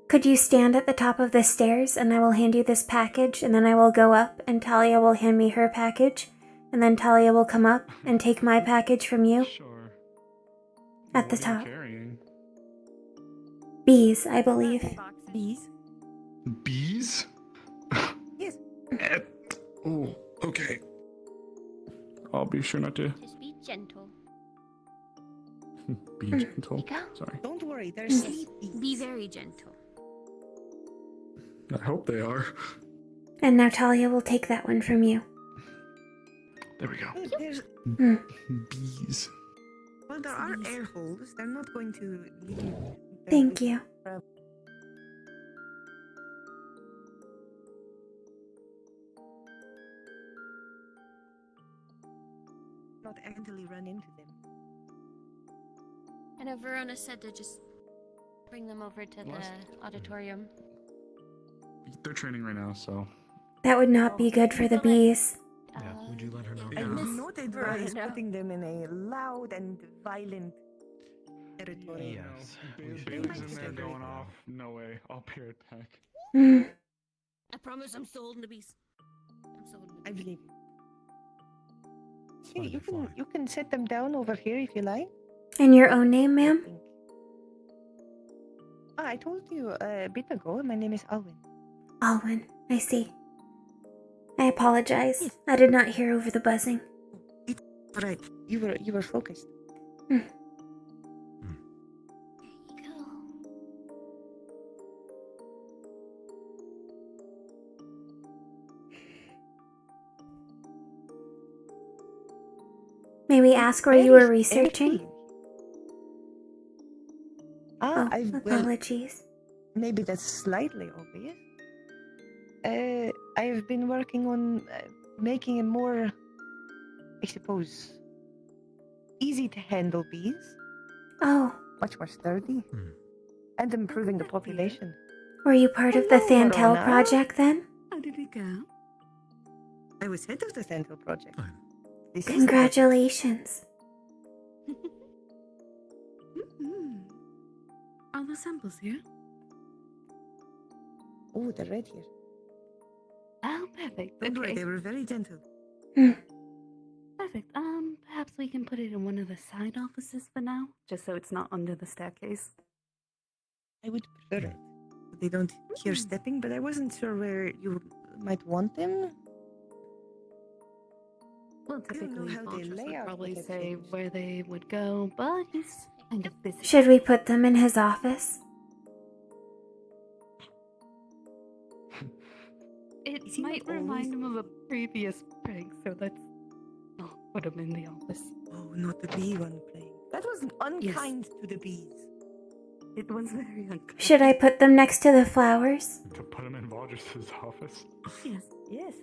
Could you stand at the top of the stairs and I will hand you this package and then I will go up and Talia will hand me her package and then Talia will come up and take my package from you? Sure. At the What are you top. carrying? Bees, I believe. Bees? Bees? Yes. Oh, okay. I'll be sure not to Just be gentle. be gentle. There you go. Sorry. Don't worry, there's Be very gentle. I hope they are. And now Talia will take that one from you. There we go. There's, Bees. well, there are air holes. They're not going to leave. Thank you. Not accidentally run into them. I know Verona said to just bring them over to the auditorium. They're training right now, so. That would not be good for the bees. Yeah, would you let her know? I would not advise Verona. putting them in a loud and violent territory. Yes. Bailey's in there going off. No way. I'll be right back. Hmm. I promise I'm sold in the bees. I'm sold in the I bees. believe you. Here, you can set them down over here if you like. And your own name, ma'am? I told you a bit ago. My name is Alwyn. Alwyn, I see. I apologize. I did not hear over the buzzing. Right. You were focused. May we ask where you were researching? Oh, apologies. Maybe that's slightly obvious. I've been working on making a more, I suppose, easy to handle bees. Oh. Much more sturdy. And improving the population. Were you part of the Thantel Verona. project then? How did it go? I was head of the Thantel project. This is Congratulations. Are the samples here? Oh, they're right here. Oh, perfect. Don't worry, Okay. they were very gentle. Perfect. Perhaps we can put it in one of the side offices for now, just so it's not under the staircase. I would prefer it. They don't hear stepping, but I wasn't sure where you might want them. Well, I don't know typically, how they Ultras lay would out probably would have say changed. where they would go, but he's kind of busy. Should we put them in his office? It might remind him of a previous prank, so let's not put him in the office. Oh, not the bee one playing. That was unkind to the bees. It was very unkind. Should I put them next to the flowers? To put him in Valdris's office? Yes. Yes.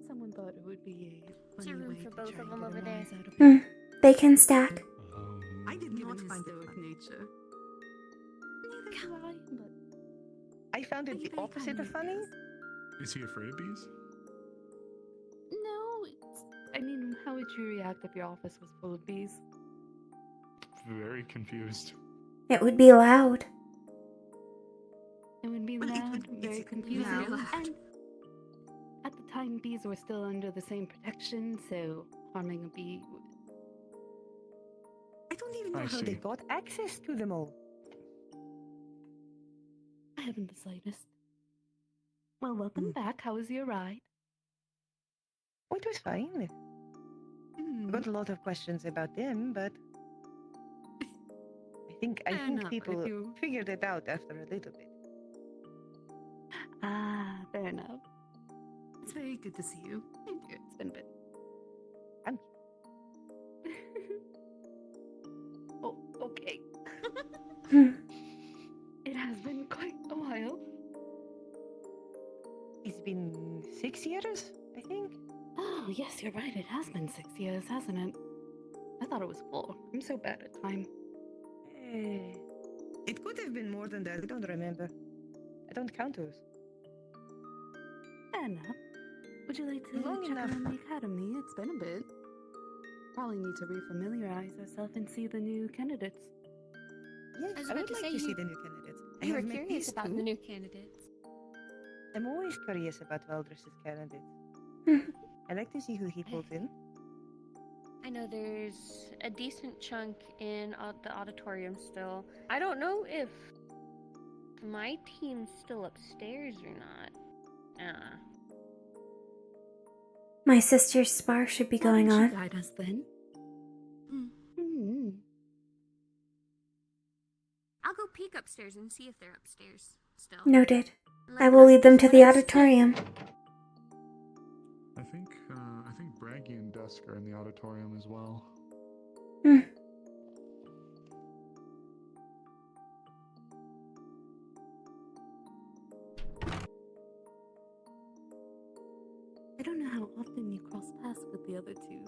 Someone thought it would be a Is there funny room way for to both try of and them get a over there? rise out of him. They can stack. I did Given not his find it stoic fun. nature. Neither do I, but I found it the opposite of funny. Is he afraid of bees? no, I mean, how would you react if your office was full of bees? Very confused. It would be loud. It would be loud, very confusing, loud. and at the time, bees were still under the same protection, so harming a bee would... I don't even know I how they see. got access to them all. I haven't the slightest. Well, welcome back. How was your ride? Oh, it was fine. I got a lot of questions about them, but I think Fair enough, but people if you- figured it out after a little bit. Ah, fair enough. It's very good to see you. Thank you. It's been a bit. I'm Oh, okay. It has been quite a while. It's been 6 years, I think. Oh, yes, you're right. It has been 6 years, hasn't it? I thought it was 4. I'm so bad at time. It could have been more than that. I don't remember. I don't count those. Fair enough. Would you like to Long check enough. around the academy? It's been a bit. Probably need to refamiliarize ourselves and see the new candidates. Yes, I was I about would to like say to see you- the new candidates. I You were have met curious these about two. the new candidates. I'm always curious about Valdris's candidates. I like to see who he pulls in. I know there's a decent chunk in the auditorium still. I don't know if my team's still upstairs or not. My sister's spar should be going Why don't on. you guide us then? I'll go peek upstairs and see if they're upstairs still. Noted. Let I will us lead them to know the what else auditorium. I think Braggy and Dusk are in the auditorium as well. I don't know how often you cross paths with the other two.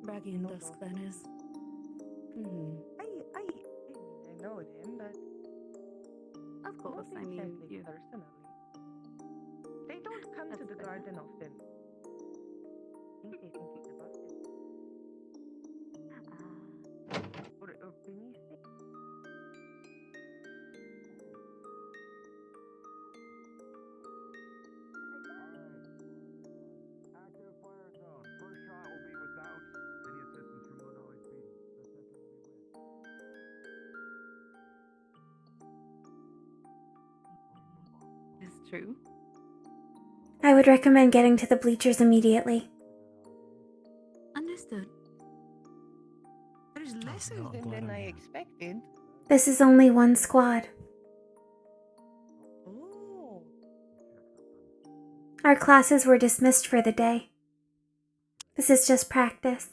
Braggy and Dusk, that is. I know them, but Of course, not I mean, exactly you... personally. They don't come to the garden often. I think they think it's a bus. Or beneath it. Active fire zone. First shot will would recommend getting to the bleachers immediately. Understood. There's less of them than I expected. This is only one squad. Oh. Our classes were dismissed for the day. This is just practice.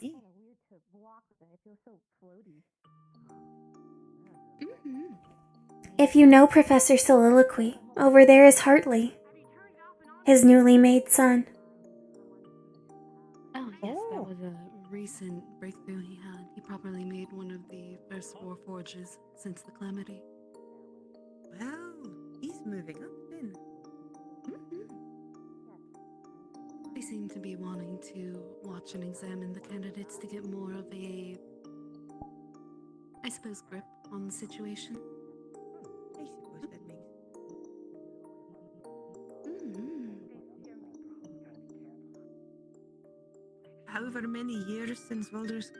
If you know Professor Soliloquy, over there is Hartley, his newly made son. Oh, yes, that was a recent breakthrough he had. He probably made one of the first war forges since the Calamity. Well, he's moving up then. They seem to be wanting to watch and examine the candidates to get more of a, I suppose, grip on the situation. I suppose that makes however many years since Walder's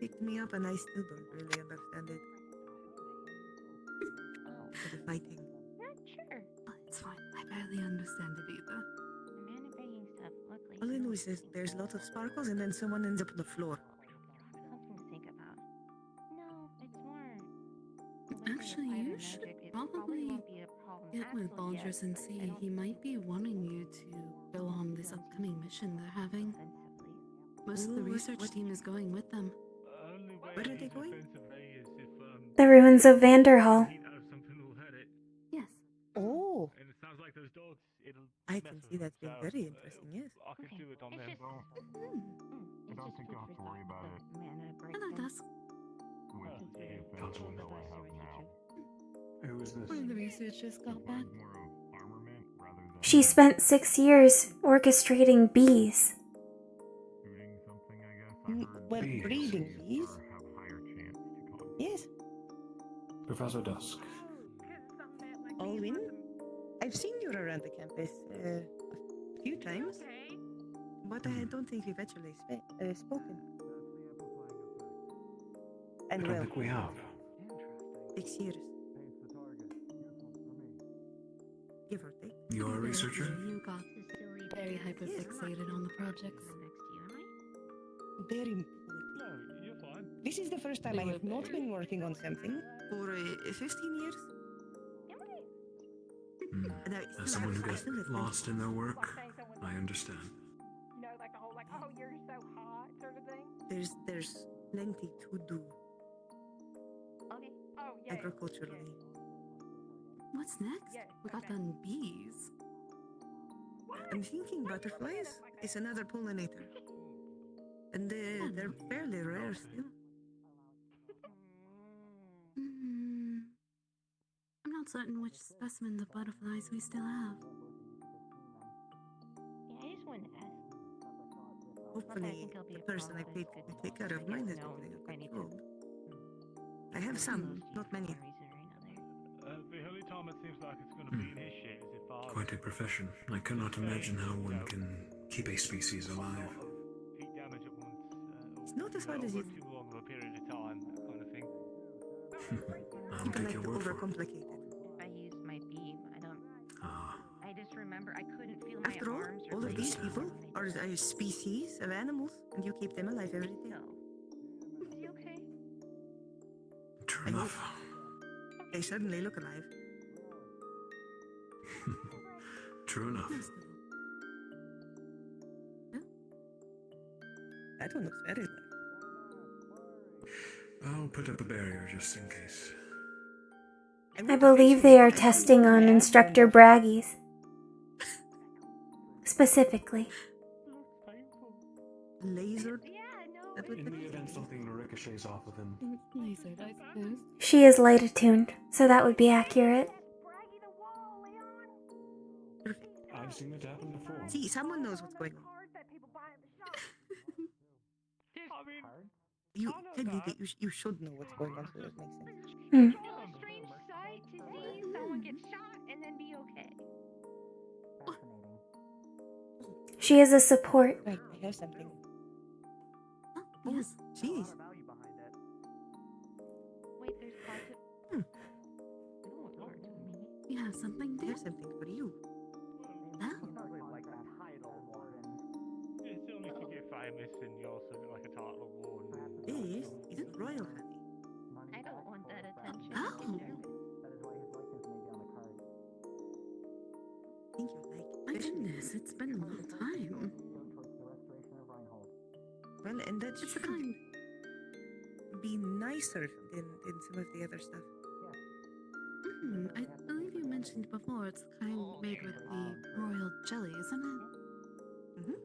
picked me up, and I still don't really understand it. The fighting. Not sure. Oh, it's fine. I barely understand it either. The mana breaking stuff, luckily. All I know is there's lots of sparkles, and then someone ends up on the floor. Something to think about. No, it's more. Actually, you should probably get with Baldrus and see. He might be wanting you to go on this upcoming mission they're having. Most of the research team is going with them. Where are they going? The ruins of Vanderhall. Yes. Oh. And it sounds like those dogs. I can see that's been very interesting, yes. I can do it on them. I don't think you'll have to worry about it. Hello, Dusk. With the adventure that I have now. Who is this? One of the researchers got back. More of armament rather than She spent 6 years orchestrating bees. shooting something, I guess. I heard Well, Bees. breeding bees. have higher chance to cause. Yes. Professor Dusk. Alwyn, I've seen you around the campus a few times, but I don't think we've actually spoken. I And don't well, think we have. 6 years. Give or take. You're a researcher? You got very hyperfixated on the projects. Very important. No, you're fine. This is the first time I have not been working on something for 15 years. And As someone who gets lost in their work, I understand. You know, like the whole, like, oh, you're so hot sort of thing. There's plenty to do Okay. Oh, yeah. agriculturally. What's next? We got done bees. I'm thinking butterflies is another pollinator. And they're fairly rare still. I'm not certain which specimens of butterflies we still have. Yeah, I just wanted to ask. Hopefully, the person I paid to take care of mine has been doing a good job. I have some, not many. The only time it seems like it's going to be an issue is if I Quite a profession. I cannot imagine how one can keep a species alive. heat damage at once. It's not as hard as you Too long of a period of time, that kind of thing. I'll People take like your to word for it. overcomplicate it. If I used my beam, Ah, I just remember I couldn't feel my After all, arms or all of these legs. people are a species of animals, and you keep them alive every day. Is he okay? true I hope. enough. They certainly look alive. True enough. That one looks very alive. I'll put up a barrier just in case. I believe they are testing on Instructor Braggies. Specifically. Laser? In the event something ricochets off of him. Lasered, I suppose. She is light attuned, so that would be accurate. I've seen it happen before. See, someone knows what's going on. You, technically, you should know what's going on, so that makes sense. Hmm. It's a strange sight to see someone get shot and then be okay. She is a support. Right, I have something. Yes. Jeez. Wait, there's parts of. You have something I there? have something for you. Oh. famous and you're sort of like a title of war. This is royal honey. I don't want that attention. Oh. Think you like My fish? goodness, it's been a long time. Well, and that It's the should kind. be nicer than some of the other stuff. I believe you mentioned before it's the kind made with the royal jelly, isn't it?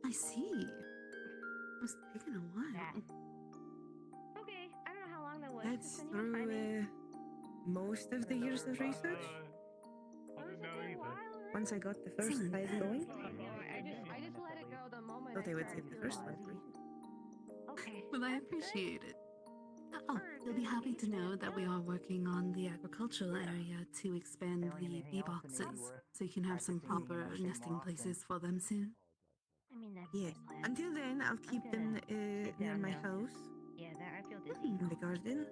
I see. It's taken a while. Okay, I don't know how long that was. That's Does anyone find through most of the years of research. Once I got the first Excellent. 5 going, I just let it go the moment. thought I would save the first one for you. Okay. Well, I appreciate it. Oh, you'll be happy to know that we are working on the agricultural area to expand the bee boxes, so you can have some proper nesting places for them soon. I mean, that's Yeah. Until then, I'll keep them near my house Yeah, that I feel dizzy. in the garden.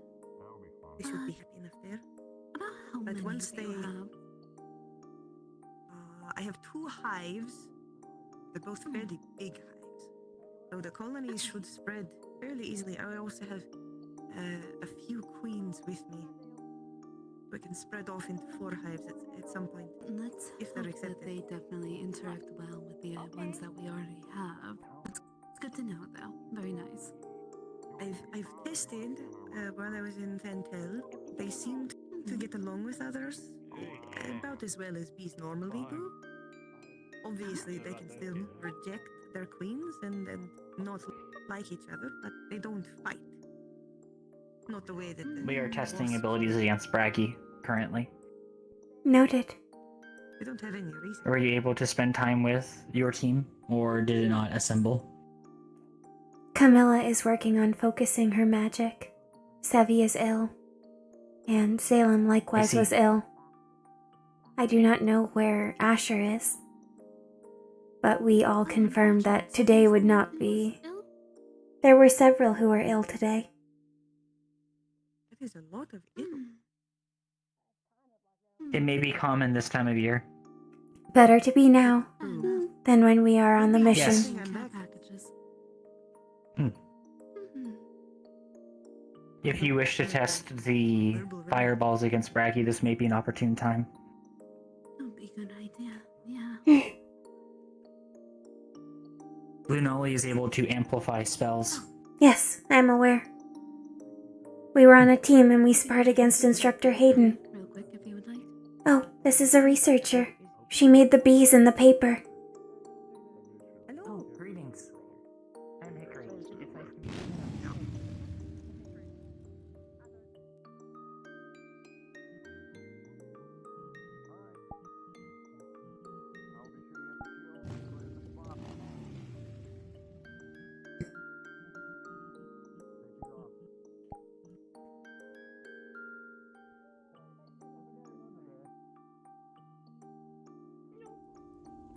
They should be happy enough there. About how But many once do you they- have? I have 2 hives. They're both fairly big hives, so the colonies should spread fairly easily. I also have a few queens with me. We can spread off into 4 hives at some point. Let's if they're hope that accepted. they definitely interact well with the ones that we already have. It's good to know, though. Very nice. I've tested while I was in Fantel. They seemed to get along with others about as well as bees normally do. Obviously, they can still reject their queens and not like each other, but they don't fight. Not the way that the We are testing wasps- abilities against Braggy currently. Noted. We don't have any reason. Were you able to spend time with your team, or did it not assemble? Camilla is working on focusing her magic. Sevi is ill. And Salem likewise see. was ill. I do not know where Asher is. But we all confirmed that today would not be. There were several who were ill today. That is a lot of ill. It may be common this time of year. Better to be now than when we are on the mission. Yes. Care packages. If you wish to test the fireballs against Braggy, this may be an opportune time. That would be a good idea. Yeah. Lunoli is able to amplify spells. Yes, I'm aware. We were on a team and we sparred against Instructor Hayden. Real quick, if you would like. Oh, this is a researcher. She made the bees in the paper. Oh, greetings. I'm Dickory.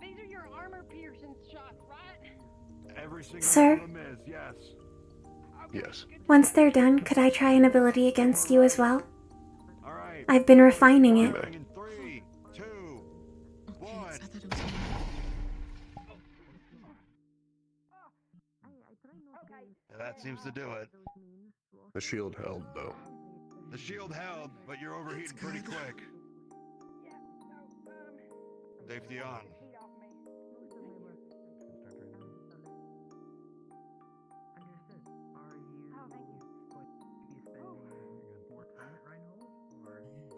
These are your armor piercing shots, right? Every single Sir? one of them is, yes. Yes. Once they're done, could I try an ability against you as well? All right. I've been refining it. In 3, 2, 1. I thought it was. That seems to do it. The shield held, though. The shield held, but you're overheating pretty quick. Safety on.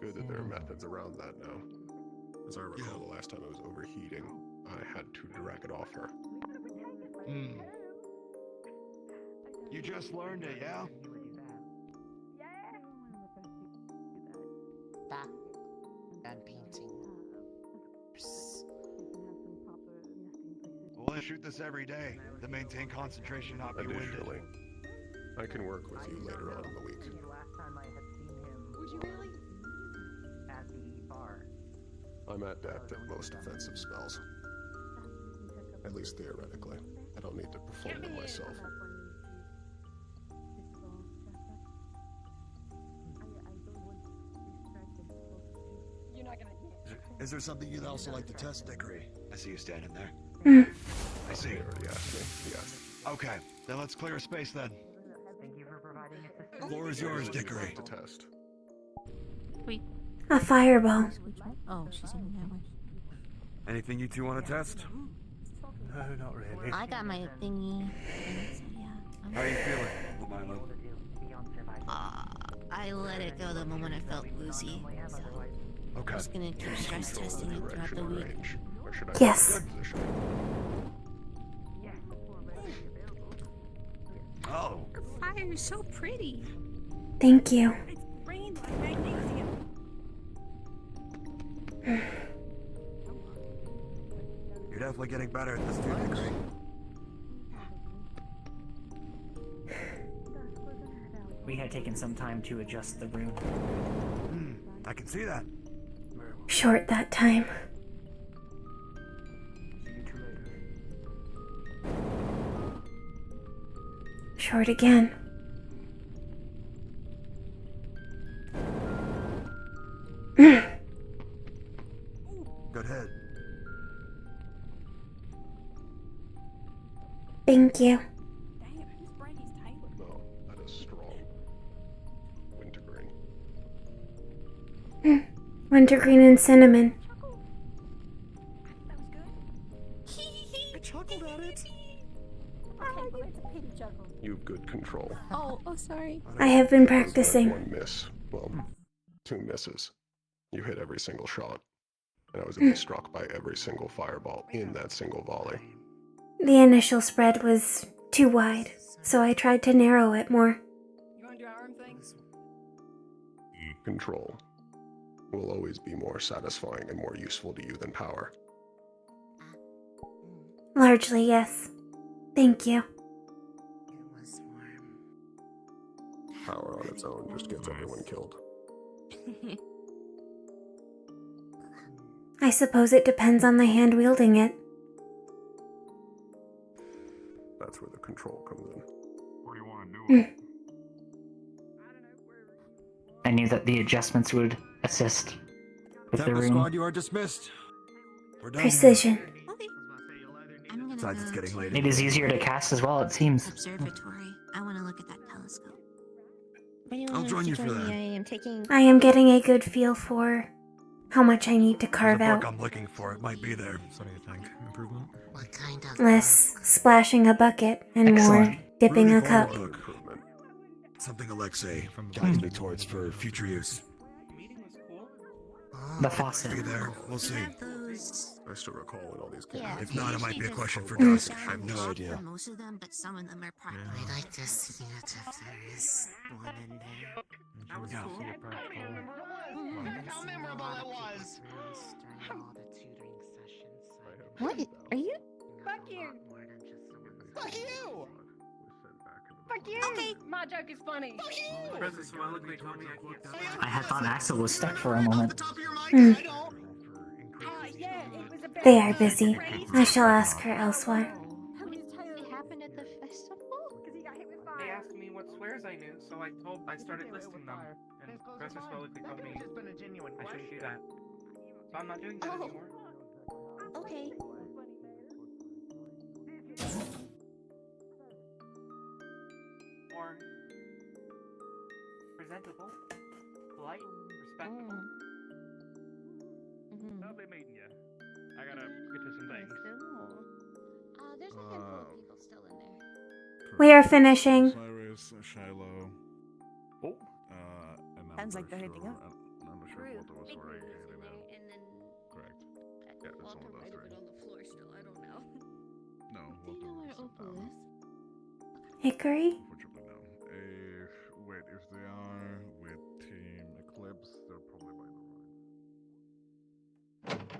Good that there are methods around that now. As I recall, the last time I was overheating, I had to drag it off her. You just learned it, yeah? Done painting. We'll shoot this every day to maintain concentration, not be winded. Additionally, I can work with you later on in the week. Would you really? At the bar. I'm adept at most offensive spells. At least theoretically. I don't need to perform them myself. You're not gonna. Is there something you'd also like to test, Dickory? I see you standing there. Mm. I see. Yes. Okay, then let's clear a space then. Floor is yours, Dickory. To test. A fireball. Oh, she's in that way. Anything you two want to test? No, not really. I got my thingy. So yeah. How are you feeling, Milo? I let it go the moment I felt woozy. So Okay. I'm just gonna keep stress testing it throughout the week. Yes. Oh. Your fire is so pretty. Thank you. It's brain like magnesium. You're definitely getting better at this too, Dickory. We had taken some time to adjust the rune. I can see that. Short that time. Short again. Good hit. Thank you. No, that is strong. Wintergreen. Wintergreen and cinnamon. I chuckled at it. Okay, but it's a pity chuckle. You have good control. Oh, sorry. I have been There's practicing. one miss. Well, 2 misses. You hit every single shot. And I was at least struck by every single fireball in that single volley. The initial spread was too wide, so I tried to narrow it more. You wanna do our arm things? Control will always be more satisfying and more useful to you than power. Largely, yes. Thank you. Power on its own just gets everyone killed. I suppose it depends on the hand wielding it. That's where the control comes in. What do you want to do? I knew that the adjustments would assist with the Temple rune. Squad, you are dismissed. We're done. Precision. Besides, it's getting late. It is easier to cast as well, it seems. Observatory. I want to look at that telescope. I'll join you for that. I am taking. I am getting a good feel for how much I need to carve There's a book out. I'm looking for. It might be there. So do you think? Improvement? What kind of? Less splashing a bucket and Excellent. more dipping a Rudy cup. Vogelbach. Something Alexei guides me towards for future use. The faucet. Be there. We'll see. I still recall when all these came Yeah, out. If not, it might be a question for There's Dusk. I have no not idea. for most of them, but some of them are practical. I'd like to see it if there is one in there. That was cool. How memorable it was! What? Are you? Fuck you! Fuck you! Fuck you! Okay. My joke is funny. Fuck you! I had thought Axel was stuck for a moment. Yeah, it was a They are busy. I shall ask her elsewhere. It happened at the festival? They asked me what swears I knew, so I started listing them. And Professor Swellickly told me I shouldn't do that. So I'm not doing that anymore. Okay. More presentable, polite, respectful. Lovely meeting you. I gotta get to some things. There's a handful of people still in there. We are finishing. Cyrus, Shiloh. Oh. And I'm Sounds like not they're sure, heading up. I'm not sure if both of us were heading out. And then Correct. Yeah, it's one of those three. on the floor still, I don't know. No, Walter was sent down. Hickory? Unfortunately, no. Wait, if they are with Team Eclipse, they're probably by the right.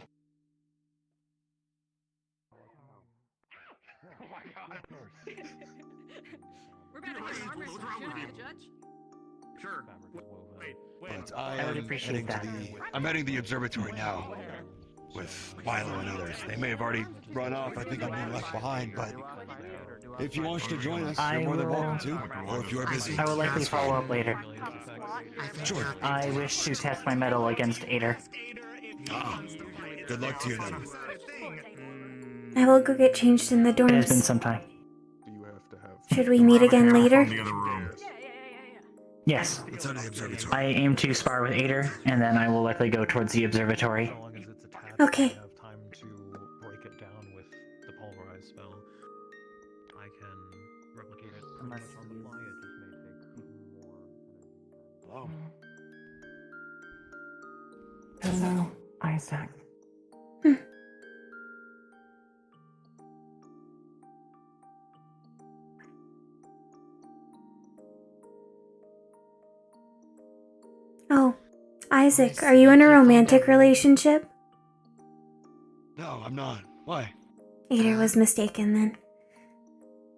Oh my god. We're about to have an arm wrestle. Should I be the judge? Sure. Wait, But I would appreciate that. I'm heading to the observatory now with Milo and others. They may have already run off. I think I'm being left behind, but if you want to join us, you're more than welcome to. Or if you are busy, I will likely that's fine. follow up later. Sure. I wish to test my mettle against Ader. Ah, good luck to you then. I will go get changed in the It has been dorms. some time. Should we meet again later? Yes. It's on the observatory. I aim to spar with Ader, and then I will likely go towards the observatory. Okay. I have time to break it down with the pulverize spell. I can replicate it pretty much on the fly. It just may take even more energy. Hello, Isaac. Oh, Isaac, are you in a romantic relationship? No, I'm not. Why? Ader was mistaken then.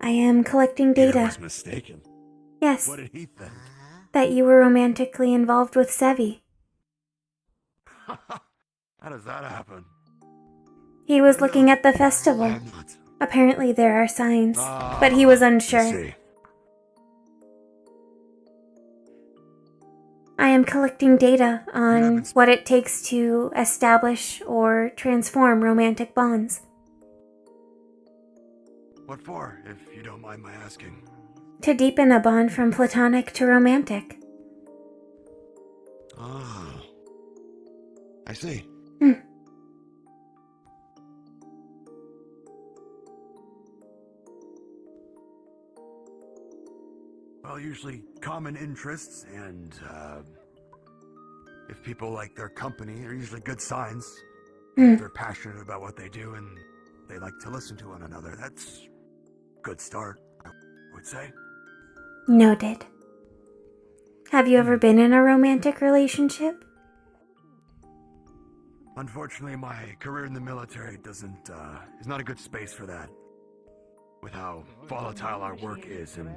I am collecting Peter data. was mistaken. Yes, What did he think? that you were romantically involved with Sevi. How does that happen? He was looking at the festival. Apparently there are signs, but he was unsure. I am collecting data on what it takes to establish or transform romantic bonds. What for, if you don't mind my asking? To deepen a bond from platonic to romantic. Ah. I see. Well, usually common interests and, if people like their company, are usually good signs. If they're passionate about what they do and they like to listen to one another, that's a good start, I would say. Noted. Have you ever been in a romantic relationship? Unfortunately, my career in the military is not a good space for that. With how volatile our work is and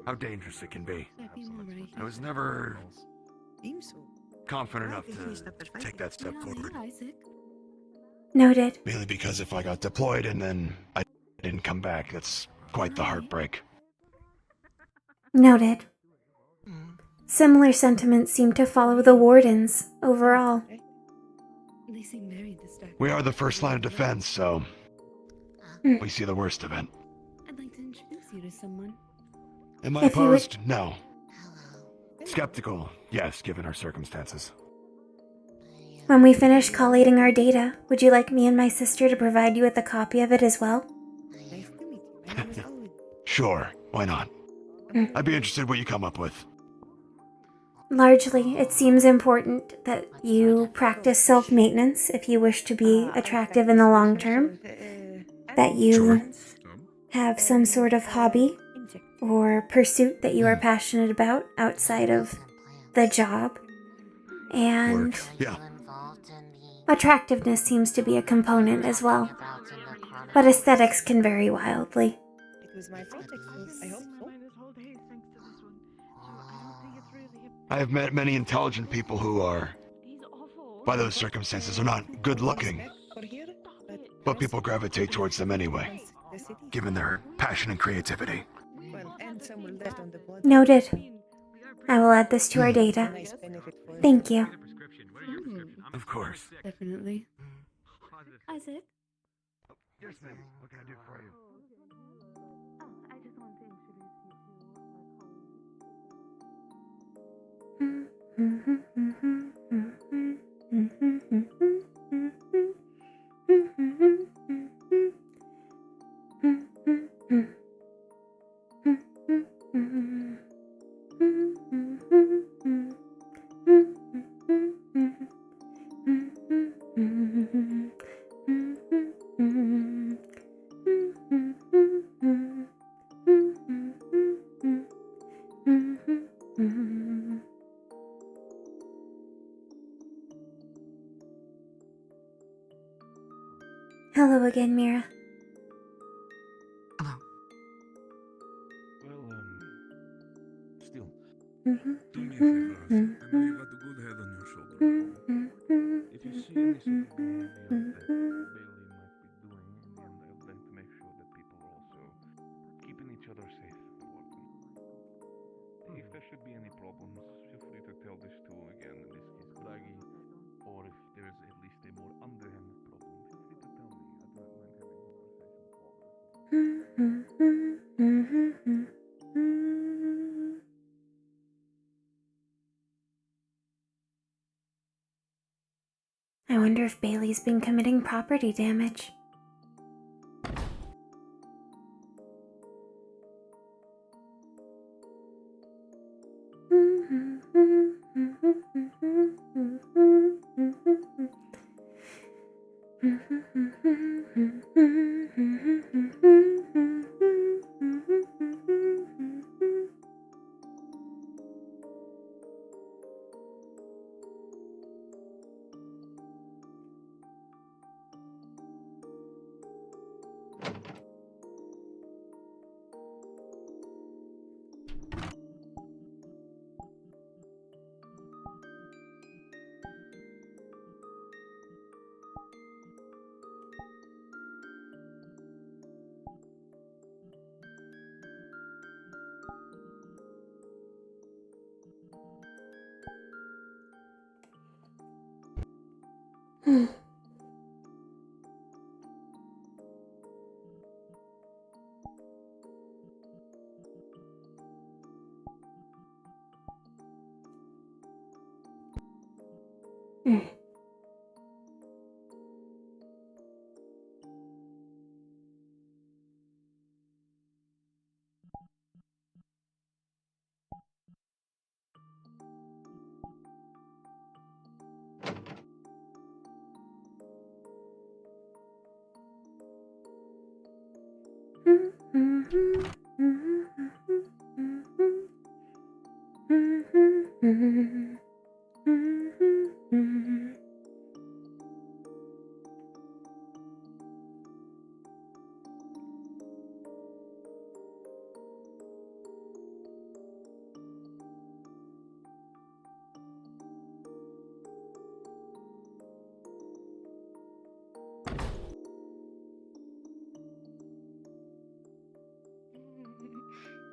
how dangerous it can be. I was never confident enough to take that step forward. Noted. Mainly because if I got deployed and then I didn't come back, that's quite the heartbreak. Noted. Similar sentiments seem to follow the wardens overall. They seem very distracted. We are the first line of defense, so we see the worst of it. I'd like to introduce you to someone. Am I opposed? No. Skeptical? Yes, given our circumstances. When we finish collating our data, would you like me and my sister to provide you with a copy of it as well? Sure, why not? I'd be interested what you come up with. Largely, it seems important that you practice self-maintenance if you wish to be attractive in the long term. That you have some sort of hobby or pursuit that you are passionate about outside of the job. And attractiveness seems to be a component as well. But aesthetics can vary wildly. It was my project, so I hope so. I have met many intelligent people who are, by those circumstances, are not good looking. But people gravitate towards them anyway, given their passion and creativity. Noted. I will add this to our data. Thank you. Of course. Definitely. Isaac? Yes, ma'am. What can I do for you? I just want to introduce Hello again, Mira. Well, still, do me a favor. I know you got a good head on your shoulder. If you see any sort of behavior that Bailey might be doing in the end, I would like to make sure that people are also keeping each other safe at work. If there should be any problems, feel free to tell this to, again, in this case, Bragi, or if there's at least a more underhanded problem, feel free to tell me. I wonder if Bailey's been committing property damage.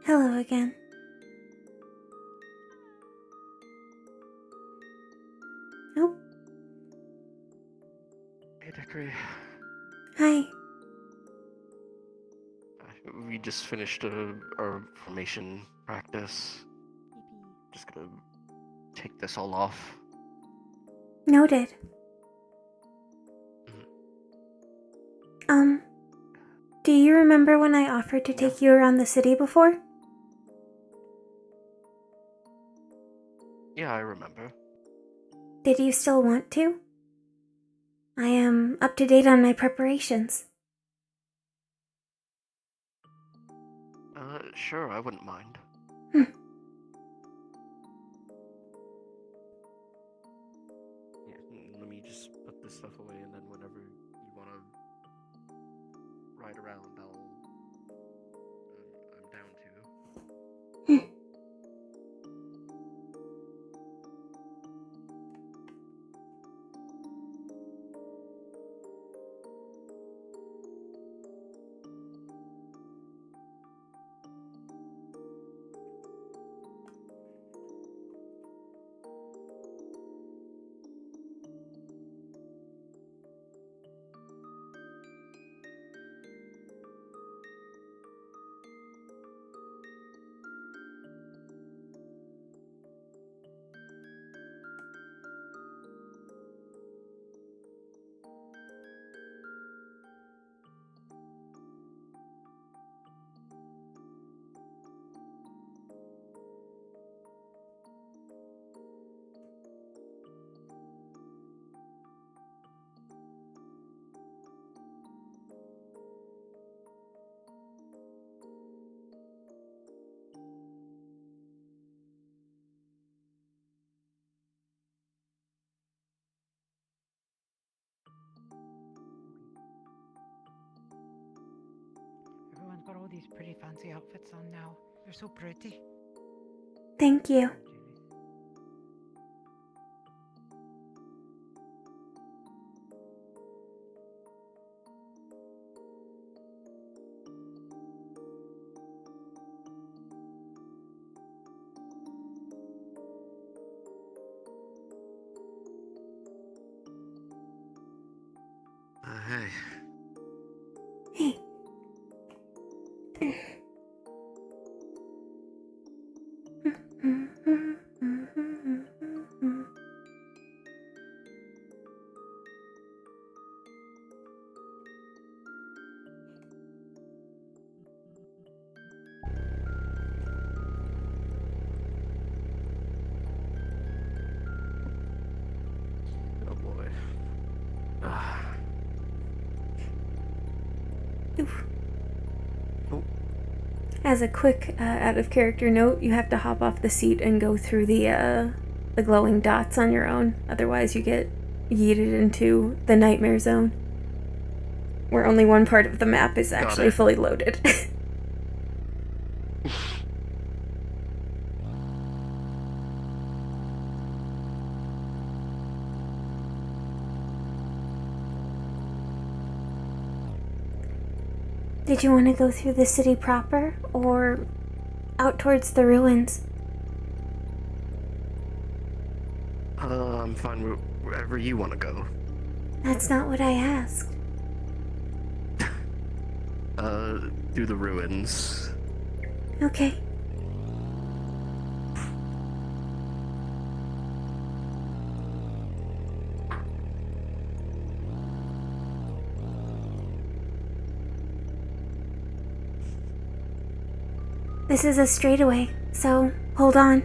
Hello again. Oh. Hey, Dickory. Hi. We just finished our formation practice. Just gonna take this all off. Noted. Do you remember when I offered to take you around the city before? Yeah, I remember. Did you still want to? I am up to date on my preparations. Sure, I wouldn't mind. Yeah, let me just put this stuff away, and then whenever you wanna ride around, I'm down to. Everyone's got all these pretty fancy outfits on now. They're so pretty. Thank you. Hey. Hey. Oh boy. As a quick out of character note, you have to hop off the seat and go through the glowing dots on your own. Otherwise, you get yeeted into the nightmare zone, where only one part of the map is actually fully loaded. Did you want to go through the city proper, or out towards the ruins? I'm fine wherever you want to go. That's not what I asked. Through the ruins. Okay. This is a straightaway, so hold on.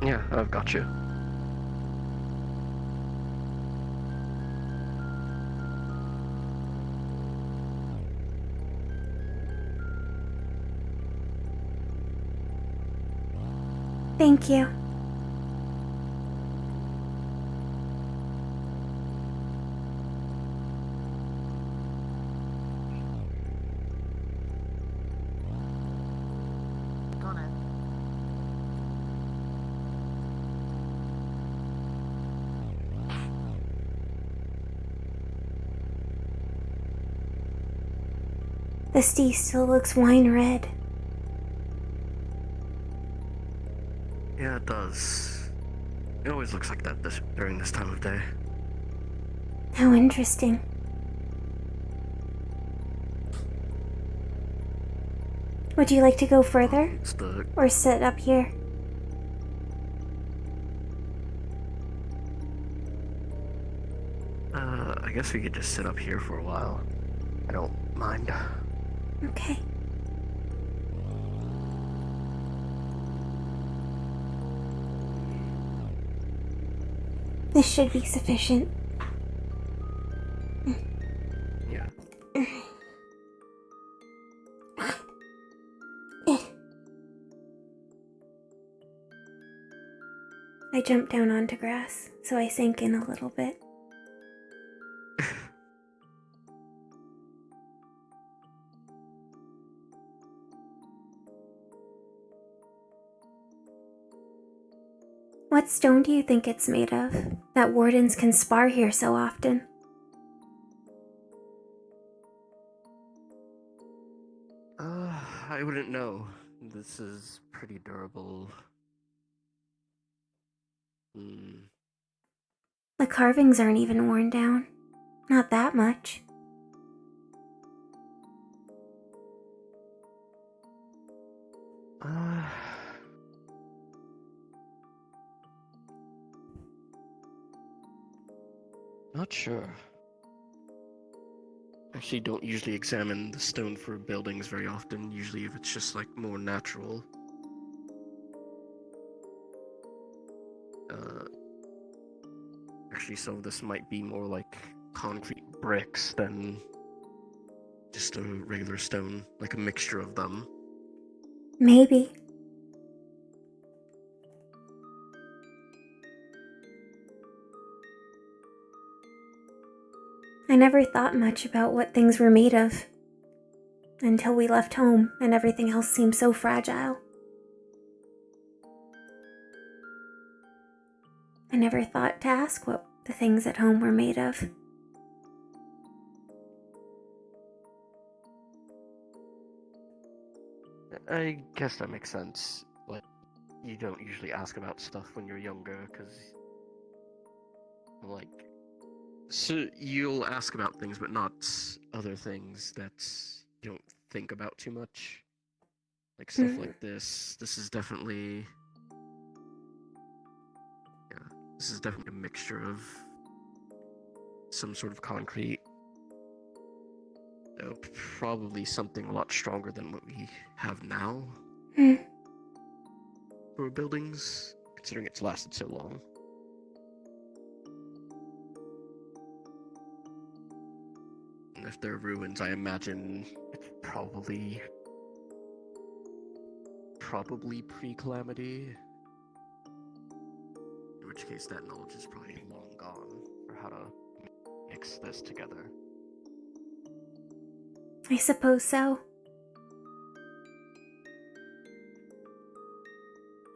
Yeah, I've got you. Thank you. The sea still looks wine red. Yeah, it does. It always looks like that during this time of day. How interesting. Would you like to go further? Or sit up here? I guess we could just sit up here for a while. I don't mind. Okay. This should be sufficient. Yeah. I jumped down onto grass, so I sank in a little bit. What stone do you think it's made of, that wardens can spar here so often? I wouldn't know. This is pretty durable. The carvings aren't even worn down. Not that much. Not sure. Actually, don't usually examine the stone for buildings very often. Usually, if it's just like more natural. Actually, some of this might be more like concrete bricks than just a regular stone, like a mixture of them. Maybe. I never thought much about what things were made of, until we left home and everything else seemed so fragile. I never thought to ask what the things at home were made of. I guess that makes sense. Like, you don't usually ask about stuff when you're younger, because, like, So you'll ask about things, but not other things that you don't think about too much. Like stuff like this. This is definitely... Yeah, this is definitely a mixture of some sort of concrete. Probably something a lot stronger than what we have now for buildings, considering it's lasted so long. And if they're ruins, I imagine it's probably pre-calamity. In which case, that knowledge is probably long gone for how to mix this together. I suppose so.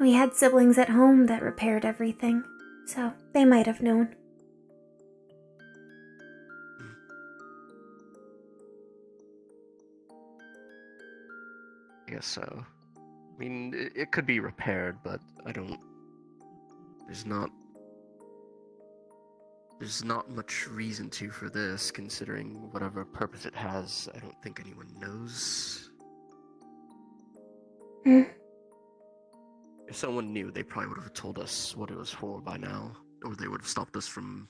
We had siblings at home that repaired everything, so they might have known. I guess so. I mean, it could be repaired, but I don't... There's not much reason to for this, considering whatever purpose it has. I don't think anyone knows. If someone knew, they probably would have told us what it was for by now, or they would have stopped us from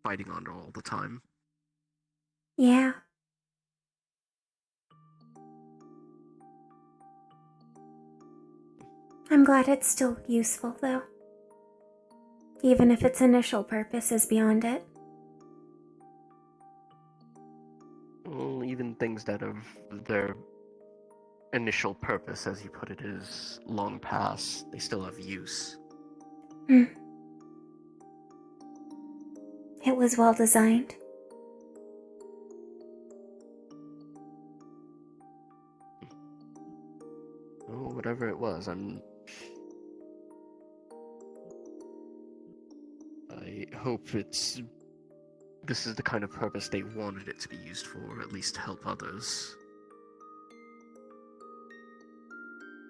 fighting on it all the time. Yeah. I'm glad it's still useful, though. Even if its initial purpose is beyond it. Well, even things that have their initial purpose, as you put it, is long past, they still have use. It was well designed. Oh, whatever it was, I hope this is the kind of purpose they wanted it to be used for, or at least help others.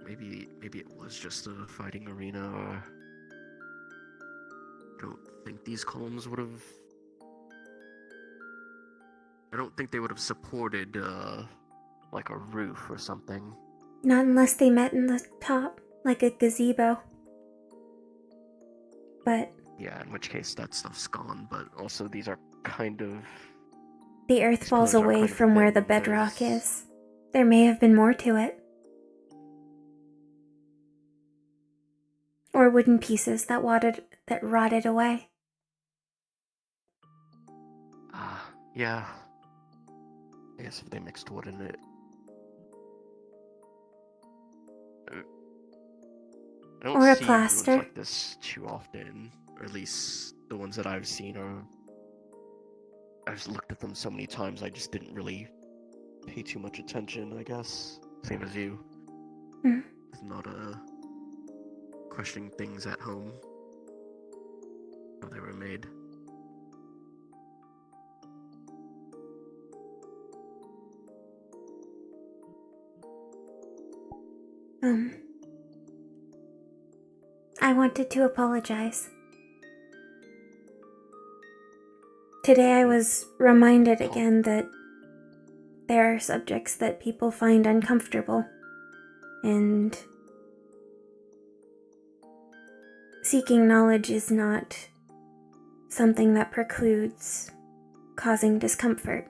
Maybe it was just a fighting arena, or... I don't think these columns would have... I don't think they would have supported, like a roof or something. Not unless they met in the top, like a gazebo. But... Yeah, in which case that stuff's gone, but also these are kind of... the earth falls away from where the bedrock is. There may have been more to it. Or wooden pieces that rotted away. Yeah. I guess if they mixed wood in it... I don't Or a see plaster. ruins like this too often, or at least the ones that I've seen are... I've just looked at them so many times, I just didn't really pay too much attention, I guess. Same as you. It's not questioning things at home. How they were made. I wanted to apologize. Today I was reminded again that there are subjects that people find uncomfortable, and seeking knowledge is not something that precludes causing discomfort.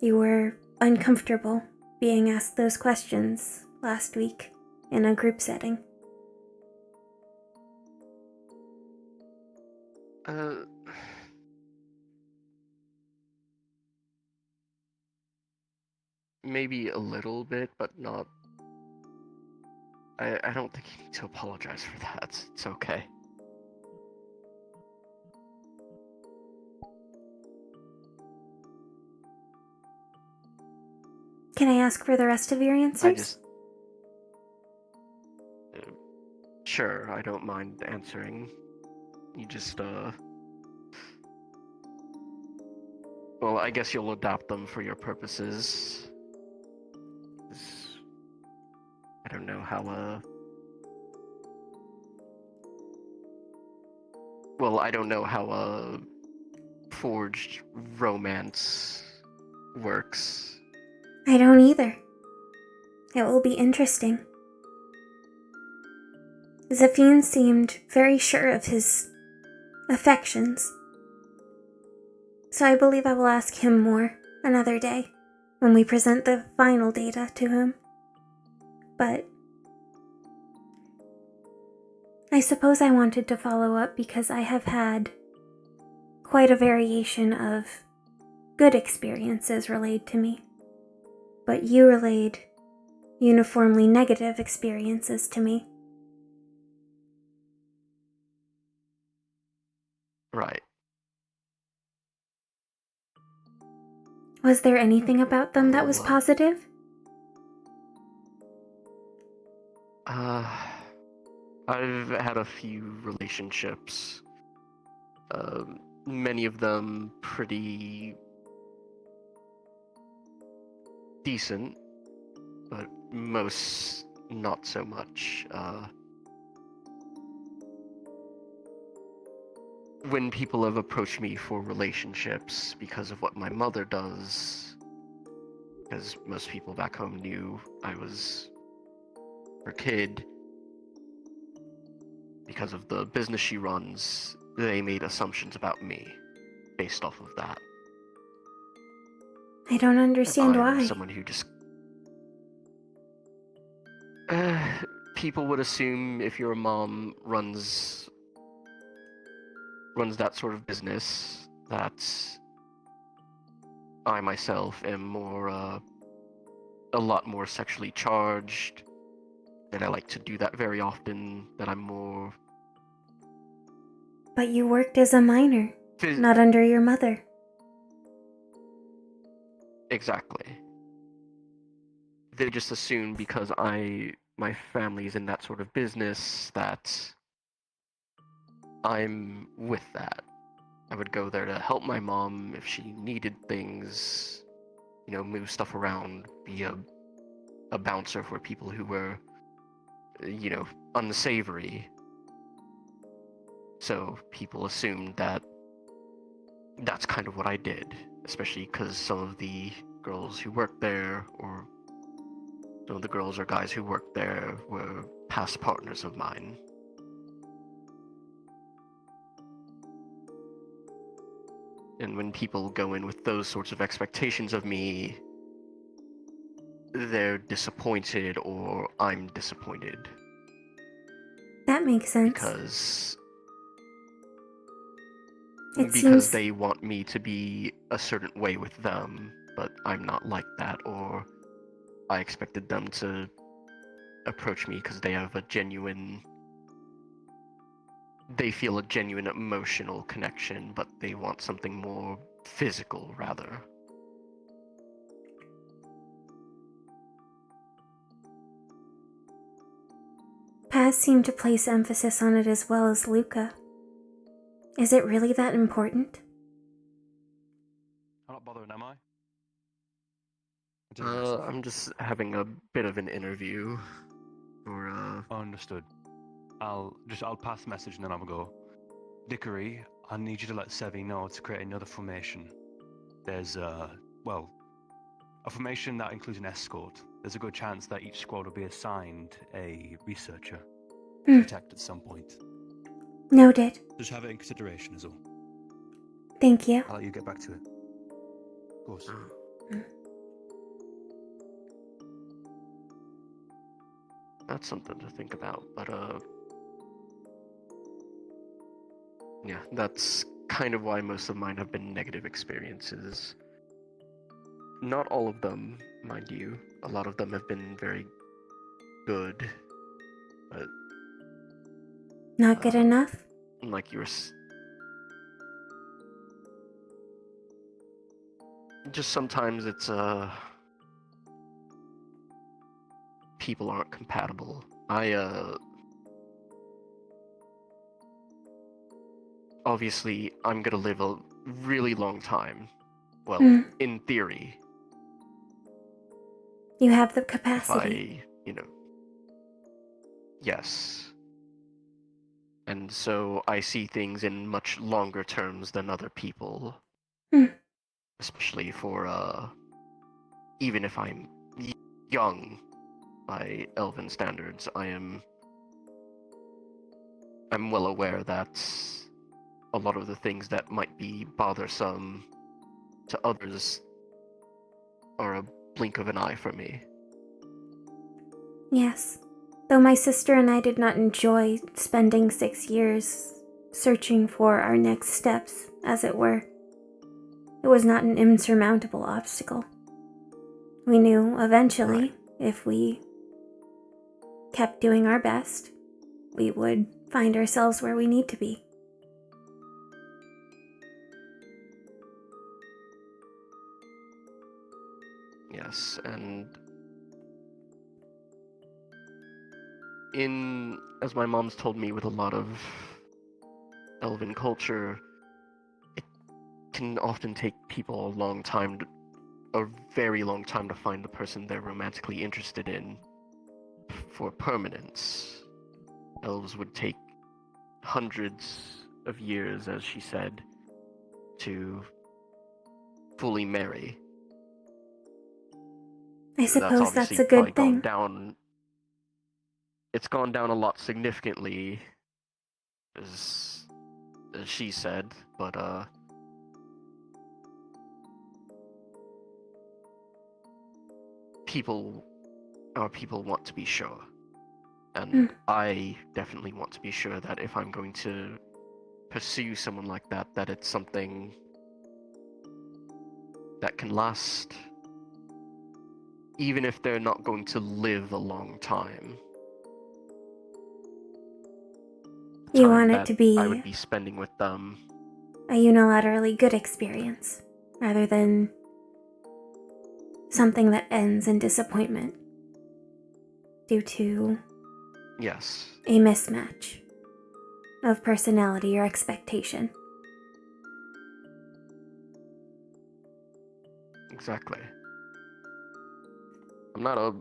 You were uncomfortable being asked those questions last week in a group setting. Maybe a little bit, but not... I don't think you need to apologize for that. It's okay. Can I ask for the rest of your answers? Sure, I don't mind answering. You just, well, I guess you'll adopt them for your purposes. I don't know how, well, I don't know how a forged romance works. I don't either. It will be interesting. Zafine seemed very sure of his affections, so I believe I will ask him more another day when we present the final data to him. But I suppose I wanted to follow up because I have had quite a variation of good experiences relayed to me, but you relayed uniformly negative experiences to me. Right. Was there anything about them that was positive? I've had a few relationships. Many of them pretty decent, but most not so much. When people have approached me for relationships because of what my mother does, because most people back home knew I was her kid, because of the business she runs, they made assumptions about me based off of that. I don't understand I'm why. someone who just... people would assume if your mom runs that sort of business, that I myself am more, a lot more sexually charged, that I like to do that very often, that I'm more... But you worked as a minor, not under your mother. Exactly. They just assume because my family's in that sort of business that I'm with that. I would go there to help my mom if she needed things, move stuff around, be a bouncer for people who were, unsavory. So people assumed that that's kind of what I did, especially because some of the girls who worked there, or some of the girls or guys who worked there, were past partners of mine. And when people go in with those sorts of expectations of me, they're disappointed, or I'm disappointed. That makes sense. Because they want me to be a certain way with them, but I'm not like that, or I expected them to approach me because they feel a genuine emotional connection, but they want something more physical, rather. Paz seemed to place emphasis on it as well as Luca. Is it really that important? I'm not bothering, am I? I'm just having a bit of an interview. Understood. I'll pass the message and then I'll go. Dickory, I need you to let Sevi know to create another formation. There's a formation that includes an escort. There's a good chance that each squad will be assigned a researcher to detect at some point. Noted. Just have it in consideration is all. Thank you. I'll let you get back to it. Of course. That's something to think about, but yeah, that's kind of why most of mine have been negative experiences. Not all of them, mind you. A lot of them have been very good, but... Not good enough? Like you were... Just sometimes it's, people aren't compatible. Obviously, I'm gonna live a really long time. Well, in theory. You have the capacity. Yes. And so I see things in much longer terms than other people. Especially for, even if I'm young by elven standards, I'm well aware that a lot of the things that might be bothersome to others are a blink of an eye for me. Yes, though my sister and I did not enjoy spending 6 years searching for our next steps, as it were. It was not an insurmountable obstacle. We knew eventually, if we kept doing our best, we would find ourselves where we need to be. Yes, and as my mom's told me, with a lot of elven culture, it can often take people a very long time to find the person they're romantically interested in for permanence. Elves would take hundreds of years, as she said, to fully marry. I suppose that's a good thing. It's gone down a lot significantly, as she said, but people want to be sure. And I definitely want to be sure that if I'm going to pursue someone like that, that it's something that can last, even if they're not going to live a long time. You want it to be I would be spending with them. A unilaterally good experience, rather than something that ends in disappointment due to a mismatch of personality or expectation. Exactly. I'm not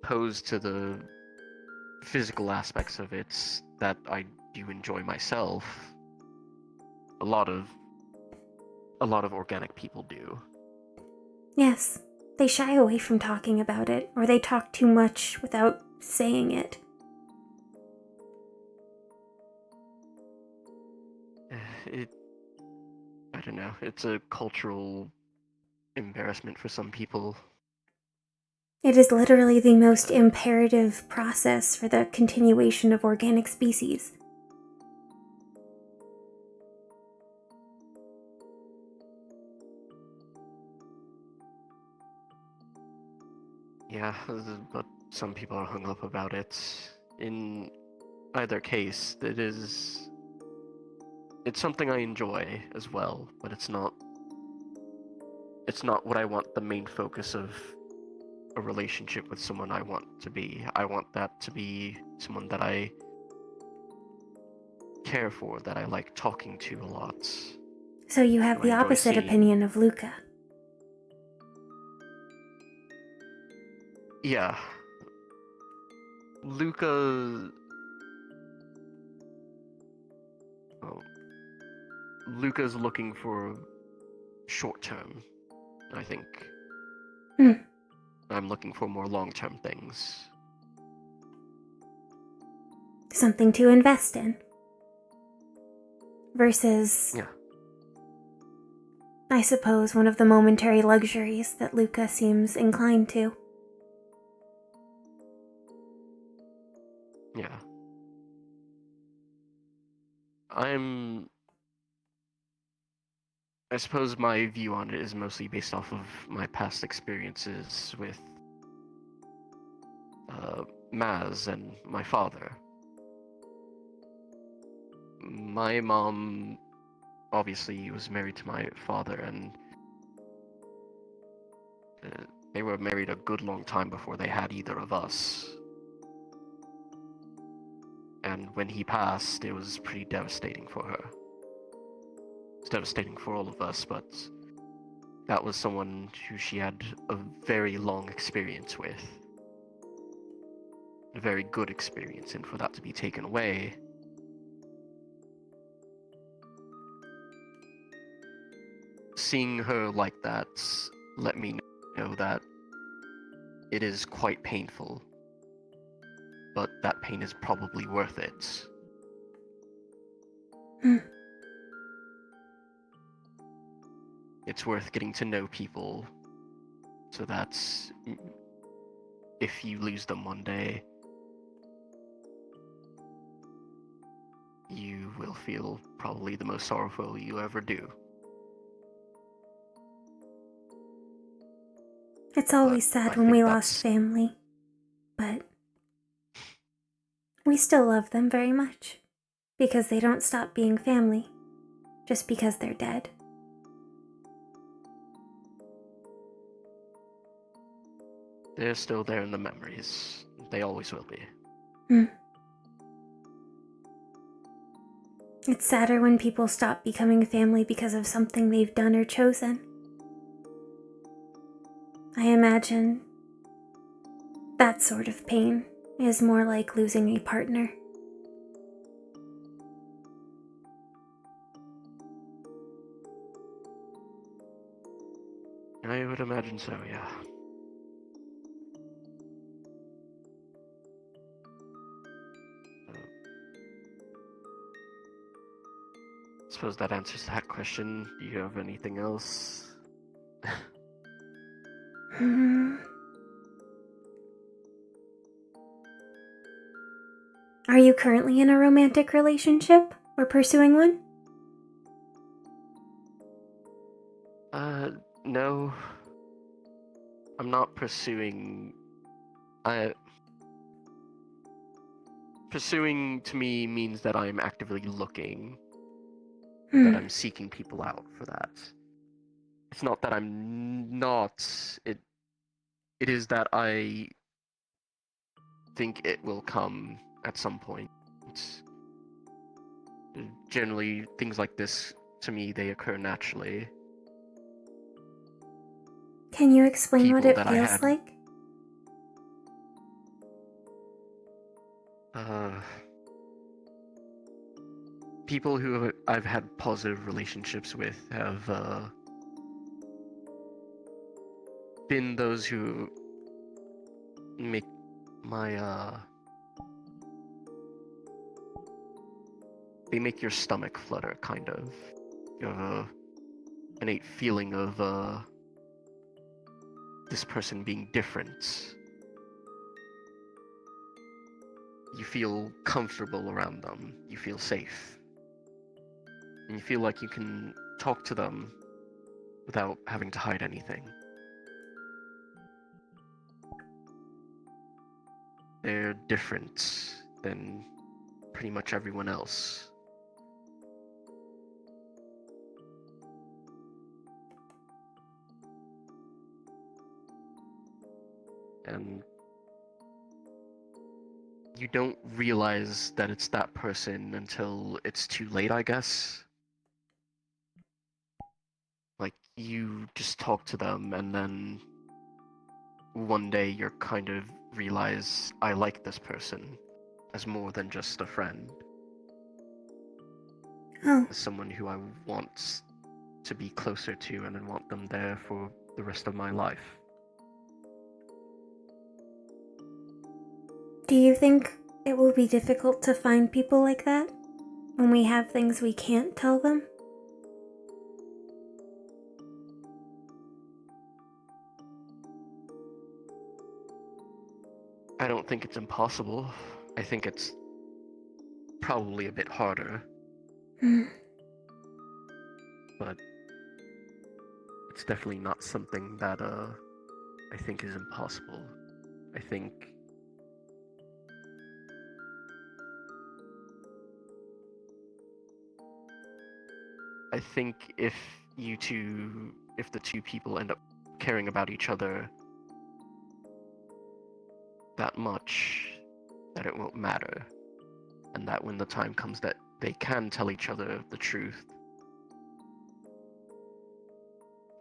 opposed to the physical aspects of it that I do enjoy myself. A lot of organic people do. Yes, they shy away from talking about it, or they talk too much without saying it. I don't know, it's a cultural embarrassment for some people. It is literally the most imperative process for the continuation of organic species. Yeah, but some people are hung up about it. In either case, it's something I enjoy as well, but it's not what I want the main focus of a relationship with someone I want to be. I want that to be someone that I care for, that I like talking to a lot. So you have the opposite opinion of Luca. Yeah. Luca's looking for short term, I think. I'm looking for more long-term things. Something to invest in. Versus, I suppose, one of the momentary luxuries that Luca seems inclined to. Yeah. I suppose my view on it is mostly based off of my past experiences with Maz and my father. My mom obviously was married to my father, and they were married a good long time before they had either of us. And when he passed, it was pretty devastating for her. It's devastating for all of us, but that was someone who she had a very long experience with. A very good experience, and for that to be taken away, seeing her like that let me know that it is quite painful, but that pain is probably worth it. It's worth getting to know people so that if you lose them one day, you will feel probably the most sorrowful you ever do. It's always sad when we lost family, but we still love them very much because they don't stop being family just because they're dead. They're still there in the memories. They always will be. It's sadder when people stop becoming family because of something they've done or chosen. I imagine that sort of pain is more like losing a partner. I would imagine so, yeah. I suppose that answers that question. Do you have anything else? Are you currently in a romantic relationship or pursuing one? No. I'm not pursuing... Pursuing to me means that I'm actively looking. That I'm seeking people out for that. It's not that I'm not... It is that I think it will come at some point. Generally, things like this, to me, they occur naturally. Can you explain what People it that I feels had- like? People who I've had positive relationships with have been those who make my they make your stomach flutter, kind of. You have a innate feeling of this person being different. You feel comfortable around them. You feel safe. And you feel like you can talk to them without having to hide anything. They're different than pretty much everyone else. And you don't realize that it's that person until it's too late, I guess. Like, you just talk to them and then one day you're kind of realize, I like this person as more than just a friend. As someone who I want to be closer to and I want them there for the rest of my life. Do you think it will be difficult to find people like that when we have things we can't tell them? I don't think it's impossible. I think it's probably a bit harder. But it's definitely not something that I think is impossible. I think if the two people end up caring about each other that much, that it won't matter. And that when the time comes that they can tell each other the truth,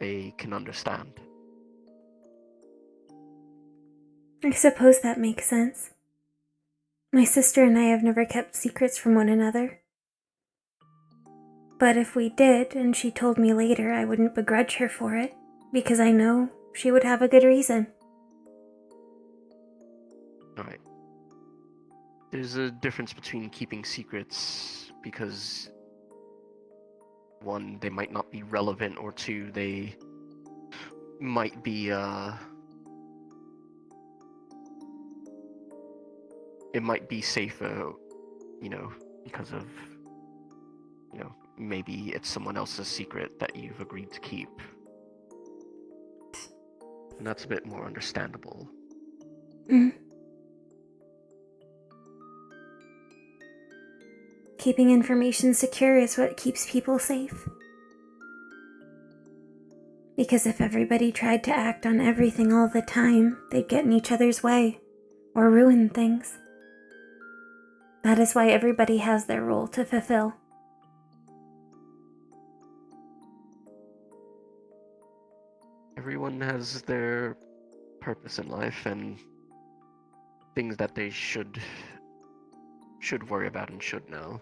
they can understand. I suppose that makes sense. My sister and I have never kept secrets from one another. But if we did, and she told me later, I wouldn't begrudge her for it, because I know she would have a good reason. Alright. There's a difference between keeping secrets because, one, they might not be relevant, or two, they might be, it might be safer, because of, maybe it's someone else's secret that you've agreed to keep. And that's a bit more understandable. Keeping information secure is what keeps people safe. Because if everybody tried to act on everything all the time, they'd get in each other's way, or ruin things. That is why everybody has their role to fulfill. Everyone has their purpose in life and things that they should worry about and should know.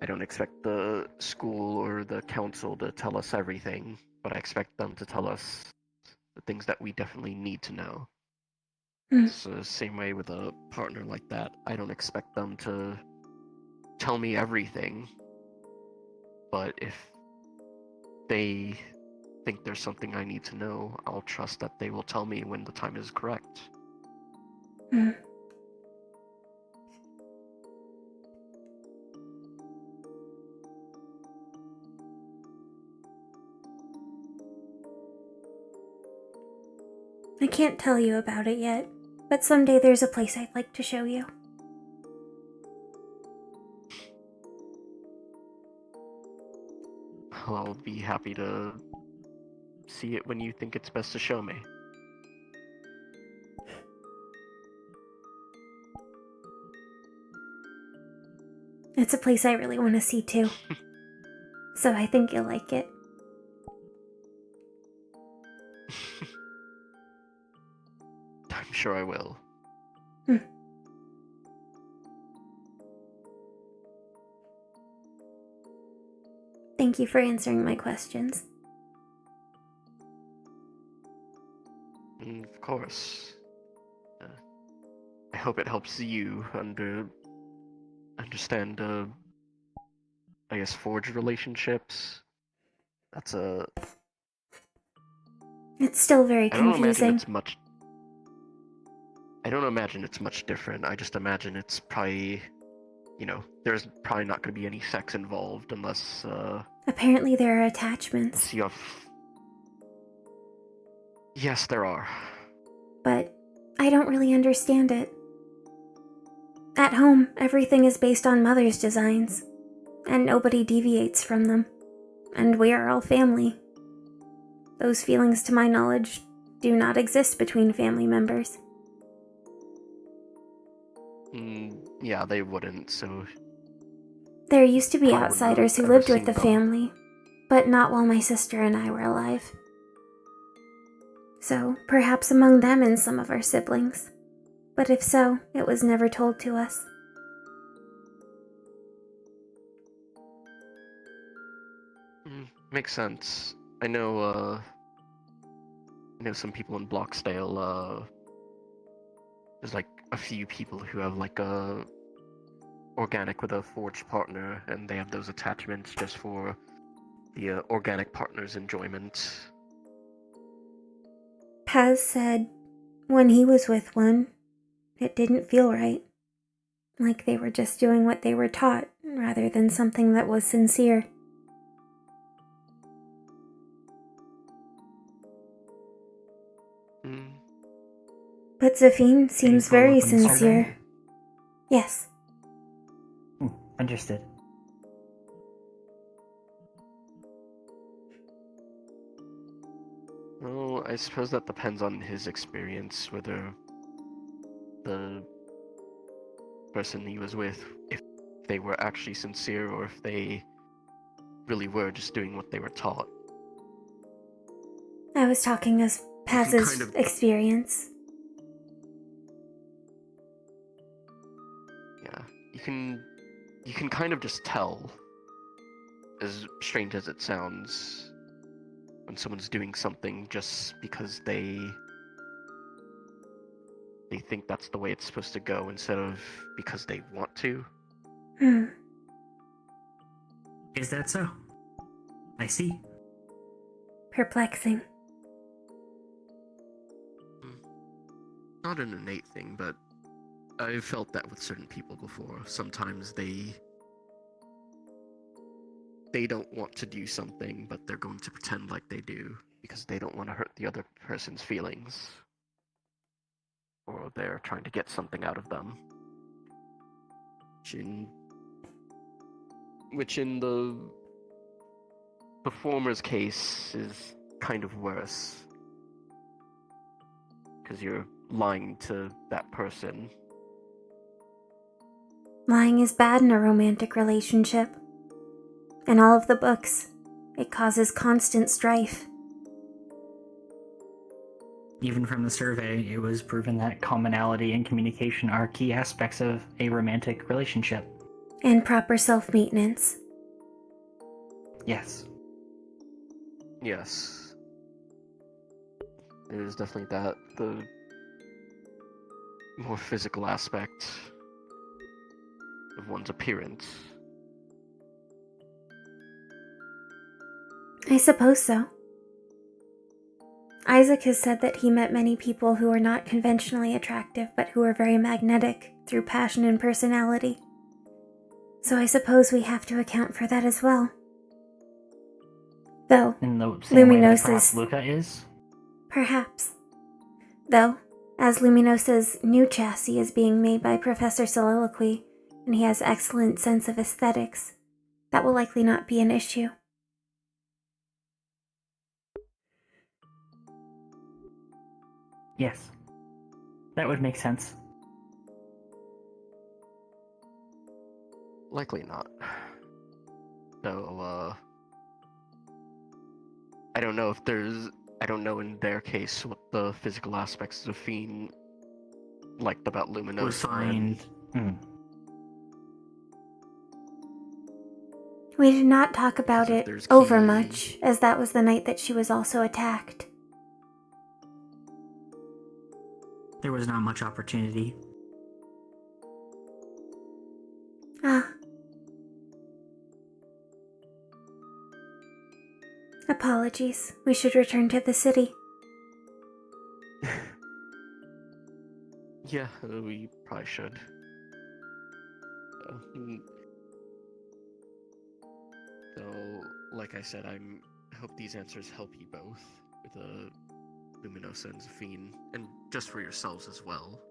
I don't expect the school or the council to tell us everything, but I expect them to tell us the things that we definitely need to know. It's the same way with a partner like that. I don't expect them to tell me everything, but if they think there's something I need to know, I'll trust that they will tell me when the time is correct. I can't tell you about it yet, but someday there's a place I'd like to show you. I'll be happy to see it when you think it's best to show me. It's a place I really want to see too. So I think you'll like it. I'm sure I will. Thank you for answering my questions. Of course. I hope it helps you understand, I guess, forged relationships. That's a... It's still very confusing. I don't imagine it's much different. I just imagine it's probably, there's probably not going to be any sex involved unless, Apparently there are attachments. Yes, there are. But I don't really understand it. At home, everything is based on Mother's designs, and nobody deviates from them. And we are all family. Those feelings, to my knowledge, do not exist between family members. Yeah, they wouldn't, so... There used to be Probably outsiders who ever lived with seen the them. family, but not while my sister and I were alive. So, perhaps among them and some of our siblings. But if so, it was never told to us. Makes sense. I know some people in Bloxdale, there's like a few people who have like a organic with a forged partner, and they have those attachments just for the organic partner's enjoyment. Paz said when he was with one, it didn't feel right. Like they were just doing what they were taught, rather than something that was sincere. But Zafine seems very sincere. Yes. Understood. Well, I suppose that depends on his experience, whether the person he was with, if they were actually sincere or if they really were just doing what they were taught. I was talking as Paz's experience. Yeah, you can kind of just tell as strange as it sounds, when someone's doing something just because they think that's the way it's supposed to go instead of because they want to. Is that so? I see. Perplexing. Not an innate thing, but I've felt that with certain people before. Sometimes they don't want to do something, but they're going to pretend like they do because they don't want to hurt the other person's feelings. Or they're trying to get something out of them. Which in the performer's case is kind of worse. Because you're lying to that person. Lying is bad in a romantic relationship. In all of the books, it causes constant strife. Even from the survey, it was proven that commonality and communication are key aspects of a romantic relationship. And proper self-maintenance. Yes. Yes. There's definitely that. The more physical aspect of one's appearance. I suppose so. Isaac has said that he met many people who are not conventionally attractive, but who are very magnetic through passion and personality. So I suppose we have to account for that as well. Though, In the same way that perhaps Luminosa's... Luca is? Perhaps. Though, as Luminosa's new chassis is being made by Professor Soliloquy, and he has excellent sense of aesthetics, that will likely not be an issue. Yes. That would make sense. Likely not. Though, I don't know if there's... I don't know in their case what the physical aspects of Fiend liked about Luminosa. Was find... We did not talk about it over much, as that was the night that she was also attacked. There was not much opportunity. Ah. Apologies. We should return to the city. Yeah, we probably should. So, like I said, I hope these answers help you both with Luminosa and Zafine, and just for yourselves as well.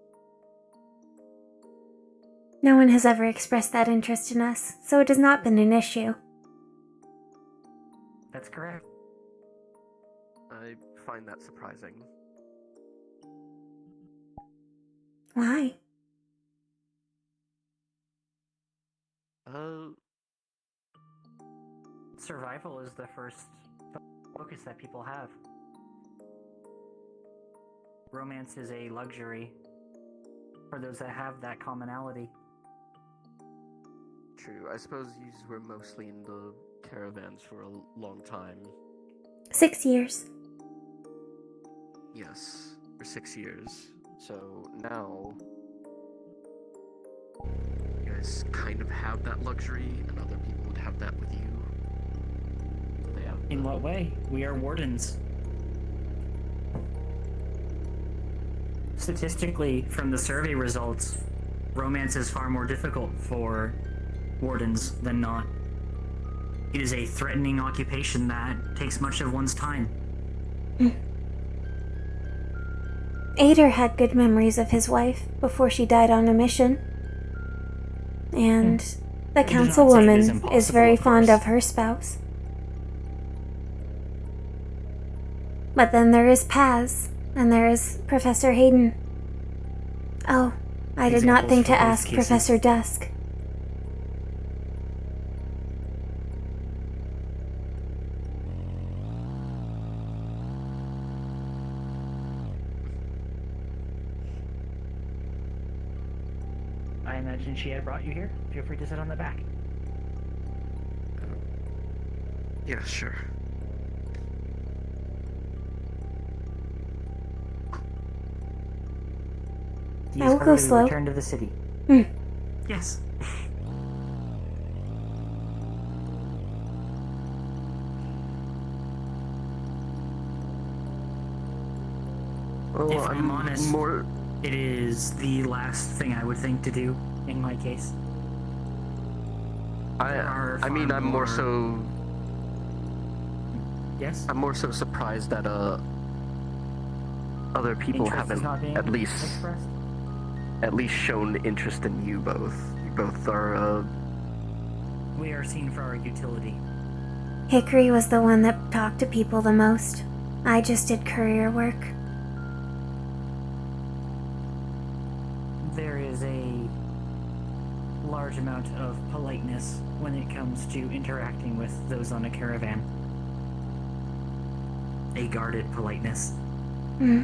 No one has ever expressed that interest in us, so it has not been an issue. That's correct. I find that surprising. Why? Survival is the first focus that people have. Romance is a luxury for those that have that commonality. True. I suppose you were mostly in the caravans for a long time. 6 years. Yes, for 6 years. So now, you guys kind of have that luxury, and other people would have that with you. In what way? We are wardens. Statistically, from the survey results, romance is far more difficult for wardens than not. It is a threatening occupation that takes much of one's time. Ader had good memories of his wife before she died on a mission. And the councilwoman is very fond of her spouse. But then there is Paz, and there is Professor Hayden. Oh, I did not think to ask Professor Dusk. I imagine she had brought you here. Feel free to sit on the back. Yeah, sure. He's I will go hurriedly slow. returned to the city. Yes. Well, If I'm honest, more. it is the last thing I would think to do in my case. I mean, I'm more so. Yes. I'm more so surprised that other people Interest is haven't not being at least shown interest in you both. You both are. We are seen for our utility. Hickory was the one that talked to people the most. I just did courier work. There is a large amount of politeness when it comes to interacting with those on a caravan. A guarded politeness. Hmm.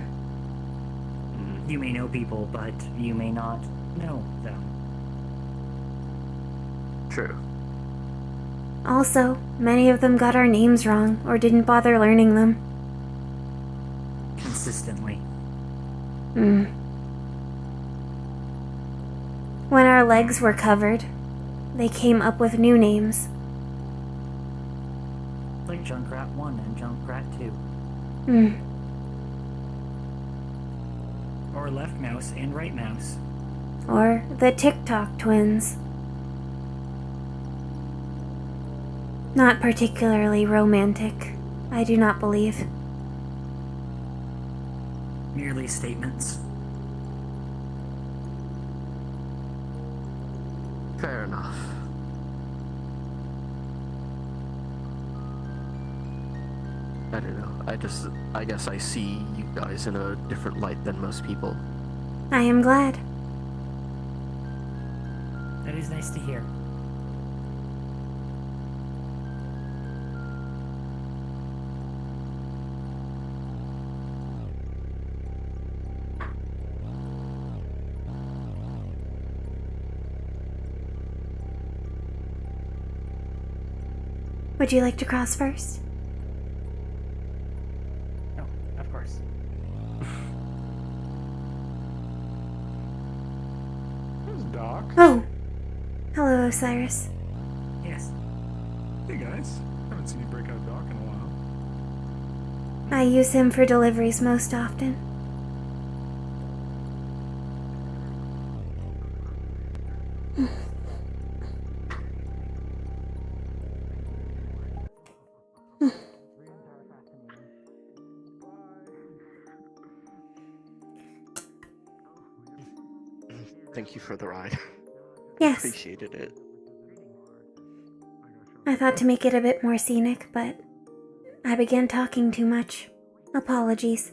You may know people, but you may not know them. True. Also, many of them got our names wrong or didn't bother learning them. Consistently. Hmm. When our legs were covered, they came up with new names. Like Junkrat 1 and Junkrat 2. Hmm. Or Left Mouse and Right Mouse. Or the TikTok twins. Not particularly romantic, I do not believe. Merely statements. Fair enough. I don't know. I guess I see you guys in a different light than most people. I am glad. That is nice to hear. Would you like to cross first? No, of course. There's Doc. Oh! Hello, Osiris. Yes. Hey guys. Haven't seen you break out Doc in a while. I use him for deliveries most often. Thank you for the ride. Yes. Appreciated it. I thought to make it a bit more scenic, but I began talking too much. Apologies.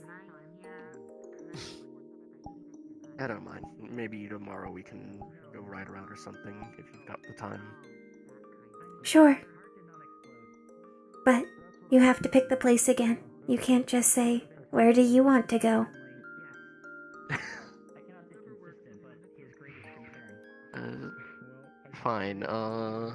I don't mind. Maybe tomorrow we can go ride around or something if you've got the time. Sure. But you have to pick the place again. You can't just say, "Where do you want to go?" Fine, I'll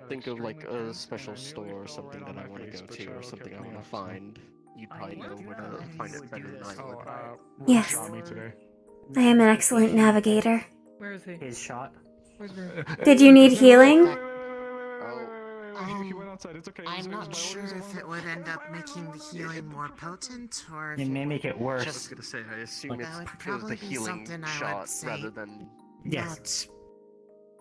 think of like a special store or something that I want to go to or something I want to find. You'd probably know where to find it better than I would. Yes. Shot me today. I am an excellent navigator. Where is he? His shot. Did you need healing? He went outside. It's okay. I'm not sure if it would end up making the healing more potent or if It may make it worse. I was gonna say, I assume That would it's the probably be healing something I would shot say rather than. Yes.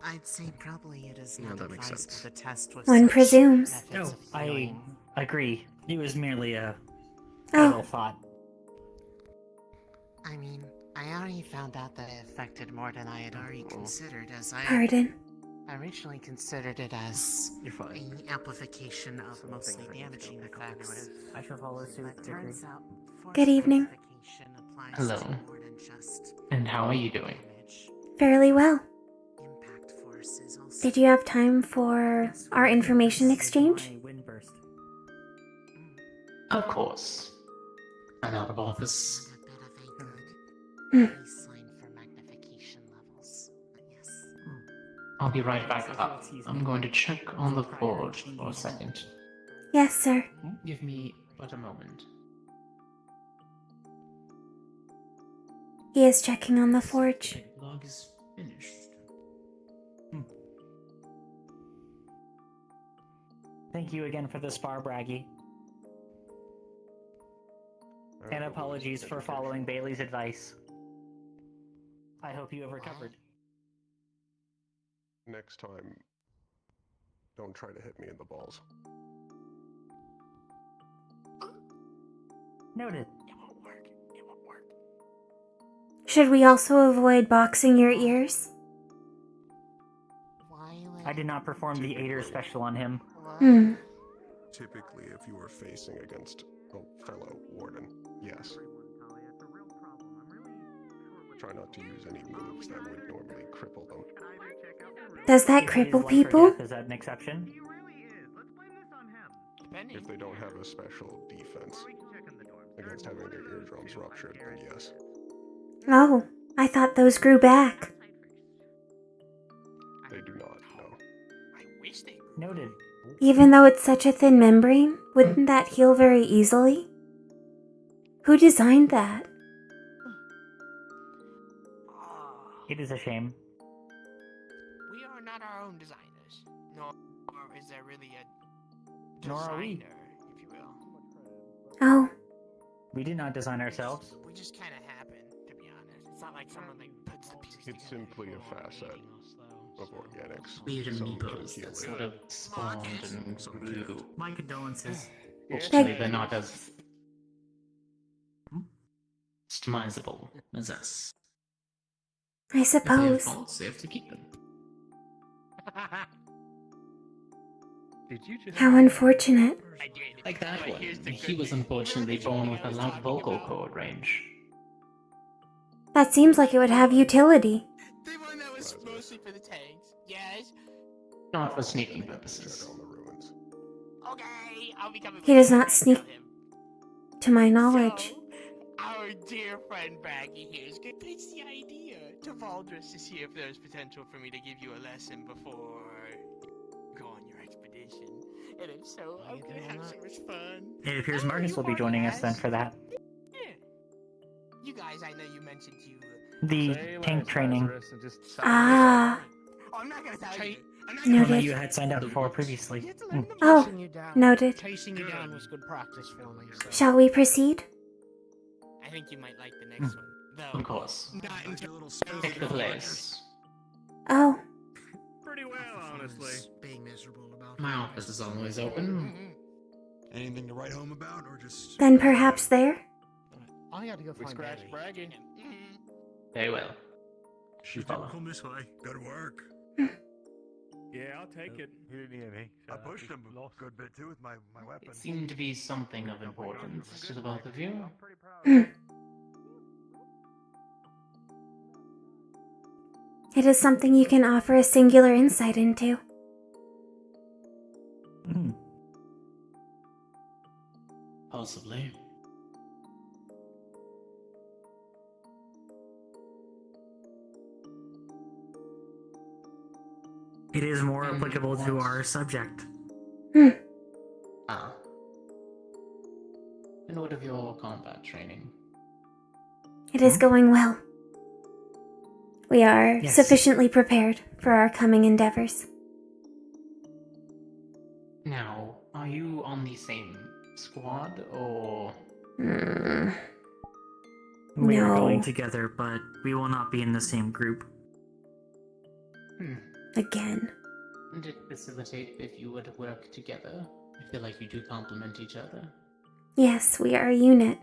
I'd say probably it is No, not that makes advisable sense. to test with One such presumes. methods No, of I healing. agree. It was merely a Oh. idle thought. I mean, I already found out that it affected more than I had already considered, as I Pardon? originally considered it as You're fine. an amplification of mostly damaging effects. I shall follow suit. It turns out Good evening. force applies Hello. to more than just And how are you doing? damage. Fairly well. Impact force is also Did you have time for our information exchange? My wind burst. Of course. I'm out of office. a bit of a good Hmm. baseline for magnification levels. But yes. I'll be right back up. I'm going to check on the forge for a second. Yes, sir. Give me but a moment. He is checking on the forge. Log is finished. Thank you again for the spar, Braggy. And apologies for following Bailey's advice. I hope you have recovered. Next time, don't try to hit me in the balls. Noted. Should we also avoid boxing your ears? I did not perform the Aider special on him. Typically, if you were facing against a fellow warden, yes. Try not to use any moves that would normally cripple them. Does that If it is cripple life or people? death, is that an exception? If they don't have a special defense against having their eardrums ruptured, then yes. Oh, I thought those grew back. They do not, no. Noted. Even though it's such a thin membrane, wouldn't that heal very easily? Who designed that? It is a shame. We are not our own designers, nor is there really a Nor are we. designer, if you will. Oh, We did not design ourselves. We just kind of happen, to be honest. It's not like someone like puts the pieces It's simply a facet of organics. Weird Some can amoebas heal that it, sort of spawned and some grew. can't. My condolences. Fortunately, they're not as customizable as us. I If they have suppose. faults, they have to keep them. Did you just? How unfortunate. Like that one. He was unfortunately born with a loud vocal cord range. That seems like it would have utility. The one that was mostly for the tanks. Yes. Not for sneaking purposes. Okay, I'll be coming. He does not sneak, to my knowledge. Our dear friend Braggy here is going to pitch the idea to Valdris to see if there's potential for me to give you a lesson before you go on your expedition. And if so, I'm going to have so much fun. It appears Marcus will be joining us then for that. Yeah. You guys, I know you mentioned you. The tank training. Ah, Oh, I'm not going to tell you. One that you had signed up for previously. Oh, Chasing you down. noted. Chasing you down was good practice for me. So. Shall we proceed? I think you might like the next one. Though, Of course. not until Pick the place. Oh, Pretty well, honestly. Being miserable about My office is always open. Anything to write home about, or just... then perhaps there? I gotta go We find scratched Barry. bragging. Very well. Should follow. come this way. Go to work. Yeah, I'll take it. He didn't need any. I pushed him a good bit too with my weapon. It seemed to be something of importance to the both of you. It is something you can offer a singular insight into. Possibly. It is more applicable to our subject. Ah. And what of your combat training? It is going well. We are Yes. sufficiently prepared for our coming endeavors. Now, are you on the same squad, or... We are No. going together, but we will not be in the same group. Again. Would it facilitate if you were to work together? I feel like you do complement each other. Yes, we are a unit.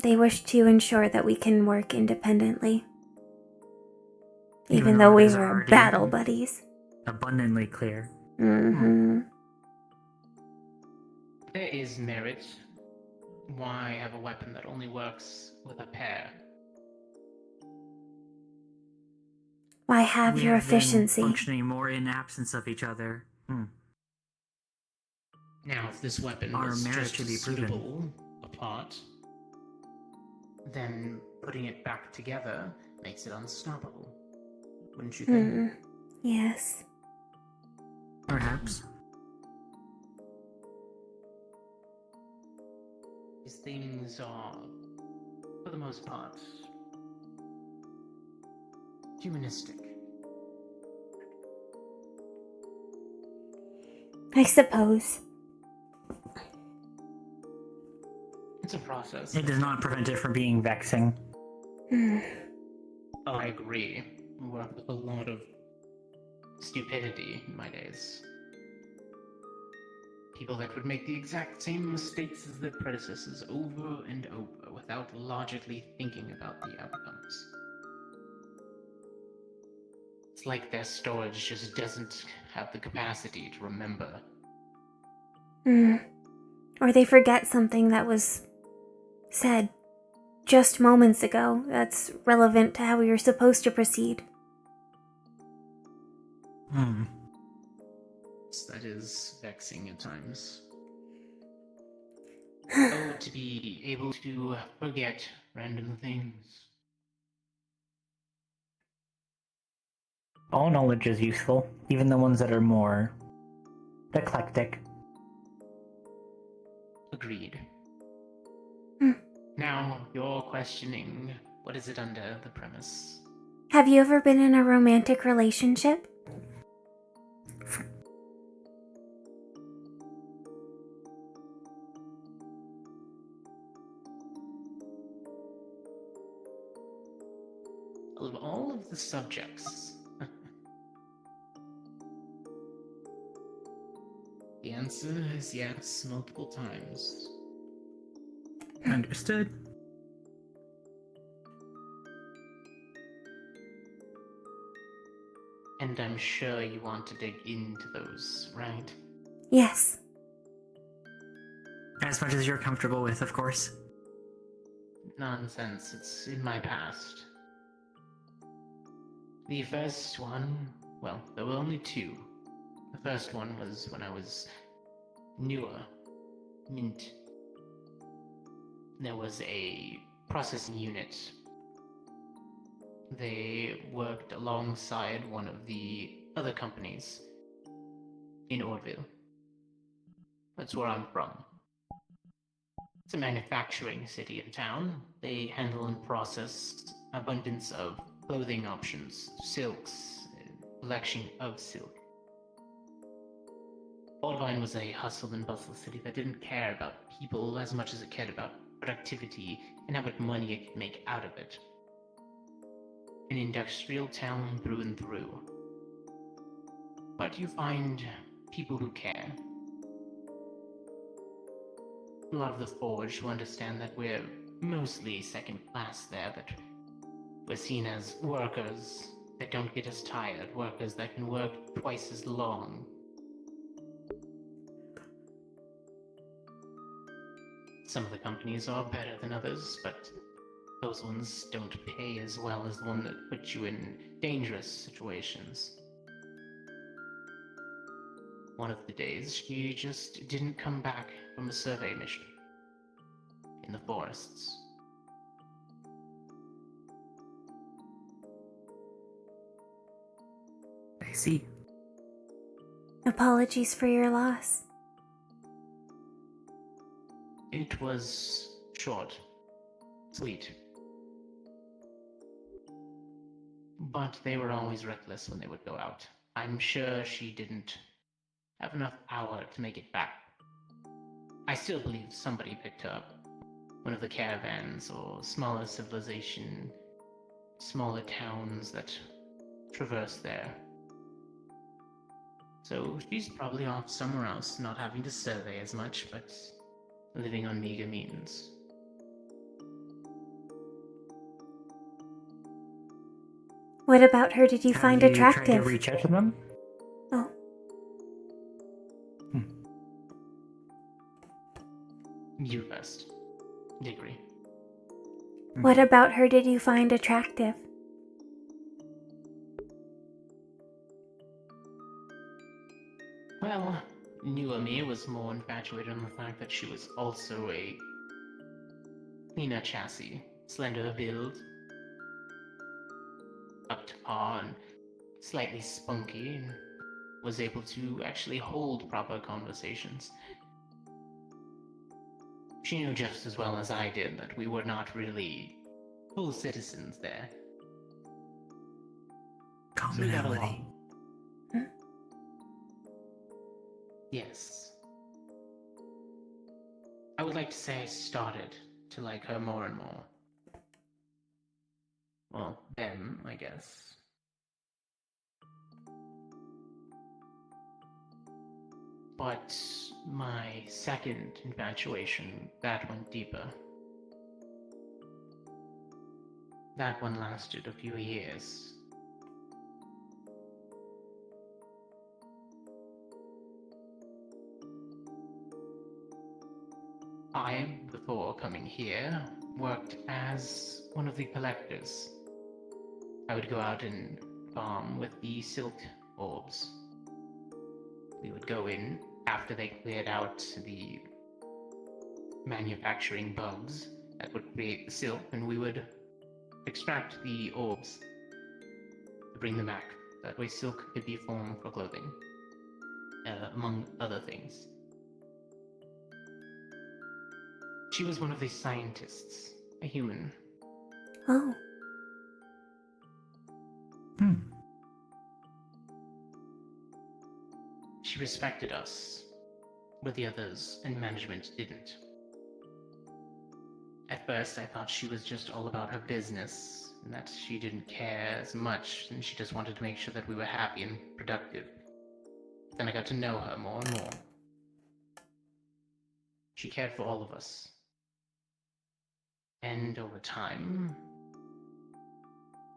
They wish to ensure that we can work independently. Even though it we is were already battle buddies. Abundantly clear. Mm-hmm. There is merit. Why have a weapon that only works with a pair? Why have We your have been efficiency? functioning more in absence of each other. Now, if this weapon Our was merit just should be proven. suitable apart, then putting it back together makes it unstoppable. Wouldn't you think? Yes. Perhaps. These things are, for the most part, humanistic. I suppose. It's a process. It does not prevent it from being vexing. Oh, I agree. I worked with a lot of stupidity in my days. People that would make the exact same mistakes as their predecessors over and over without logically thinking about the outcomes. It's like their storage just doesn't have the capacity to remember. Or they forget something that was said just moments ago that's relevant to how you're supposed to proceed. That is vexing at times. Oh, to be able to forget random things. All knowledge is useful, even the ones that are more eclectic. Agreed. Now, you're questioning, what is it under the premise? Have you ever been in a romantic relationship? Of all of the subjects, the answer is yes, multiple times. Understood. And I'm sure you want to dig into those, right? Yes. As much as you're comfortable with, of course. Nonsense, it's in my past. The first one, well, there were only two. The first one was when I was newer, mint. There was a processing unit. They worked alongside one of the other companies in Orville. That's where I'm from. It's a manufacturing city and town. They handle and process abundance of clothing options, silks, collection of silk. Baldwin was a hustle and bustle city that didn't care about people as much as it cared about productivity and how much money it could make out of it. An industrial town through and through. But you find people who care. A lot of the Forge will understand that we're mostly second class there, that we're seen as workers that don't get as tired, workers that can work twice as long. Some of the companies are better than others, but those ones don't pay as well as the one that puts you in dangerous situations. One of the days, she just didn't come back from a survey mission in the forests. I see. Apologies for your loss. It was short, sweet. But they were always reckless when they would go out. I'm sure she didn't have enough power to make it back. I still believe somebody picked her up. One of the caravans or smaller civilization, smaller towns that traverse there. So she's probably off somewhere else, not having to survey as much, but living on meager means. What about her did you find attractive? Have you tried to reach out to them? Oh. You first. Dickory. What about her did you find attractive? Well, newer me was more infatuated on the fact that she was also a cleaner chassis, slender build, up to par and slightly spunky, and was able to actually hold proper conversations. She knew just as well as I did that we were not really full citizens there. So we got along. Yes. I would like to say I started to like her more and more. Well, them, I guess. But my second infatuation, that went deeper. That one lasted a few years. I, before coming here, worked as one of the collectors. I would go out and farm with the silk orbs. We would go in after they cleared out the manufacturing bugs that would create the silk, and we would extract the orbs to bring them back. That way silk could be formed for clothing, among other things. She was one of the scientists, a human. Oh. She respected us, but the others in management didn't. At first, I thought she was just all about her business, and that she didn't care as much, and she just wanted to make sure that we were happy and productive. Then I got to know her more and more. She cared for all of us. And over time,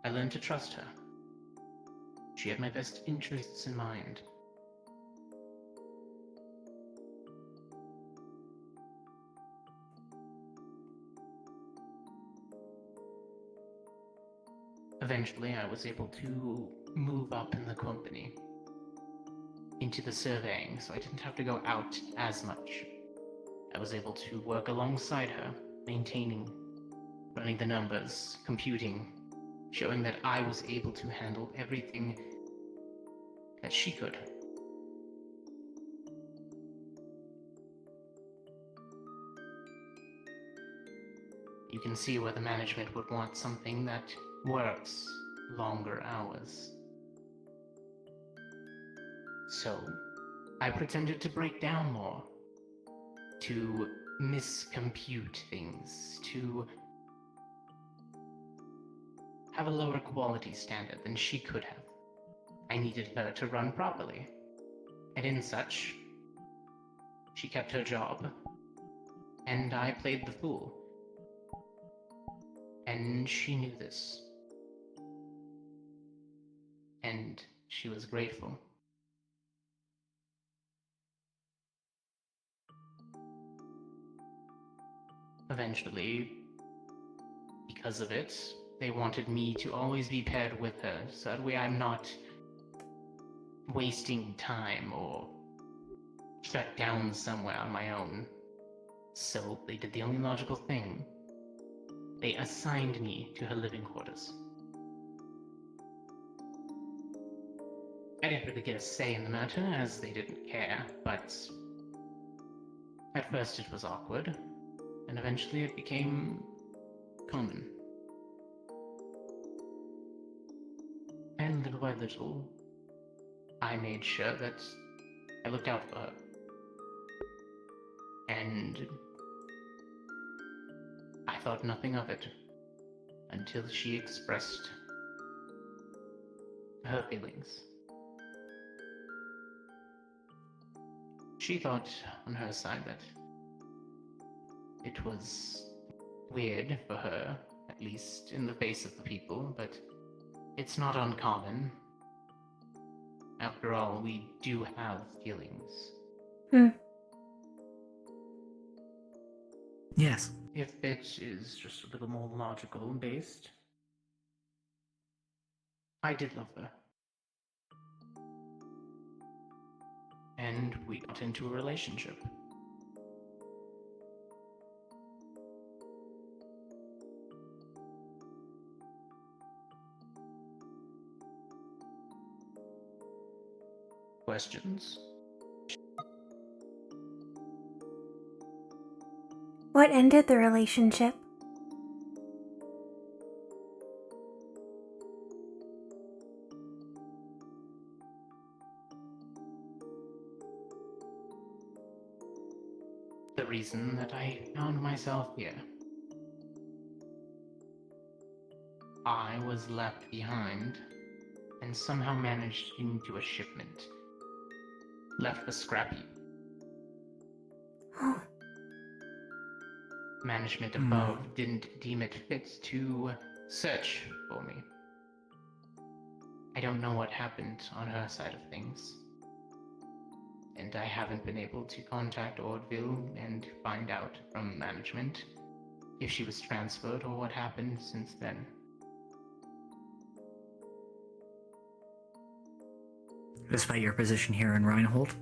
I learned to trust her. She had my best interests in mind. Eventually, I was able to move up in the company into the surveying, so I didn't have to go out as much. I was able to work alongside her, maintaining, running the numbers, computing, showing that I was able to handle everything that she could. You can see where the management would want something that works longer hours. So, I pretended to break down more, to miscompute things, to have a lower quality standard than she could have. I needed her to run properly, and in such, she kept her job, and I played the fool. And she knew this. And she was grateful. Eventually, because of it, they wanted me to always be paired with her, so that way I'm not wasting time or shut down somewhere on my own. So they did the only logical thing. They assigned me to her living quarters. I didn't really get a say in the matter, as they didn't care, but at first it was awkward, and eventually it became common. And little by little, I made sure that I looked out for her. And I thought nothing of it until she expressed her feelings. She thought on her side that it was weird for her, at least in the face of the people, but it's not uncommon. After all, we do have feelings. Yes. If it is just a little more logical based, I did love her. And we got into a relationship. questions. What ended the relationship? The reason that I found myself here. I was left behind and somehow managed into a shipment. Left the scrap heap. Oh. Management above didn't deem it fit to search for me. I don't know what happened on her side of things. And I haven't been able to contact Ordville and find out from management if she was transferred or what happened since then. Despite your position here in Reinhold?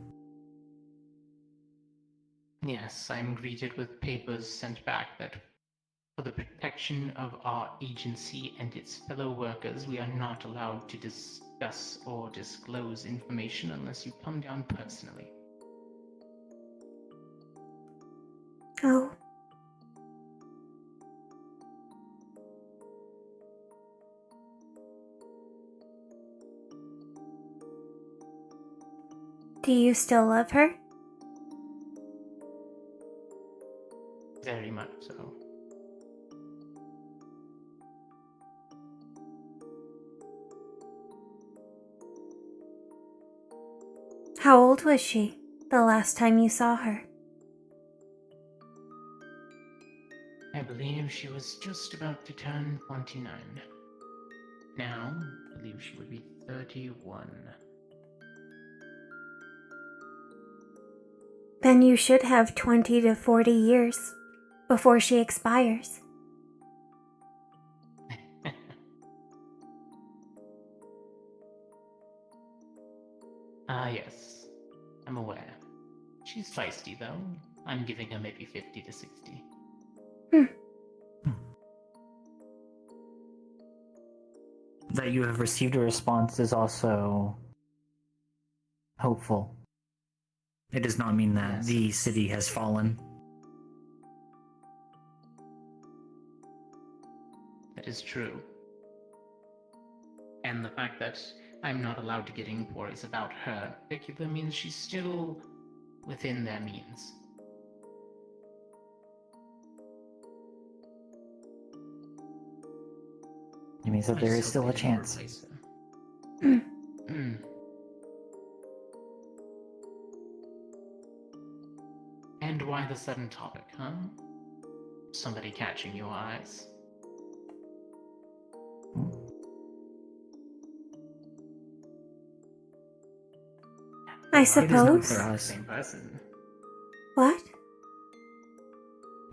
Yes, I'm greeted with papers sent back that for the protection of our agency and its fellow workers, we are not allowed to discuss or disclose information unless you come down personally. Oh. Do you still love her? Very much so. How old was she the last time you saw her? I believe she was just about to turn 29. Now, I believe she would be 31. Then you should have 20 to 40 years before she expires. Yes. I'm aware. She's feisty, though. I'm giving her maybe 50 to 60. That you have received a response is also hopeful. It does not mean that the city has fallen. That is true. And the fact that I'm not allowed to get inquiries about her in particular means she's still within their means. It means that there is still a chance. And why the sudden topic, huh? Somebody catching your eyes. I suppose. Same person. What?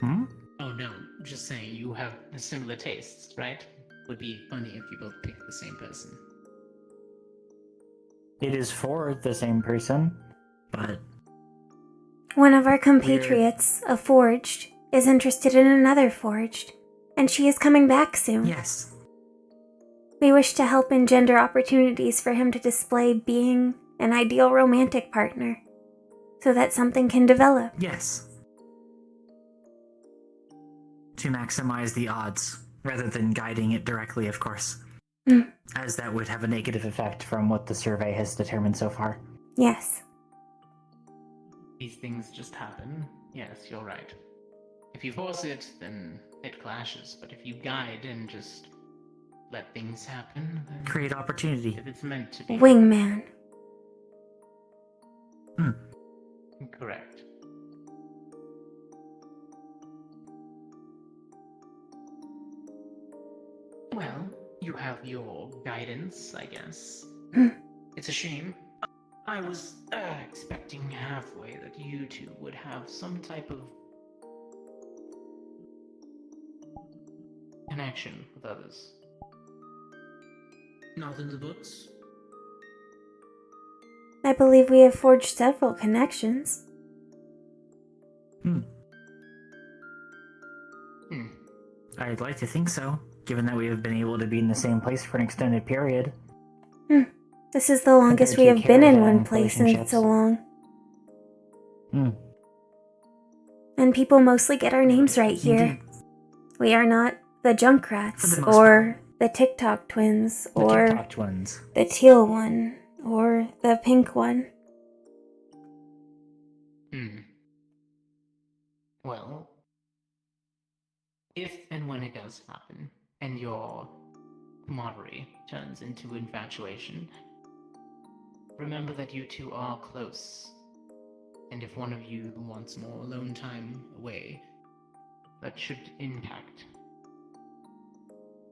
Oh no, just saying you have similar tastes, right? Would be funny if you both picked the same person. It is for the same person, but One of our compatriots, a forged, is interested in another forged, and she is coming back soon. Yes. We wish to help engender opportunities for him to display being an ideal romantic partner, so that something can develop. Yes. To maximize the odds, rather than guiding it directly, of course. As that would have a negative effect from what the survey has determined so far. Yes. These things just happen. Yes, you're right. If you force it, then it clashes. But if you guide and just let things happen, then create opportunity. If it's meant to be. Wingman. Correct. Well, you have your guidance, I guess. It's a shame. I was expecting halfway that you two would have some type of connection with others. Not in the books? I believe we have forged several connections. I'd like to think so, given that we have been able to be in the same place for an extended period. This is the longest we Compared have to been in caravan one place in relationships. so long. Hmm. And people mostly get our names right here. Indeed. We are not the For Junkrats, the most or the TikTok twins, The or TikTok twins. the teal one, or the pink one. Well, if and when it does happen, and your camaraderie turns into infatuation, remember that you two are close. And if one of you wants more alone time away, that should impact.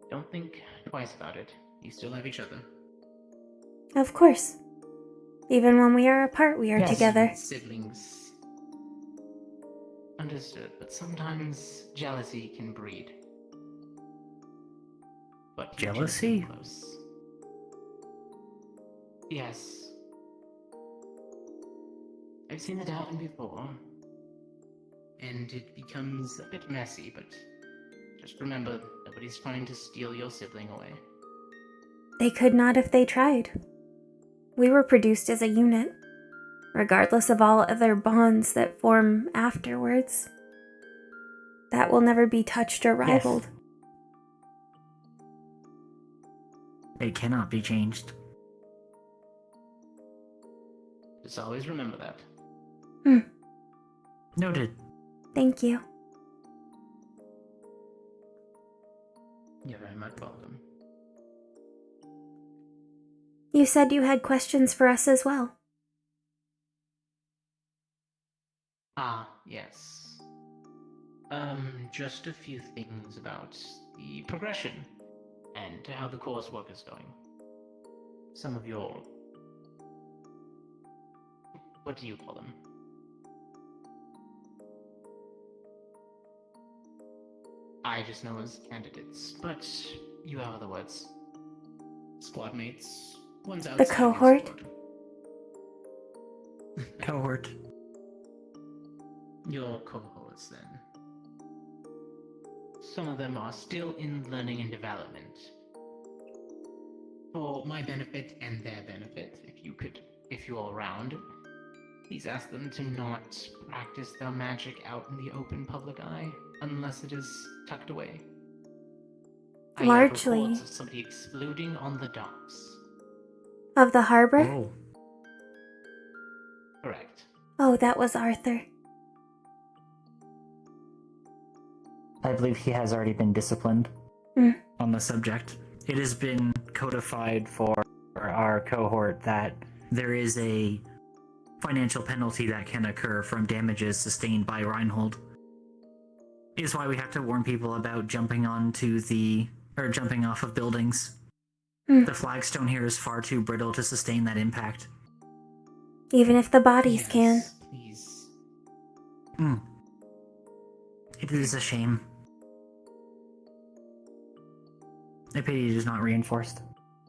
Don't think twice about it. You still have each other. Of course. Even when we are apart, we are together. Siblings. Understood, but sometimes jealousy can breed. But you two Jealousy? stay close. Yes. I've seen it happen before. And it becomes a bit messy, but just remember, nobody's trying to steal your sibling away. They could not if they tried. We were produced as a unit, regardless of all other bonds that form afterwards. That will never be touched or rivaled. It cannot be changed. Just always remember that. Noted. Thank you. You're very much welcome. You said you had questions for us as well. Ah, yes. Just a few things about the progression and how the coursework is going. Some of your... what do you call them? I just know as candidates, but you have other words. Squad mates, one's outside The cohort? Cohort. Your cohorts, then. Some of them are still in learning and development. For my benefit and their benefit, if you're around, please ask them to not practice their magic out in the open public eye, unless it is tucked away. I have Largely. reports of somebody exploding on the docks. Of the harbor? Oh. Correct. Oh, that was Arthur. I believe he has already been disciplined on the subject. It has been codified for our cohort that there is a financial penalty that can occur from damages sustained by Reinhold. Is why we have to warn people about jumping off of buildings. The flagstone here is far too brittle to sustain that impact. Even if the bodies can. Please. It is a shame. I pity it is not reinforced.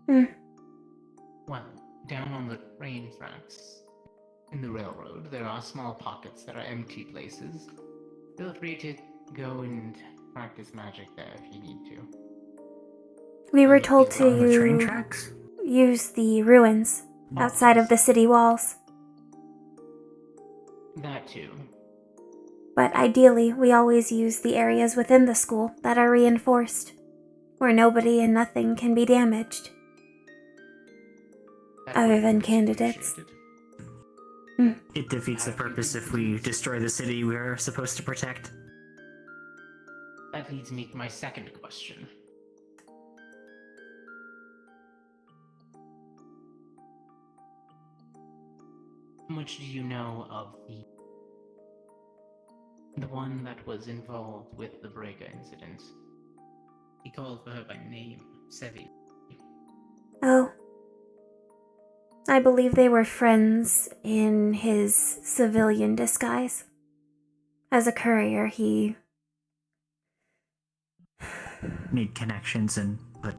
Well, down on the train tracks, in the railroad, there are small pockets that are empty places. Feel free to go and practice magic there if you need to. We were told On the train to tracks? use the ruins outside of the city walls. That too. But ideally, we always use the areas within the school that are reinforced, where nobody and nothing can be damaged. Other than candidates. It defeats the purpose if we destroy the city we are supposed to protect. That leads me to my second question. How much do you know of the one that was involved with the Brega incident? He called for her by name, Sevi. Oh. I believe they were friends in his civilian disguise. As a courier, he Made connections and put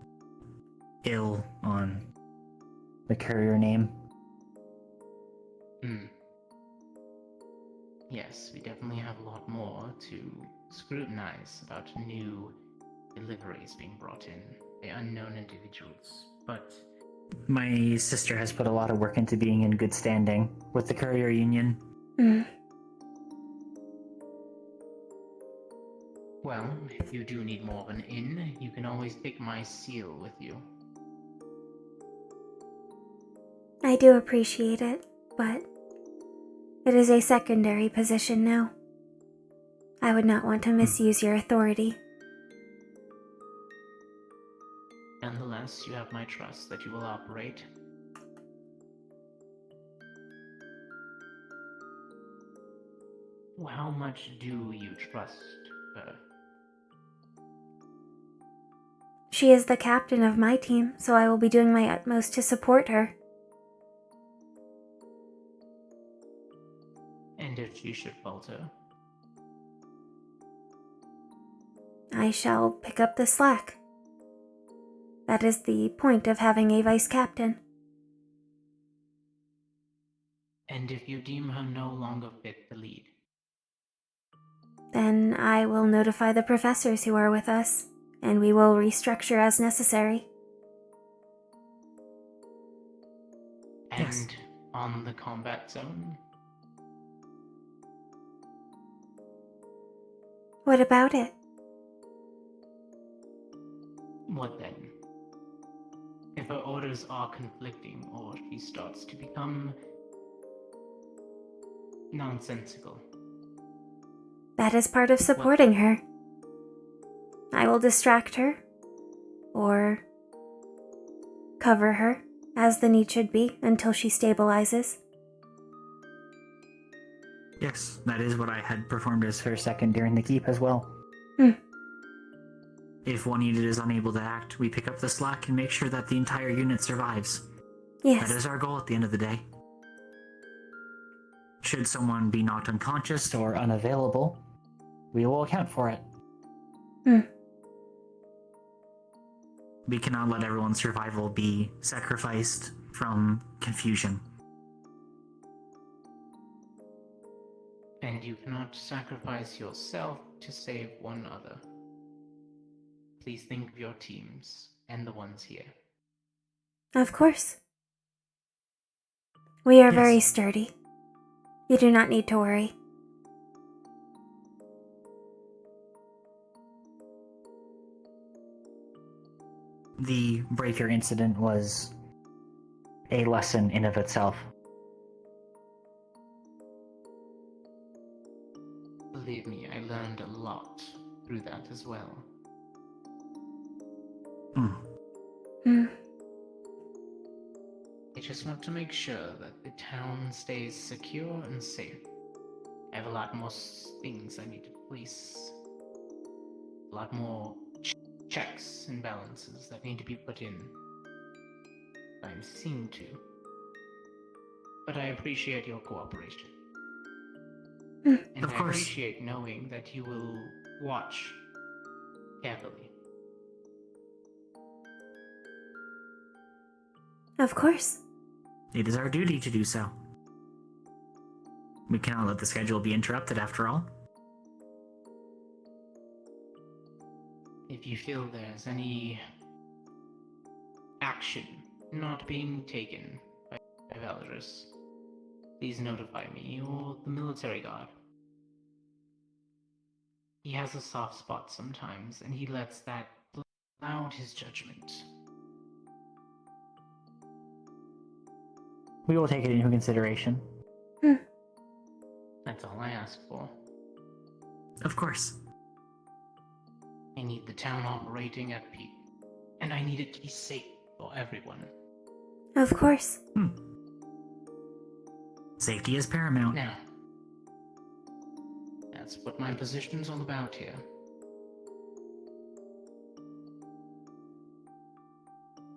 ill on the courier name. Yes, we definitely have a lot more to scrutinize about new deliveries being brought in by unknown individuals. But My sister has put a lot of work into being in good standing with the Courier Union. Well, if you do need more of an in, you can always take my seal with you. I do appreciate it, but it is a secondary position now. I would not want to misuse your authority. Nonetheless, you have my trust that you will operate. How much do you trust her? She is the captain of my team, so I will be doing my utmost to support her. And if she should falter? I shall pick up the slack. That is the point of having a vice captain. And if you deem her no longer fit to lead? Then I will notify the professors who are with us, and we will restructure as necessary. And on the combat zone? What about it? What then? If her orders are conflicting, or she starts to become nonsensical. That is part of supporting her. I will distract her, or cover her, as the need should be, until she stabilizes. Yes, that is what I had performed as her second during the keep as well. If one unit is unable to act, we pick up the slack and make sure that the entire unit survives. Yes. That is our goal at the end of the day. Should someone be knocked unconscious or unavailable, we will account for it. We cannot let everyone's survival be sacrificed from confusion. And you cannot sacrifice yourself to save one other. Please think of your teams and the ones here. Of course. We are very sturdy. You do not need to worry. The breaker incident was a lesson in of itself. Believe me, I learned a lot through that as well. I just want to make sure that the town stays secure and safe. I have a lot more things I need to police. A lot more checks and balances that need to be put in. I'm seen to. But I appreciate your cooperation. And Of I course. appreciate knowing that you will watch carefully. Of course. It is our duty to do so. We cannot let the schedule be interrupted after all. If you feel there's any action not being taken by Valdris, please notify me or the military guard. He has a soft spot sometimes, and he lets that cloud his judgment. We will take it into consideration. That's all I ask for. Of course. I need the town operating at peak, and I need it to be safe for everyone. Of course. Safety is paramount. Now, that's what my position's all about here.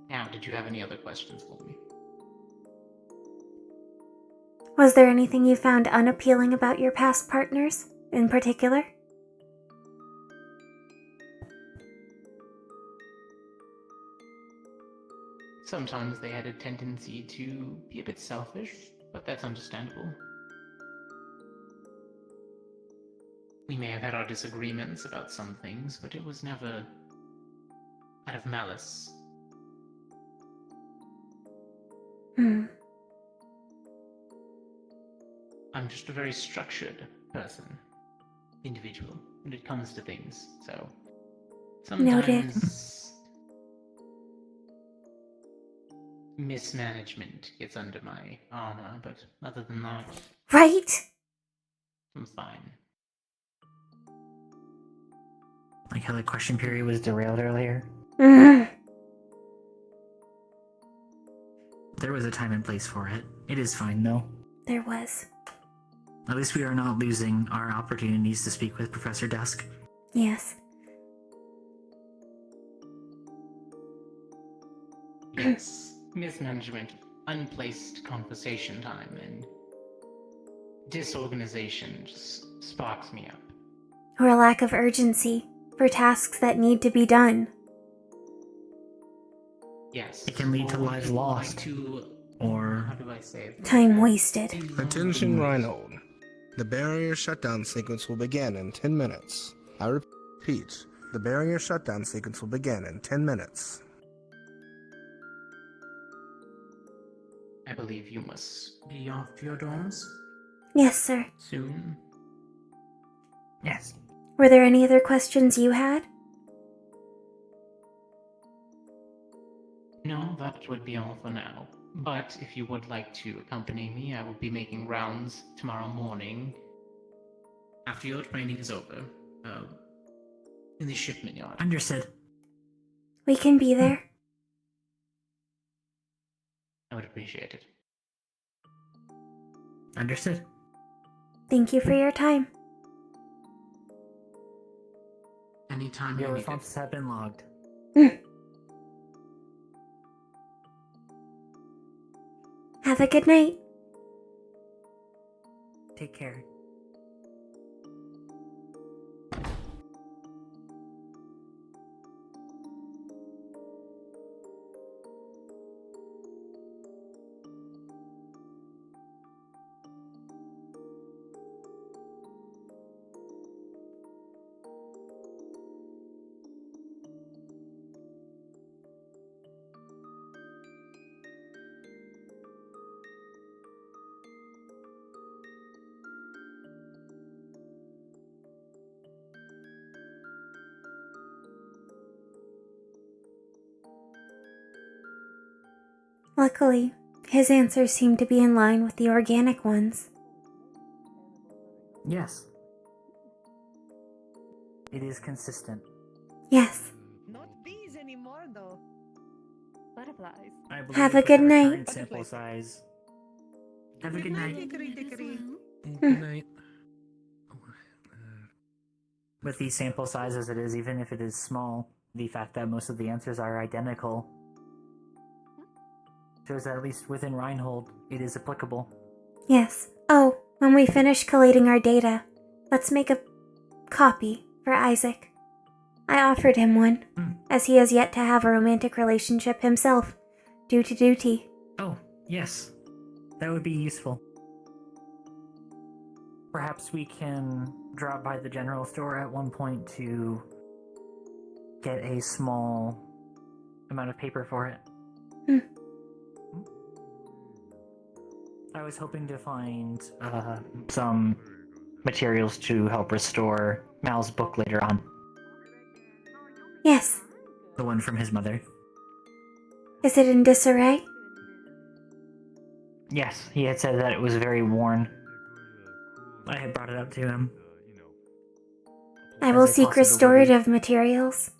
Now, did you have any other questions for me? Was there anything you found unappealing about your past partners, in particular? Sometimes they had a tendency to be a bit selfish, but that's understandable. We may have had our disagreements about some things, but it was never out of malice. I'm just a very structured person, individual, when it comes to things, so Noted. sometimes mismanagement gets under my armor, but other than that, Right? I'm fine. Like how the question period was derailed earlier. Mm. There was a time and place for it. It is fine, though. There was. At least we are not losing our opportunities to speak with Professor Dusk. Yes. Yes, mismanagement, unplaced conversation time, and disorganization just sparks me up. Or a lack of urgency for tasks that need to be done. Yes. It can lead to or lives people lost. Like to, Or... how do I say it? Time wasted. Attention, Reinhold. The barrier shutdown sequence will begin in 10 minutes. I repeat, the barrier shutdown sequence will begin in 10 minutes. I believe you must be off to your dorms Yes, sir. soon. Yes. Were there any other questions you had? No, that would be all for now. But if you would like to accompany me, I will be making rounds tomorrow morning after your training is over, in the shipment yard. Understood. We can be there. I would appreciate it. Understood. Thank you for your time. Anytime Your you need it. responses have been logged. Have a good night. Take care. Luckily, his answers seem to be in line with the organic ones. Yes. It is consistent. Yes. Not bees anymore, though. Butterflies. I believe Have a with good our night. current sample size. Have a good night. Dickory. Good night. With the sample size as it is, even if it is small, the fact that most of the answers are identical shows that at least within Reinhold, it is applicable. Yes. Oh, when we finish collating our data, let's make a copy for Isaac. I offered him one, as he has yet to have a romantic relationship himself, due to duty. Oh, yes. That would be useful. Perhaps we can drop by the general store at one point to get a small amount of paper for it. I was hoping to find some materials to help restore Mal's book later on. Yes. The one from his mother. Is it in disarray? Yes, he had said that it was very worn. I had brought it up to him. I will As a seek possibility. restorative materials.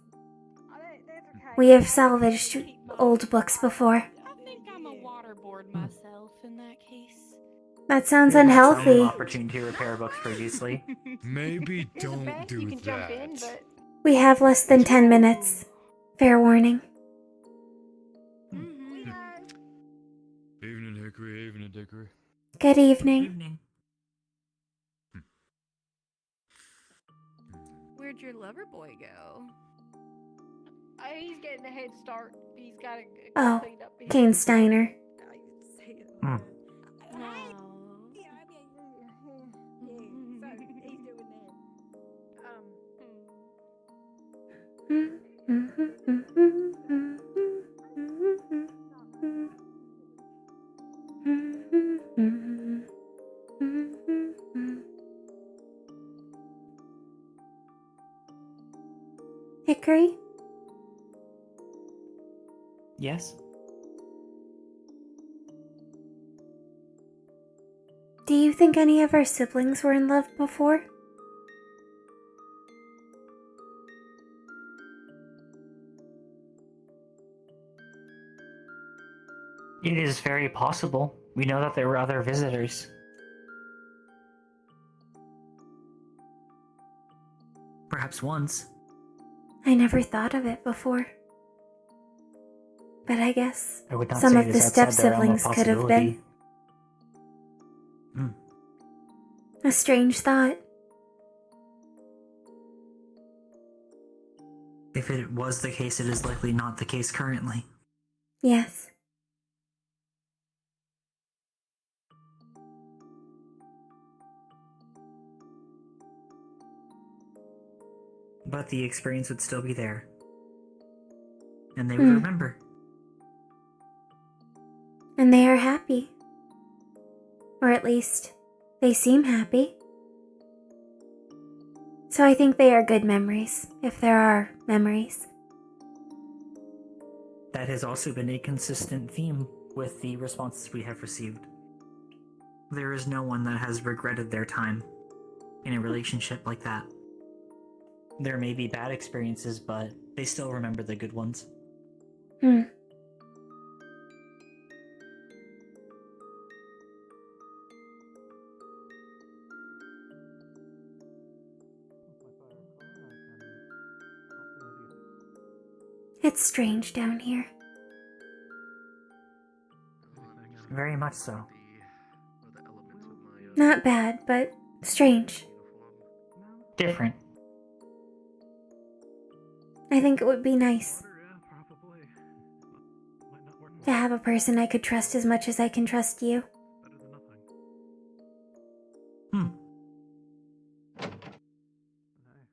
We have salvaged old books before. I think I'm a waterboard myself in that case. That sounds You had some unhealthy. opportunity to repair books previously. Maybe don't do that. We have less than 10 minutes. Fair warning. Evening, Hickory. Evening, Dickory. Good evening. Evening. Where'd your lover boy go? He's getting a head start. He's got a Oh, cleaned up. Kane Steiner. No. Dickory? Yes? Do you think any of our siblings were in love before? It is very possible. We know that there were other visitors. Perhaps once. I never thought of it before. But I guess I would not some say of it the is outside the realm of step-siblings could have been. possibility. A strange thought. If it was the case, it is likely not the case currently. Yes. But the experience would still be there. And they would remember. And they are happy. Or at least, they seem happy. So I think they are good memories, if there are memories. That has also been a consistent theme with the responses we have received. There is no one that has regretted their time in a relationship like that. There may be bad experiences, but they still remember the good ones. It's strange down here. Very much so. Not bad, but strange. Different. I think it would be nice to have a person I could trust as much as I can trust you.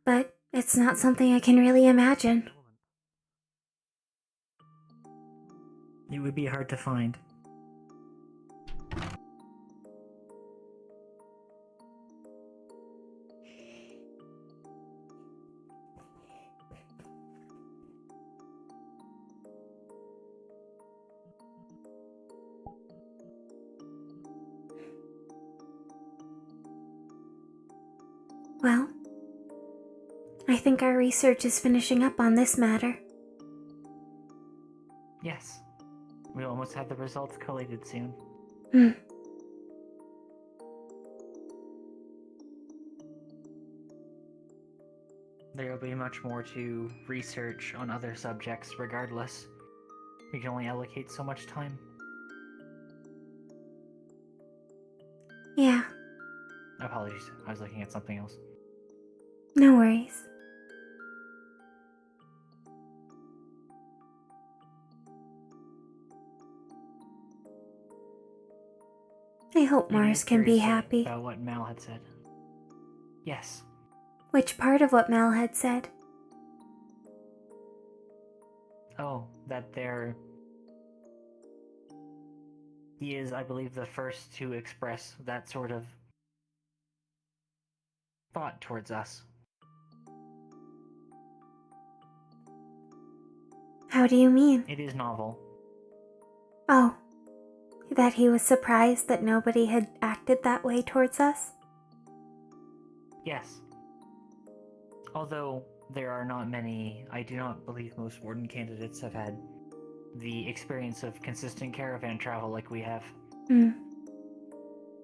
But it's not something I can really imagine. It would be hard to find. Well, I think our research is finishing up on this matter. Yes. We almost have the results collated soon. There will be much more to research on other subjects regardless. We can only allocate so much time. Yeah, Apologies, I was looking at something else. no worries. I hope Maybe Mars you're can be curious happy. about what Mal had said. Yes. Which part of what Mal had said? Oh, that he is, I believe, the first to express that sort of thought towards us. How do you mean? It is novel. Oh, that he was surprised that nobody had acted that way towards us? Yes. Although there are not many, I do not believe most warden candidates have had the experience of consistent caravan travel like we have.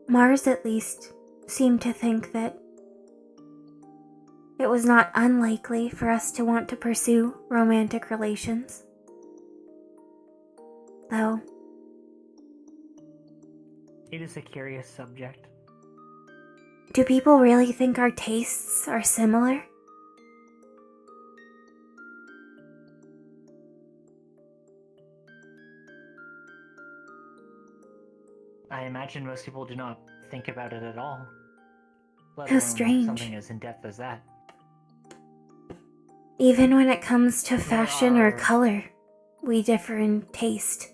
Mars, at least, seemed to think that it was not unlikely for us to want to pursue romantic relations. Though, It is a curious subject. do people really think our tastes are similar? I imagine most people do not think about it at all. Let How alone strange. something as in-depth as that. Even when it comes to fashion or are- color, we differ in taste.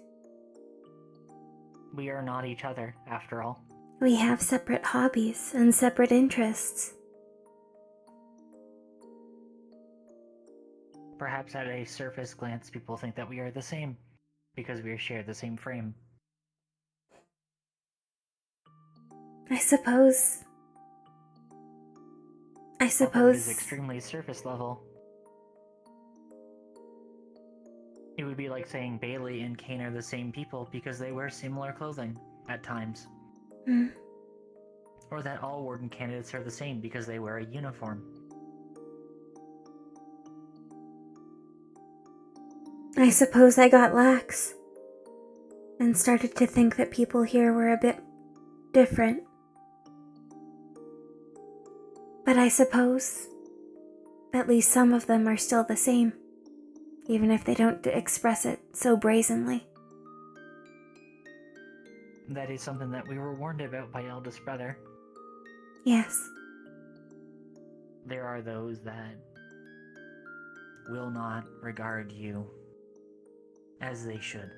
We are not each other, after all. We have separate hobbies and separate interests. Perhaps at a surface glance, people think that we are the same because we share the same frame. I suppose. Although it is extremely surface level. It would be like saying Bailey and Kane are the same people because they wear similar clothing at times. Hmm. Or that all warden candidates are the same because they wear a uniform. I suppose I got lax and started to think that people here were a bit different. But I suppose at least some of them are still the same, even if they don't express it so brazenly. That is something that we were warned about by eldest brother. Yes. There are those that will not regard you as they should.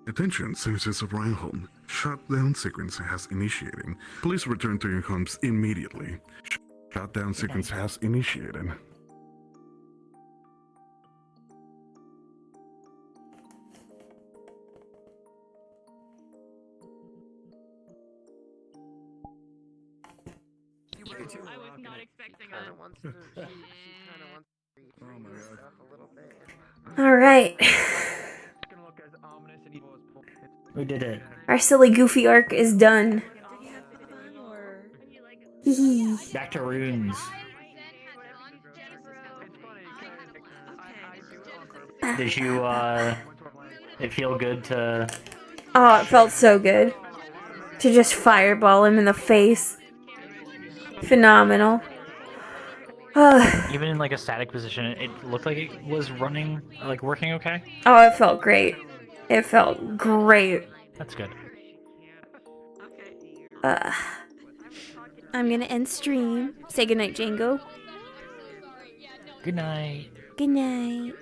Attention, citizens of Reinholm. Shutdown sequence has initiating. Please return to your homes immediately. Shutdown sequence has initiated. I was not expecting that. Oh my god. Alright. We did it. Our silly goofy arc is done. Hee. Back to runes. Did you, it feel good to... Oh, it felt so good. To just fireball him in the face. Phenomenal. Even in like a static position, it looked like it was running, like working okay? Oh, it felt great. It felt great. That's good. I'm gonna end stream. Say goodnight, Django. Good night. Good night.